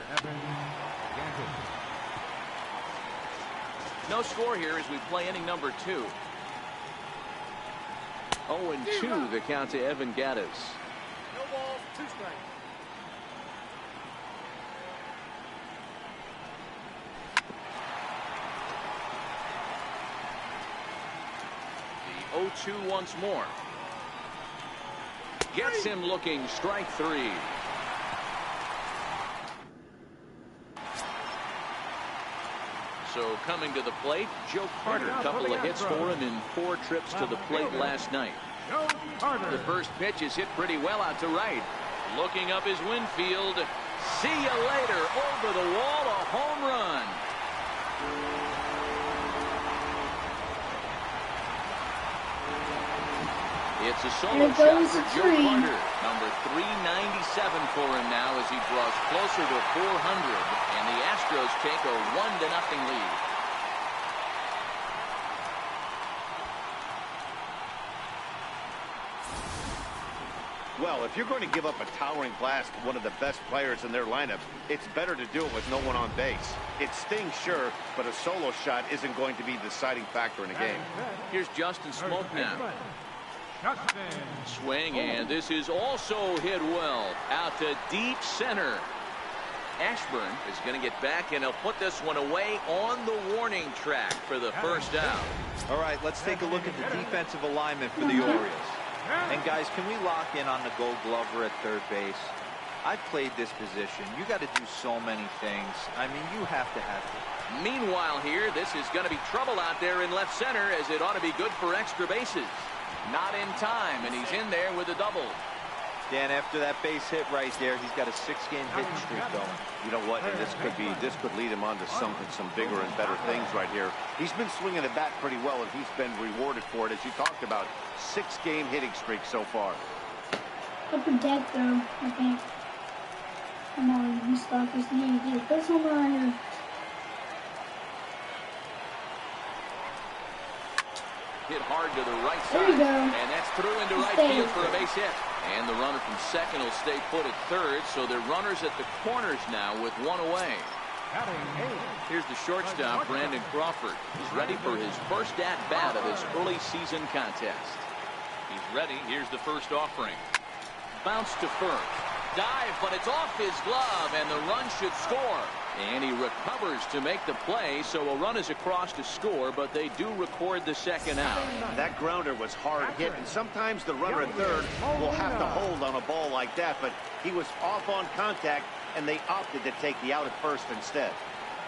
No score here as we play inning number 2. 0-2 the count to Evan Gattis. No balls, 2 strikes. The 0-2 once more. Gets him looking, strike 3. So coming to the plate, Joe Carter. A couple of hits for him in 4 trips to the plate last night. The first pitch is hit pretty well out to right. Looking up his Winfield. See you later. Over the wall, a home run. It's a solo shot for Joe Carter. Number 397 for him now as he draws closer to 400. And the Astros take a 1-0 lead. Well, if you're going to give up a towering blast to one of the best players in their lineup, it's better to do it with no one on base. It stings, sure, but a solo shot isn't going to be the deciding factor in a game. Here's Justin Smoke now. Swing, and this is also hit well. Out to deep center. Ashburn is going to get back, and he'll put this one away on the warning track for the first out. All right, let's take a look at the defensive alignment for the Orioles. And guys, can we lock in on the Gold Glover at third base? I've played this position. You got to do so many things. I mean, you have to have it. Meanwhile here, this is going to be trouble out there in left center, as it ought to be good for extra bases. Not in time, and he's in there with a double. Dan, after that base hit right there, he's got a 6-game hitting streak going. You know what? And this could lead him on to some bigger and better things right here. He's been swinging the bat pretty well, and he's been rewarded for it, as you talked about. 6-game hitting streak so far. Upper deck, though. I think. Come on, you stop this. You need to get this home run here. Hit hard to the right There you side. go. And that's through into right field for a base hit. And the runner from second will stay put at third, so they're runners at the corners now with 1 away. Here's the shortstop, Brandon Crawford. He's ready for his first at-bat of his early season contest. He's ready. Here's the first offering. Bounce to first. Dive, but it's off his glove, and the run should score. And he recovers to make the play, so a run is across to score, but they do record the second out. That grounder was hard hit, and sometimes the runner at third will have to hold on a ball like that, but he was off on contact, and they opted to take the out at first instead.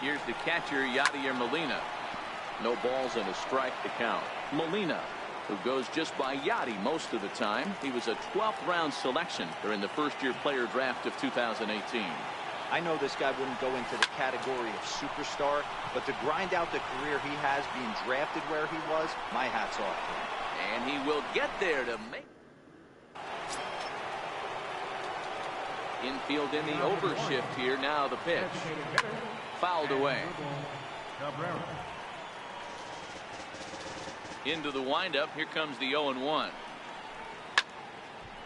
Here's the catcher, Yadier Molina. No balls and a strike to count. Molina, who goes just by Yadi most of the time. He was a 12th round selection during the first-year player draft of 2018. I know this guy wouldn't go into the category of superstar, but to grind out the career he has being drafted where he was, my hat's off to him. And he will get there to make. Infield in the overshift here. Now the pitch. Fouled away. Into the windup. Here comes the 0-1.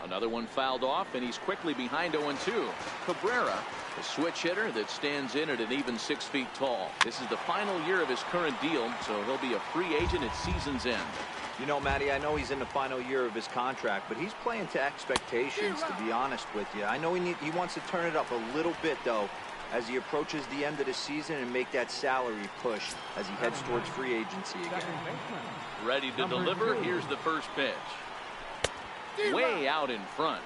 Another one fouled off, and he's quickly behind 0-2. Cabrera, a switch hitter that stands in at an even 6 feet tall. This is the final year of his current deal, so he'll be a free agent at season's end. You know, Matty, I know he's in the final year of his contract, but he's playing to expectations, to be honest with you. I know he wants to turn it up a little bit, though, as he approaches the end of the season and make that salary push as he heads towards free agency again. Ready to deliver. Here's the first pitch. Way out in front.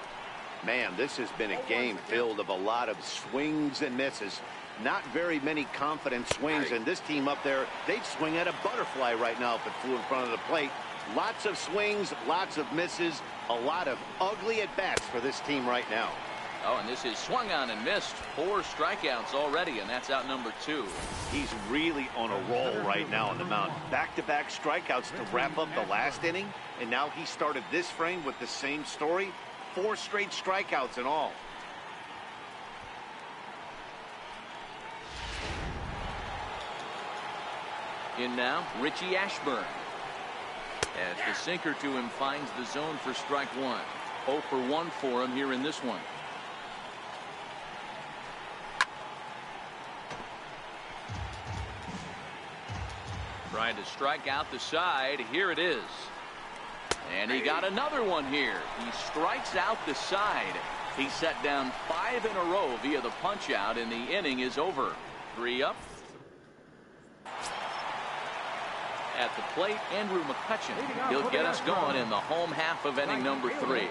Man, this has been a game filled of a lot of swings and misses. Not very many confident swings, and this team up there, they'd swing at a butterfly right now if it flew in front of the plate. Lots of swings, lots of misses, a lot of ugly at-bats for this team right now. Oh, and this is swung on and missed. 4 strikeouts already, and that's out number 2. He's really on a roll right now on the mound. Back-to-back strikeouts to wrap up the last inning, and now he started this frame with the same story. 4 straight strikeouts in all. In now, Richie Ashburn. As the sinker to him finds the zone for strike one. 0 for 1 for him here in this one. Trying to strike out the side. Here it is. And he got another one here. He strikes out the side. He set down 5 in a row via the punch out, and the inning is over. 3 up. At the plate, Andrew McCutchen. He'll get us going in the home half of inning number 3.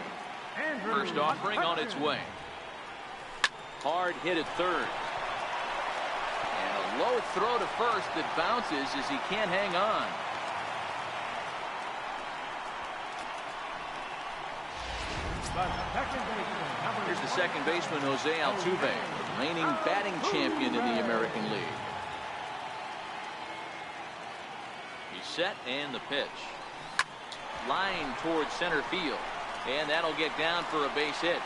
First offering on its way. Hard hit at third. And a low throw to first that bounces as he can't hang on. Here's the second baseman, Jose Altuve, reigning batting champion in the American League. He's set, and the pitch. Line towards center field. And that'll get down for a base hit.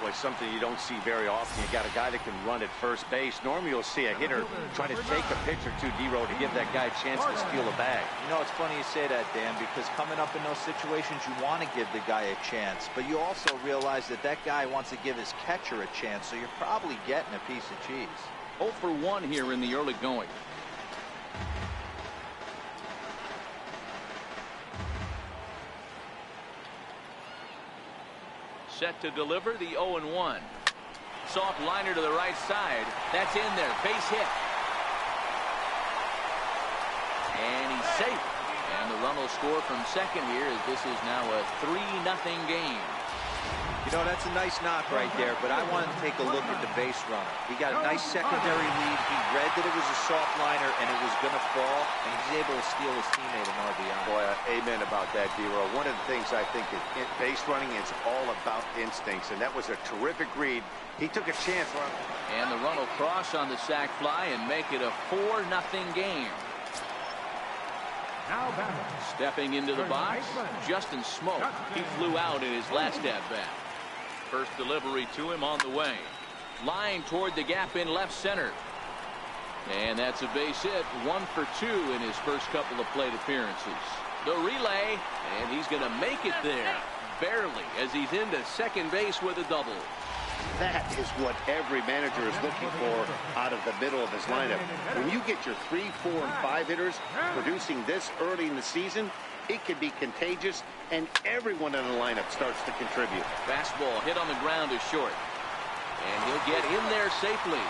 Boy, something you don't see very often. You got a guy that can run at first base. Normally you'll see a hitter try to take a pitch or two, D-Row, to give that guy a chance to steal a bag. You know, it's funny you say that, Dan, because coming up in those situations, you want to give the guy a chance. But you also realize that that guy wants to give his catcher a chance, so you're probably getting a piece of cheese. 0 for 1 here in the early going. Set to deliver the 0-1. Soft liner to the right side. That's in there. Base hit. And he's safe. And the run will score from second here as this is now a 3-0 game. You know, that's a nice knock right there, but I wanted to take a look at the base runner. He got a nice secondary lead. He read that it was a soft liner and it was going to fall, and he's able to steal his teammate an RBI. Boy, amen about that, D-Row. One of the things I think in base running is all about instincts, and that was a terrific read. He took a chance. And the run will cross on the sac fly and make it a 4-0 game. Now stepping into the box, Justin Smoke. He flew out in his last at-bat. First delivery to him on the way. Line toward the gap in left center. And that's a base hit. 1 for 2 in his first couple of plate appearances. The relay, and he's going to make it there. Barely, as he's into second base with a double. That is what every manager is looking for out of the middle of his lineup. When you get your 3, 4, and 5 hitters producing this early in the season, it can be contagious, and everyone in the lineup starts to contribute. Fastball hit on the ground is short. And he'll get in there safely.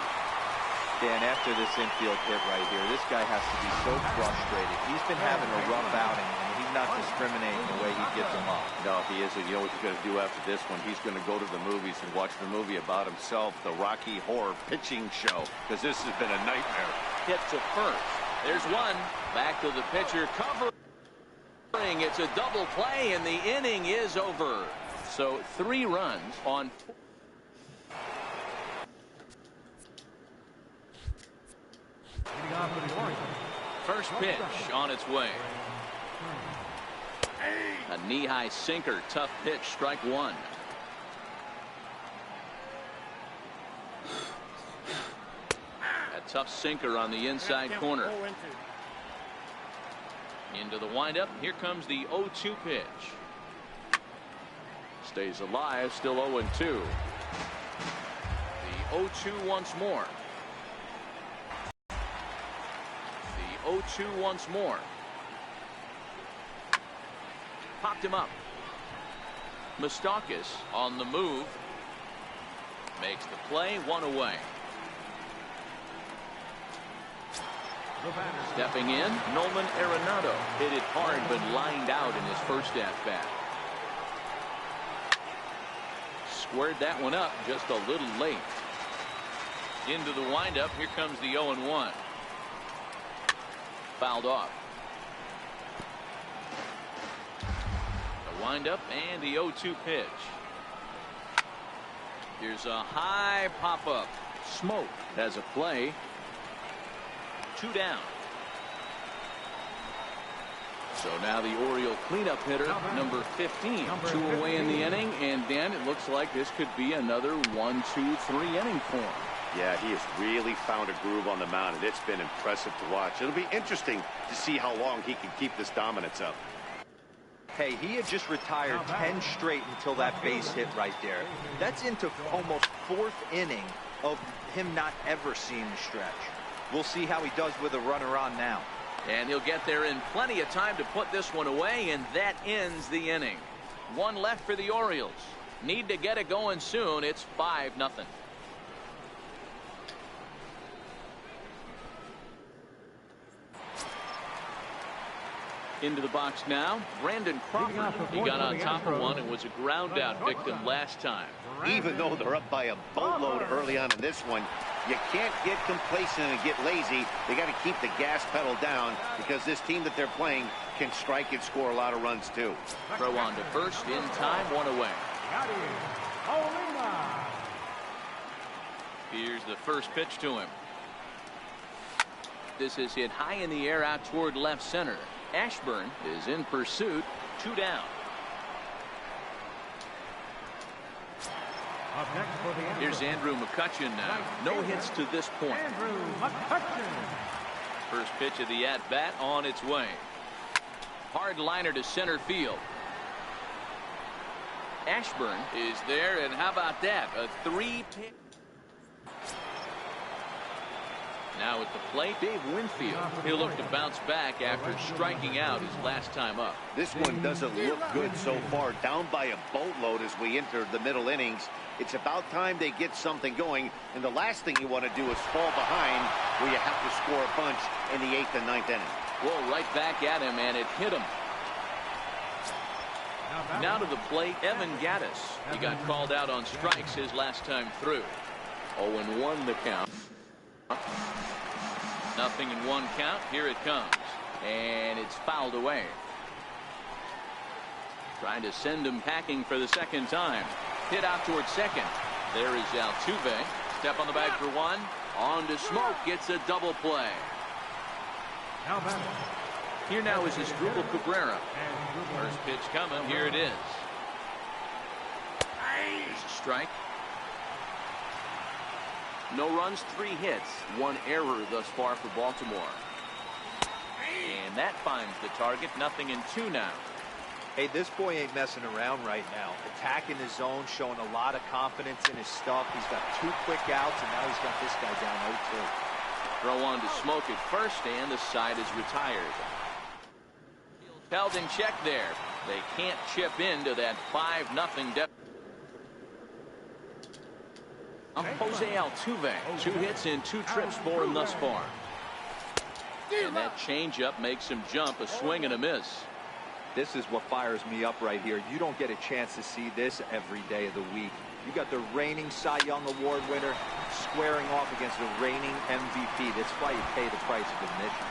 Dan, after this infield hit right here, this guy has to be so frustrated. He's been having a rough outing, and he's not discriminating the way he gets them up. No, he isn't. You know what he's going to do after this one? He's going to go to the movies and watch the movie about himself, the Rocky Horror Pitching Show, because this has been a nightmare. Hit to first. There's one. Back to the pitcher. Covering. It's a double play, and the inning is over. So 3 runs on 4. First pitch on its way. A knee-high sinker. Tough pitch. Strike 1. A tough sinker on the inside corner. Into the windup. Here comes the 0-2 pitch. Stays alive. Still 0-2. The 0-2 once more. The 0-2 once more. Popped him up. Moustakas on the move. Makes the play. 1 away. Stepping in, Nolan Arenado hit it hard but lined out in his first at-bat. Squared that one up just a little late. Into the windup. Here comes the 0-1. Fouled off. The windup and the 0-2 pitch. Here's a high pop-up. Smoke has a play. 2 down. So now the Oriole cleanup hitter, number 15. 2 away in the inning, and Dan, it looks like this could be another 1, 2, 3 inning for him. Yeah, he has really found a groove on the mound, and it's been impressive to watch. It'll be interesting to see how long he can keep this dominance up. Hey, he had just retired 10 straight until that base hit right there. That's into almost 4th inning of him not ever seeing the stretch. We'll see how he does with a runner on now. And he'll get there in plenty of time to put this one away, and that ends the inning. One left for the Orioles. Need to get it going soon. It's 5-0. Into the box now, Brandon Crawford. He got on top of one and was a ground out victim last time. Even though they're up by a boatload early on in this one, you can't get complacent and get lazy. They got to keep the gas pedal down because this team that they're playing can strike and score a lot of runs too. Throw on to first in time, one away. Here's the first pitch to him. This is hit high in the air out toward left center. Ashburn is in pursuit. 2 down. Here's Andrew McCutchen now. No hits to this point. First pitch of the at-bat on its way. Hard liner to center field. Ashburn is there, and how about that? A 3-pitch. Now at the plate, Dave Winfield. He'll look to bounce back after striking out his last time up. This one doesn't look good so far. Down by a boatload as we enter the middle innings. It's about time they get something going. And the last thing you want to do is fall behind where you have to score a bunch in the 8th and 9th inning. Well, right back at him, and it hit him. Now to the plate, Evan Gattis. He got called out on strikes his last time through. 0-1 the count. 0-1 count. Here it comes. And it's fouled away. Trying to send him packing for the second time. Hit out towards second. There is Altuve. Step on the bag for one. On to Smoke. Gets a double play. Here now is Asdrubal Cabrera. First pitch coming. Here it is. There's a strike. No runs, 3 hits, 1 error thus far for Baltimore. And that finds the target. 0-2 now. Hey, this boy ain't messing around right now. Attacking his zone, showing a lot of confidence in his stuff. He's got 2 quick outs, and now he's got this guy down 0-2. Throw on to Smoke at first, and the side is retired. Held in check there. They can't chip into that 5-0 deficit. Jose Altuve, 2 hits in 2 trips for him thus far. And that changeup makes him jump, a swing and a miss. This is what fires me up right here. You don't get a chance to see this every day of the week. You got the reigning Cy Young Award winner squaring off against the reigning MVP. That's why you pay the price of admission.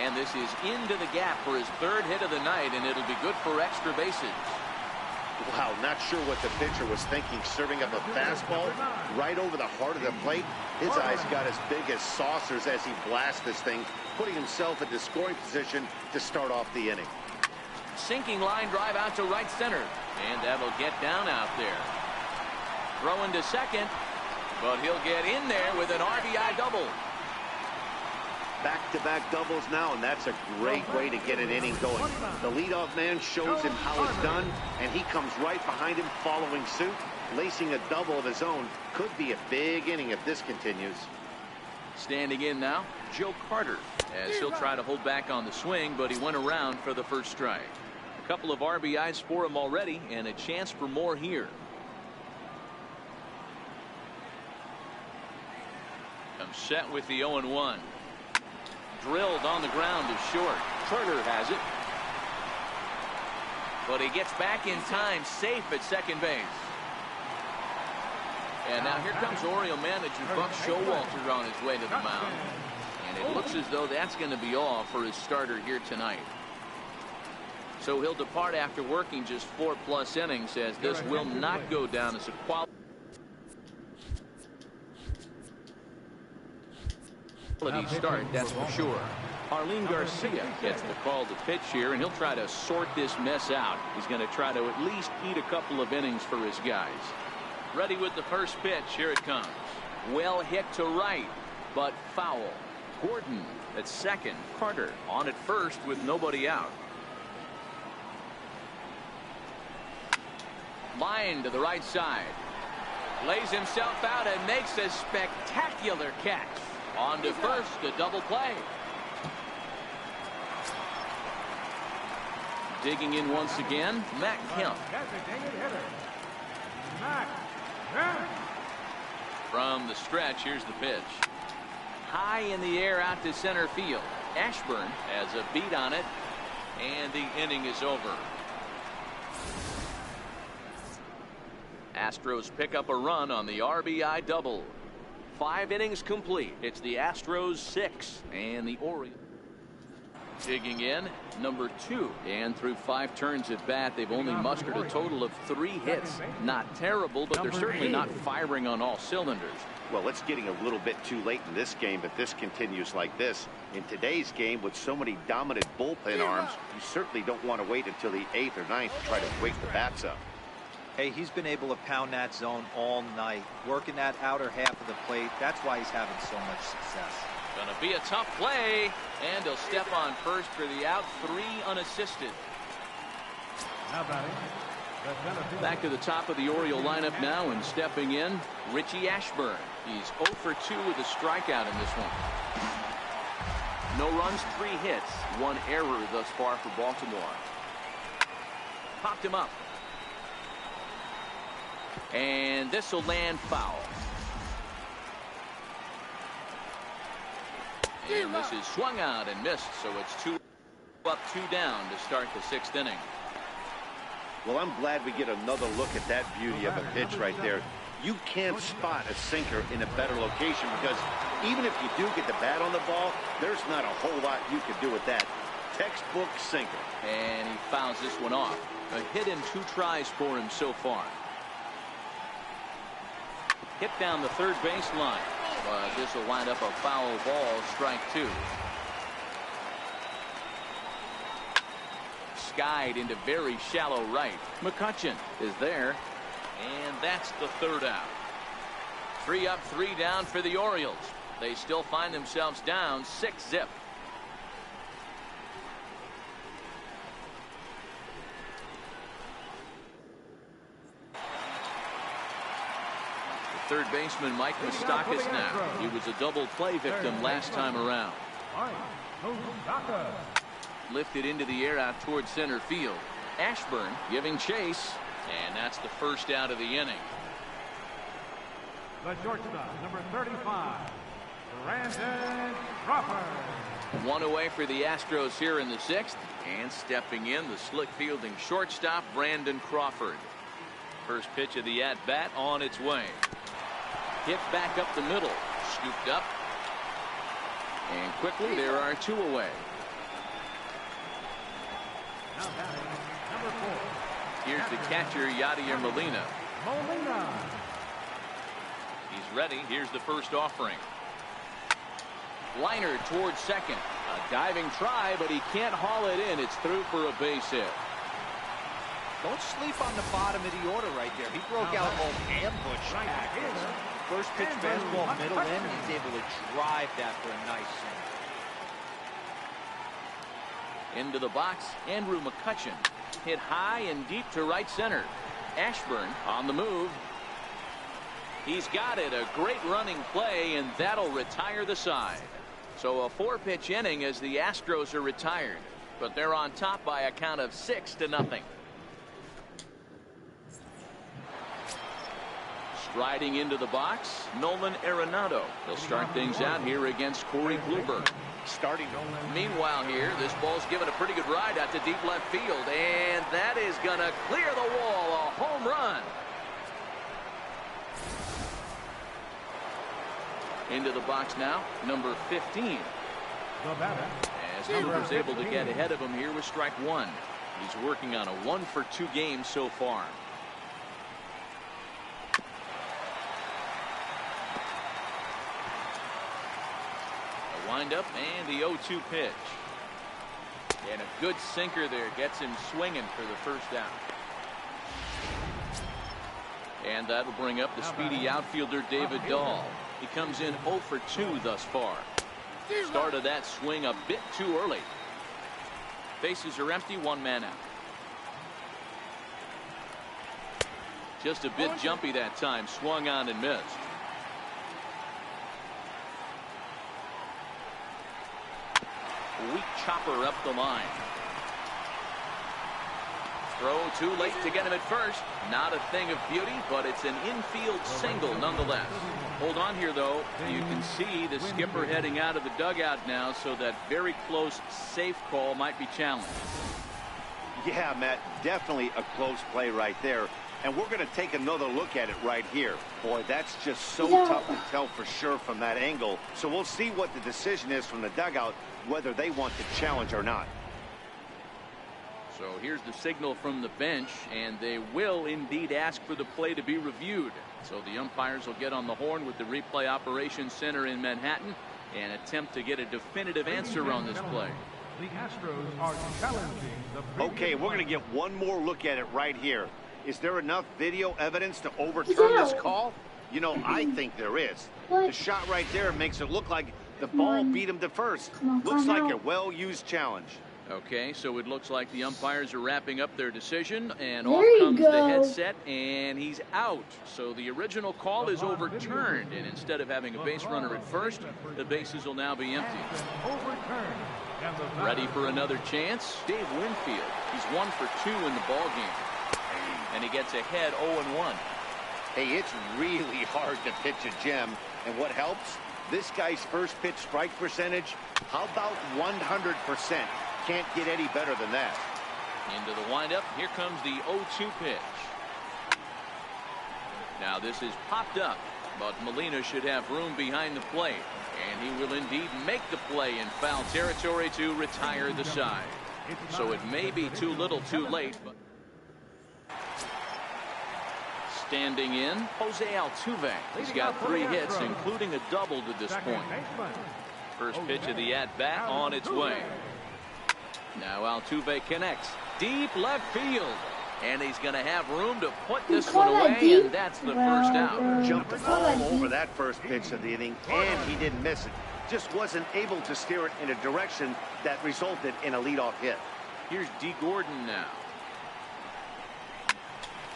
And this is into the gap for his 3rd hit of the night, and it'll be good for extra bases. Wow, not sure what the pitcher was thinking, serving up a fastball right over the heart of the plate. His eyes got as big as saucers as he blasts this thing, putting himself into scoring position to start off the inning. Sinking line drive out to right center, and that'll get down out there. Throwing to second, but he'll get in there with an RBI double. Back-to-back doubles now, and that's a great way to get an inning going. The leadoff man shows him how it's done, and he comes right behind him following suit. Lacing a double of his own could be a big inning if this continues. Standing in now, Joe Carter, as he'll try to hold back on the swing, but he went around for the first strike. A couple of RBIs for him already, and a chance for more here. Comes set with the 0-1. Drilled on the ground to short. Turner has it. But he gets back in time, safe at second base. And now here comes Oriole manager Buck Showalter on his way to the mound. And it looks as though that's going to be all for his starter here tonight. So he'll depart after working just 4+ innings, as this will not go down as a quality start, that's for sure. Arlene Garcia gets the call to pitch here, and he'll try to sort this mess out. He's going to try to at least eat a couple of innings for his guys. Ready with the first pitch. Here it comes. Well hit to right, but foul. Gordon at second. Carter on at first with nobody out. Line to the right side. Lays himself out and makes a spectacular catch. On to first, a double play. Digging in once again, Matt Kemp. From the stretch, here's the pitch. High in the air out to center field. Ashburn has a beat on it, and the inning is over. Astros pick up a run on the RBI double. 5 innings complete. It's the Astros 6 and the Orioles. Digging in, number 2. And through 5 turns at bat, they've only mustered a total of 3 hits. Not terrible, but they're certainly not firing on all cylinders. Well, it's getting a little bit too late in this game if this continues like this. In today's game, with so many dominant bullpen arms, you certainly don't want to wait until the 8th or 9th to try to wake the bats up. Hey, he's been able to pound that zone all night, working that outer half of the plate. That's why he's having so much success. Gonna be a tough play, and he'll step on first for the out. 3 unassisted. Back to the top of the Oriole lineup now, and stepping in, Richie Ashburn. He's 0 for 2 with a strikeout in this one. No runs, 3 hits, 1 error thus far for Baltimore. Popped him up. And this will land foul. And this is swung out and missed, so it's 2 up, 2 down to start the 6th inning. Well, I'm glad we get another look at that beauty of a pitch right there. You can't spot a sinker in a better location because even if you do get the bat on the ball, there's not a whole lot you can do with that. Textbook sinker. And he fouls this one off. A hit in 2 tries for him so far. Hit down the third baseline. But this will wind up a foul ball, strike 2. Skied into very shallow right. McCutchen is there. And that's the 3rd out. 3 up, 3 down for the Orioles. They still find themselves down 6-zip. Third baseman Mike Moustakas now. He was a double play victim last time around. Lifted into the air out towards center field. Ashburn giving chase, and that's the 1st out of the inning. The shortstop, number 35, Brandon Crawford. 1 away for the Astros here in the 6th, and stepping in, the slick fielding shortstop Brandon Crawford. First pitch of the at-bat on its way. Hit back up the middle, scooped up, and quickly there are 2 away. Now batting, number 4. Here's the catcher, Yadier Molina. He's ready. Here's the first offering. Liner towards second. A diving try, but he can't haul it in. It's through for a base hit. Don't sleep on the bottom of the order right there. He broke out a whole ambush tactics. First pitch fastball, middle in. He's able to drive that for a nice swing. Into the box, Andrew McCutchen. Hit high and deep to right center. Ashburn on the move. He's got it. A great running play, and that'll retire the side. So a 4-pitch inning as the Astros are retired. But they're on top by a count of 6-0. Striding into the box, Nolan Arenado. They'll start things out here against Corey Kluber. Meanwhile here, this ball's given a pretty good ride out to deep left field, and that is going to clear the wall. A home run. Into the box now, number 15. As Kluber's able to get ahead of him here with strike 1. He's working on a 1-for-2 game so far. Windup and the 0-2 pitch. And a good sinker there gets him swinging for the 1st out. And that'll bring up the speedy outfielder David Dahl. He comes in 0 for 2 thus far. Started that swing a bit too early. Bases are empty, 1 man out. Just a bit jumpy that time. Swung on and missed. Weak chopper up the line. Throw too late to get him at first. Not a thing of beauty, but it's an infield single nonetheless. Hold on here, though. You can see the skipper heading out of the dugout now, so that very close safe call might be challenged. Yeah, Matt, definitely a close play right there. And we're going to take another look at it right here. Boy, that's just so tough to tell for sure from that angle. So we'll see what the decision is from the dugout, whether they want to challenge or not. So here's the signal from the bench, and they will indeed ask for the play to be reviewed. So the umpires will get on the horn with the replay operations center in Manhattan and attempt to get a definitive answer on this play. The Astros are challenging the Okay, we're going to get one more look at it right here. Is there enough video evidence to overturn this call? You know, I think there is. The shot right there makes it look like the ball beat him to first. Looks like a well-used challenge. Okay, so it looks like the umpires are wrapping up their decision, and off comes the headset, and he's out. So the original call is overturned, and instead of having a base runner at first, the bases will now be empty. Ready for another chance? Dave Winfield. He's 1 for 2 in the ball game, and he gets ahead 0-1. Hey, it's really hard to pitch a gem, and what helps? This guy's first pitch strike percentage, how about 100%? Can't get any better than that. Into the windup. Here comes the 0-2 pitch. Now this is popped up, but Molina should have room behind the plate, and he will indeed make the play in foul territory to retire the side. So it may be too little too late, but standing in, Jose Altuve. He's got 3 hits, including a double to this point. First pitch of the at-bat on its way. Now Altuve connects deep left field, and he's going to have room to put this one away, and that's the first out. Jumped all over that first pitch of the inning, and he didn't miss it. Just wasn't able to steer it in a direction that resulted in a leadoff hit. Here's D. Gordon now.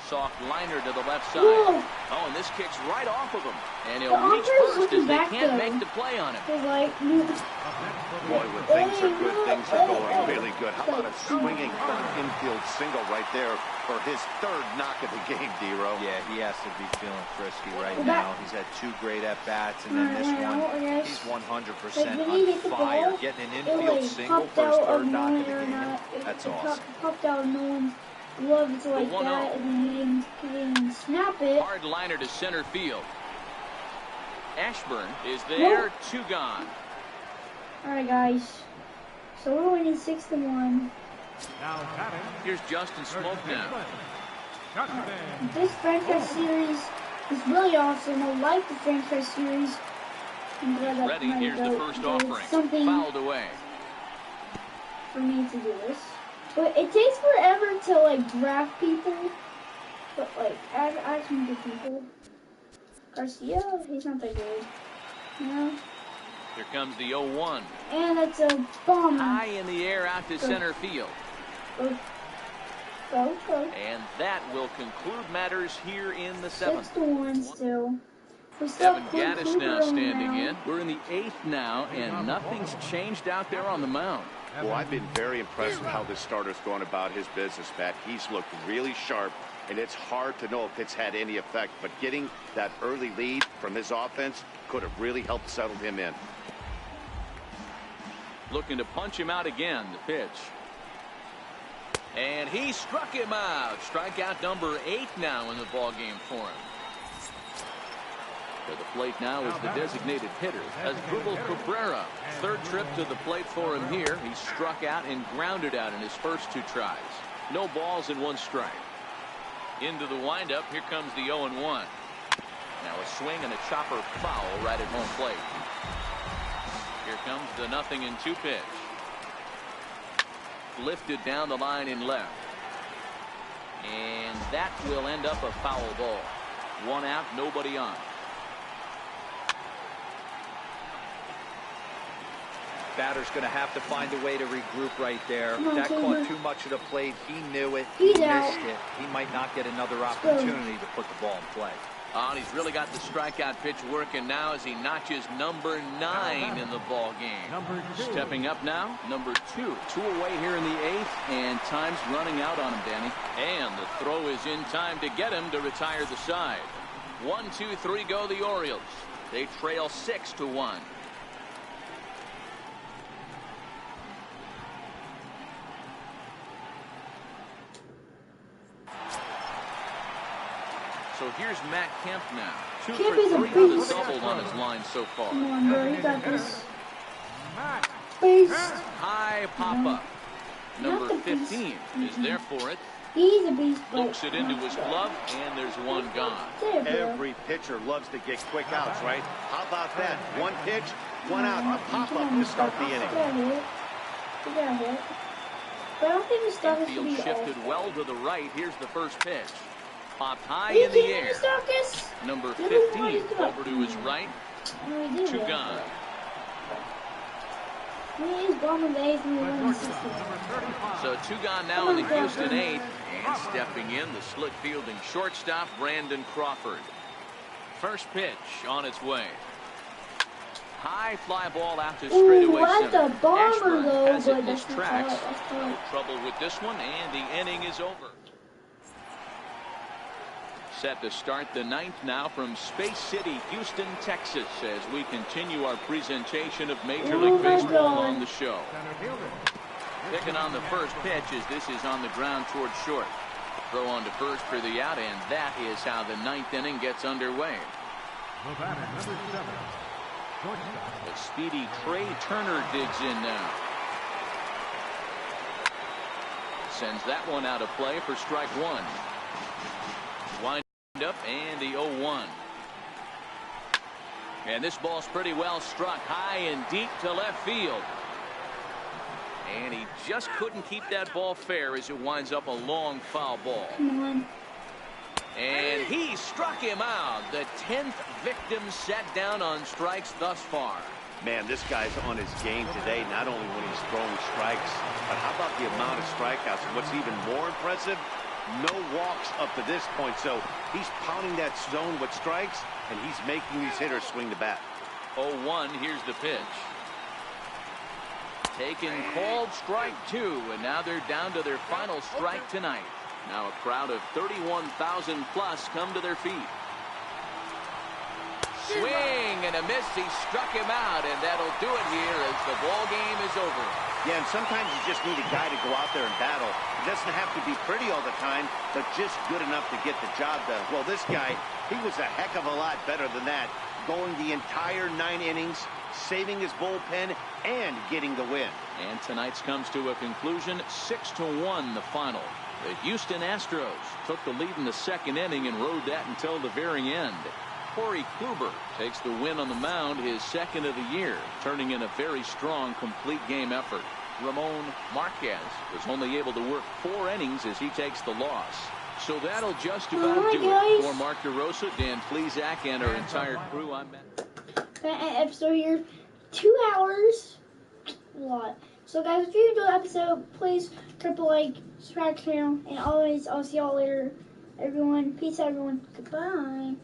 Soft liner to the left side. Whoa. Oh, and this kicks right off of him. And he'll reach first as they can't make the play on him. Boy, when things are good, things are going really good. How about a swinging third infield single right there for his 3rd knock of the game, D-Row? Yeah, he has to be feeling frisky right now. He's had 2 great at-bats, and then this one, he's 100% on fire. Getting an infield single for his 3rd knock of the game. That's awesome. Popped out no one's gloves like that, and he didn't snap it. Hard liner to center field. Ashburn is there, 2 gone. Alright, guys. So we're winning 6-1. Here's Justin Smoke now. This franchise series is really awesome. I like the franchise series. Ready, here's the first offering. Fouled away. For me to do this. But it takes forever to, like, draft people. But, like, add some good people. Garcia, he's not that good. You know? Here comes the 0-1. And that's a bomb. High in the air out to center field. Go. And that will conclude matters here in the 7th. 6-1 still. Evan Gattis now standing in. We're in the 8th now, and nothing's changed out there on the mound. Well, I've been very impressed with how this starter's going about his business, Matt. He's looked really sharp, and it's hard to know if it's had any effect. But getting that early lead from his offense could have really helped settle him in. Looking to punch him out again, the pitch. And he struck him out. Strikeout number 8 now in the ballgame for him. To the plate now is the designated hitter, Asdrubal Cabrera. 3rd trip to the plate for him here. He struck out and grounded out in his first 2 tries. No balls and 1 strike. Into the windup. Here comes the 0-1. Now a swing and a chopper foul right at home plate. Here comes the 0-2 pitch. Lifted down the line in left. And that will end up a foul ball. 1 out, nobody on. Batter's going to have to find a way to regroup right there. That caught too much of the plate. He knew it. He missed it. He might not get another opportunity to put the ball in play. Oh, and he's really got the strikeout pitch working now as he notches number 9 in the ball game. Stepping up now, number 2. 2 away here in the 8th, and time's running out on him, Danny. And the throw is in time to get him to retire the side. 1, 2, 3 go the Orioles. They trail 6-1. So here's Matt Kemp now. 2 for 3 with a double on his line so far. Come on, bro, you got this. Beast. High pop-up. Number 15 is there for it. He's a beast. Looks it into his glove, and there's one gone. Every pitcher loves to get quick outs, right? How about that? 1 pitch, 1 out, a pop-up to start the inning. But I don't think the stuff is Infield shifted well to the right. Here's the first pitch. Popped high in the air. Number 15 over to his right. 2 gone. So 2 gone now in the Houston 8th. And stepping in, the slick fielding shortstop, Brandon Crawford. First pitch on its way. High fly ball out to straightaway center. Ashburn has it in his tracks. No trouble with this one, and the inning is over. Set to start the 9th now from Space City, Houston, Texas, as we continue our presentation of Major League Baseball on the show. Picking on the first pitch as this is on the ground towards short. Throw on to first for the out, and that is how the 9th inning gets underway. The speedy Trey Turner digs in now. Sends that one out of play for strike 1. Wind up and the 0-1. And this ball's pretty well struck high and deep to left field. And he just couldn't keep that ball fair as it winds up a long foul ball. Come on. And he struck him out. The 10th victim set down on strikes thus far. Man, this guy's on his game today, not only when he's throwing strikes, but how about the amount of strikeouts? And what's even more impressive, no walks up to this point. So he's pounding that zone with strikes, and he's making these hitters swing the bat. 0-1, here's the pitch. Taken, called strike 2, and now they're down to their final strike tonight. Now a crowd of 31,000 plus come to their feet. Swing and a miss. He struck him out, and that'll do it here as the ball game is over. Yeah, and sometimes you just need a guy to go out there and battle. It doesn't have to be pretty all the time, but just good enough to get the job done. Well, this guy, he was a heck of a lot better than that, going the entire 9 innings, saving his bullpen, and getting the win. And tonight's comes to a conclusion, 6-1 the final. The Houston Astros took the lead in the 2nd inning and rode that until the very end. Corey Kluber takes the win on the mound, his 2nd of the year, turning in a very strong complete game effort. Ramon Marquez was only able to work 4 innings as he takes the loss. So that'll just about do it. For Mark DeRosa, Dan Plesac, and our entire crew, I'm Matt. That episode here, 2 hours. A lot. So guys, if you enjoyed the episode, please drop a like, subscribe to the channel, and always, I'll see y'all later. Everyone, peace out, everyone. Goodbye.